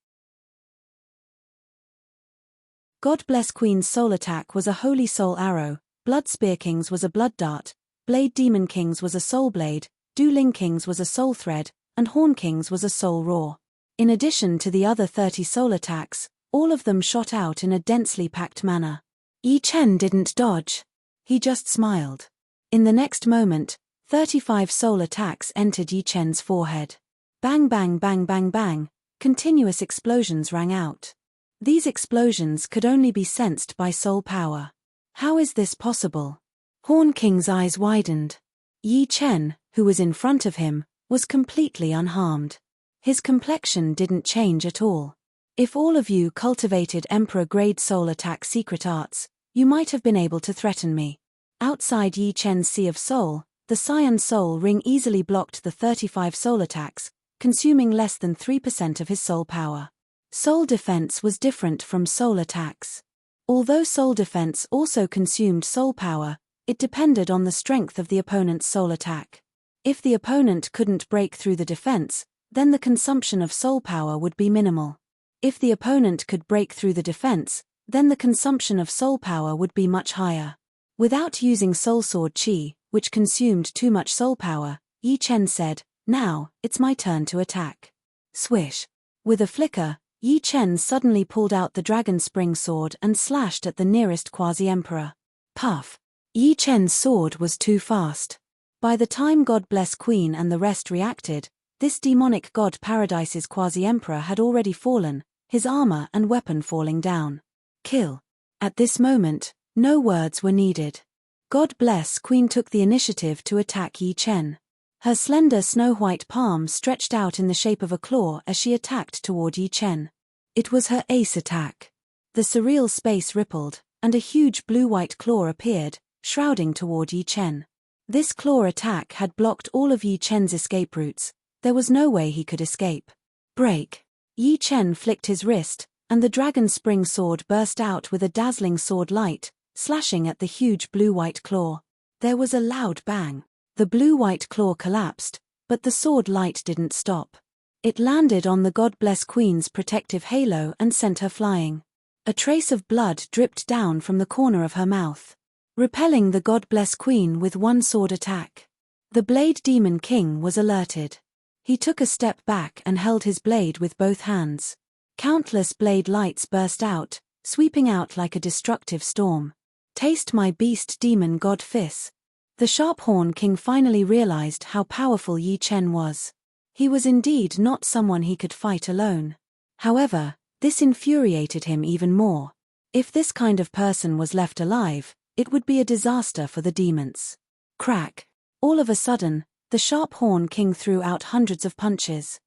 God Bless Queen's soul attack was a Holy Soul Arrow, Blood Spear King's was a Blood Dart, Blade Demon King's was a Soul Blade, Dueling King's was a Soul Thread, and Horn King's was a Soul Roar. In addition to the other 30 soul attacks, all of them shot out in a densely packed manner. Yi Chen didn't dodge. He just smiled. In the next moment, 35 soul attacks entered Yi Chen's forehead. Bang bang bang bang bang, continuous explosions rang out. These explosions could only be sensed by soul power. How is this possible? Horn King's eyes widened. Yi Chen, who was in front of him, was completely unharmed. His complexion didn't change at all. If all of you cultivated Emperor-grade soul attack secret arts, you might have been able to threaten me. Outside Yi Chen's Sea of Soul, the Cyan Soul Ring easily blocked the 35 soul attacks, consuming less than 3% of his soul power. Soul defense was different from soul attacks. Although soul defense also consumed soul power, it depended on the strength of the opponent's soul attack. If the opponent couldn't break through the defense, then the consumption of soul power would be minimal. If the opponent could break through the defense, then the consumption of soul power would be much higher. Without using Soul Sword Chi, which consumed too much soul power, Yi Chen said, "Now, it's my turn to attack." Swish. With a flicker, Yi Chen suddenly pulled out the Dragon Spring Sword and slashed at the nearest Quasi-Emperor. Puff. Yi Chen's sword was too fast. By the time God Bless Queen and the rest reacted, this demonic god Paradise's Quasi-Emperor had already fallen, his armor and weapon falling down. Kill. At this moment, no words were needed. God Bless Queen took the initiative to attack Yi Chen. Her slender snow-white palm stretched out in the shape of a claw as she attacked toward Yi Chen. It was her ace attack. The surreal space rippled, and a huge blue-white claw appeared, shrouding toward Yi Chen. This claw attack had blocked all of Yi Chen's escape routes. There was no way he could escape. Break. Yi Chen flicked his wrist, and the Dragon Spring Sword burst out with a dazzling sword light, slashing at the huge blue-white claw. There was a loud bang. The blue-white claw collapsed, but the sword light didn't stop. It landed on the God Bless Queen's protective halo and sent her flying. A trace of blood dripped down from the corner of her mouth, repelling the God Bless Queen with one sword attack. The Blade Demon King was alerted. He took a step back and held his blade with both hands. Countless blade lights burst out, sweeping out like a destructive storm. Taste my beast demon god Fis. The Sharp Horn King finally realized how powerful Yi Chen was. He was indeed not someone he could fight alone. However, this infuriated him even more. If this kind of person was left alive, it would be a disaster for the demons. Crack. All of a sudden, the Sharp Horn King threw out hundreds of punches.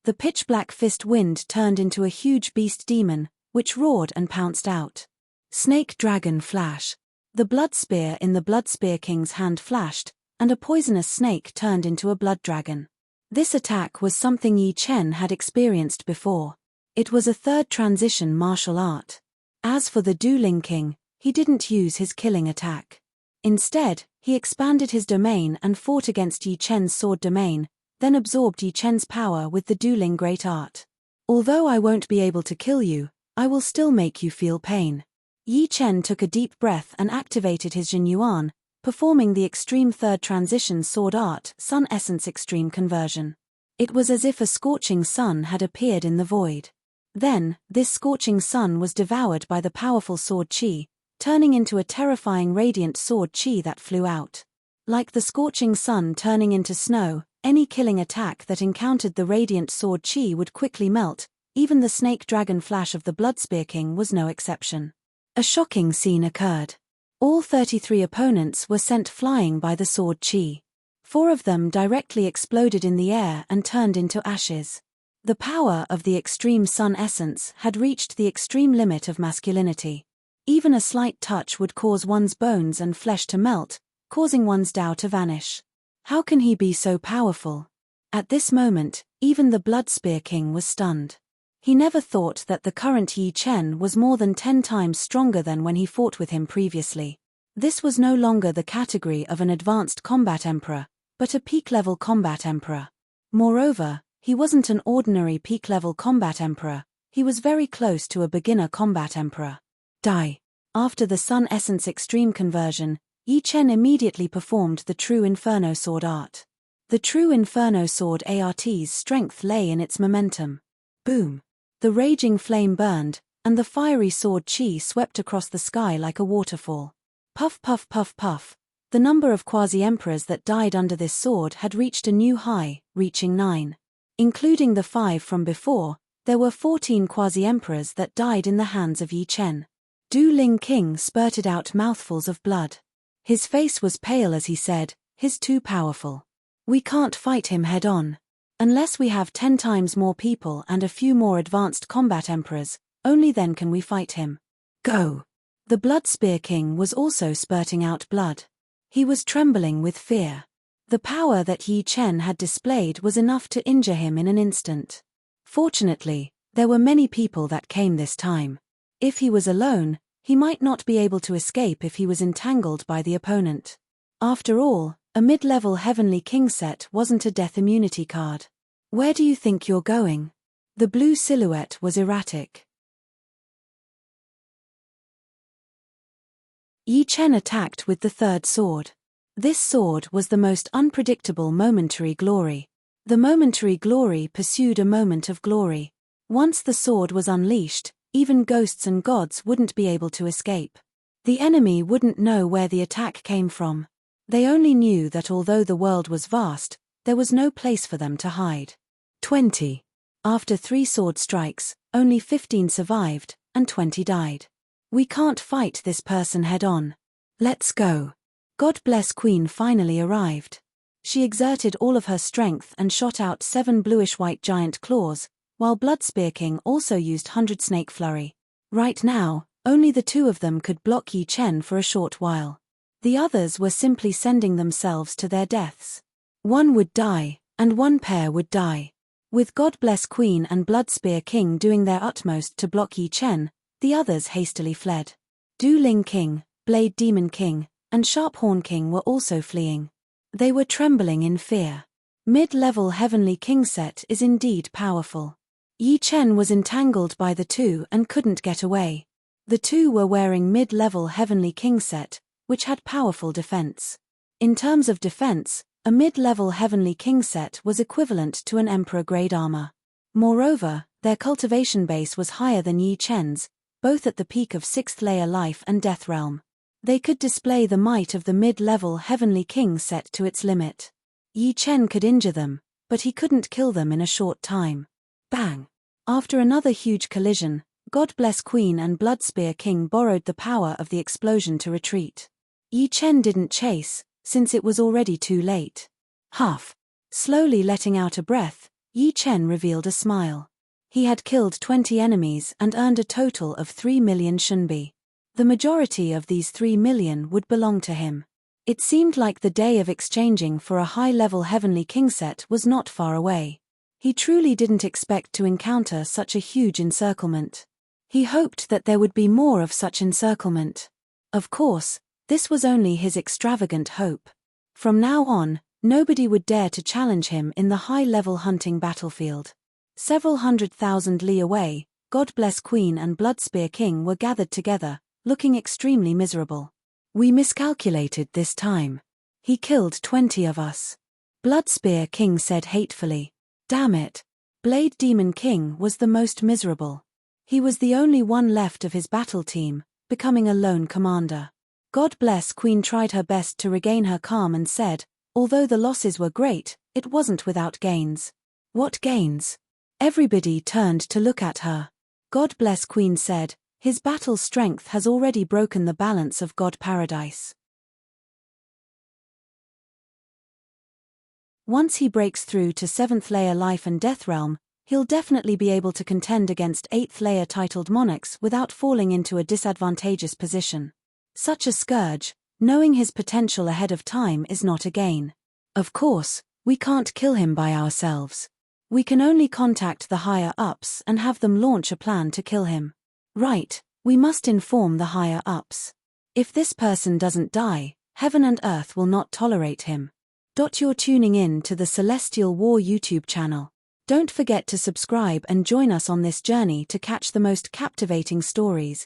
The pitch-black fist wind turned into a huge beast demon, which roared and pounced out. Snake Dragon Flash. The blood spear in the Blood Spear King's hand flashed, and a poisonous snake turned into a blood dragon. This attack was something Yi Chen had experienced before. It was a third transition martial art. As for the Dueling King, he didn't use his killing attack. Instead, he expanded his domain and fought against Yi Chen's sword domain, then absorbed Yi Chen's power with the dueling great art. Although I won't be able to kill you, I will still make you feel pain. Yi Chen took a deep breath and activated his Jin Yuan, performing the extreme third transition sword art Sun Essence Extreme Conversion. It was as if a scorching sun had appeared in the void. Then, this scorching sun was devoured by the powerful sword chi, turning into a terrifying radiant sword chi that flew out. Like the scorching sun turning into snow, any killing attack that encountered the radiant sword chi would quickly melt. Even the Snake Dragon Flash of the Blood Spear King was no exception. A shocking scene occurred. All 33 opponents were sent flying by the sword chi. 4 of them directly exploded in the air and turned into ashes. The power of the extreme sun essence had reached the extreme limit of masculinity. Even a slight touch would cause one's bones and flesh to melt, causing one's Tao to vanish. How can he be so powerful? At this moment, even the Blood Spear King was stunned. He never thought that the current Yi Chen was more than 10 times stronger than when he fought with him previously. This was no longer the category of an advanced combat emperor, but a peak-level combat emperor. Moreover, he wasn't an ordinary peak-level combat emperor, he was very close to a beginner combat emperor. Die. After the Sun Essence Extreme Conversion, Yi Chen immediately performed the True Inferno Sword art. The True Inferno Sword art's strength lay in its momentum. Boom. The raging flame burned, and the fiery sword chi swept across the sky like a waterfall. Puff puff puff puff. The number of quasi-emperors that died under this sword had reached a new high, reaching 9. Including the 5 from before, there were 14 quasi-emperors that died in the hands of Yi Chen. Du Ling King spurted out mouthfuls of blood. His face was pale as he said, "He's too powerful. We can't fight him head-on. Unless we have 10 times more people and a few more advanced combat emperors, only then can we fight him. Go!" The Blood Spear King was also spurting out blood. He was trembling with fear. The power that Yi Chen had displayed was enough to injure him in an instant. Fortunately, there were many people that came this time. If he was alone, he might not be able to escape if he was entangled by the opponent. After all, a mid-level Heavenly King set wasn't a death immunity card. "Where do you think you're going?" The blue silhouette was erratic. Yi Chen attacked with the third sword. This sword was the most unpredictable momentary glory. The momentary glory pursued a moment of glory. Once the sword was unleashed, even ghosts and gods wouldn't be able to escape. The enemy wouldn't know where the attack came from. They only knew that although the world was vast, there was no place for them to hide. 20. After 3 sword strikes, only 15 survived, and 20 died. "We can't fight this person head-on. Let's go." God Bless Queen finally arrived. She exerted all of her strength and shot out 7 bluish-white giant claws, while Blood Spear King also used 100 Snake Flurry. Right now, only the 2 of them could block Yi Chen for a short while. The others were simply sending themselves to their deaths. 1 would die, and 1 pair would die. With God Bless Queen and Blood Spear King doing their utmost to block Yi Chen, the others hastily fled. Du Ling King, Blade Demon King, and Sharphorn King were also fleeing. They were trembling in fear. Mid-level Heavenly King set is indeed powerful. Yi Chen was entangled by the 2 and couldn't get away. The 2 were wearing mid-level Heavenly King set, which had powerful defense. In terms of defense, a mid-level Heavenly King set was equivalent to an Emperor-grade armor. Moreover, their cultivation base was higher than Yi Chen's, both at the peak of 6th layer life and death realm. They could display the might of the mid-level Heavenly King set to its limit. Yi Chen could injure them, but he couldn't kill them in a short time. Bang! After another huge collision, God Bless Queen and Blood Spear King borrowed the power of the explosion to retreat. Yi Chen didn't chase, since it was already too late. Huff! Slowly letting out a breath, Yi Chen revealed a smile. He had killed 20 enemies and earned a total of 3 million shunbi. The majority of these 3 million would belong to him. It seemed like the day of exchanging for a high-level Heavenly King set was not far away. He truly didn't expect to encounter such a huge encirclement. He hoped that there would be more of such encirclement. Of course, this was only his extravagant hope. From now on, nobody would dare to challenge him in the high-level hunting battlefield. Several 100,000 li away, God Bless Queen and Blood Spear King were gathered together, looking extremely miserable. "We miscalculated this time. He killed 20 of us." Blood Spear King said hatefully. "Damn it." Blade Demon King was the most miserable. He was the only one left of his battle team, becoming a lone commander. God Bless Queen tried her best to regain her calm and said, although the losses were great, it wasn't without gains. "What gains?" Everybody turned to look at her. God Bless Queen said, "His battle strength has already broken the balance of God Paradise. Once he breaks through to 7th layer life and death realm, he'll definitely be able to contend against 8th layer titled monarchs without falling into a disadvantageous position. Such a scourge, knowing his potential ahead of time, is not a gain. Of course, we can't kill him by ourselves. We can only contact the higher-ups and have them launch a plan to kill him. Right, we must inform the higher-ups. If this person doesn't die, heaven and earth will not tolerate him. You're tuning in to the Celestial War YouTube channel. Don't forget to subscribe and join us on this journey to catch the most captivating stories,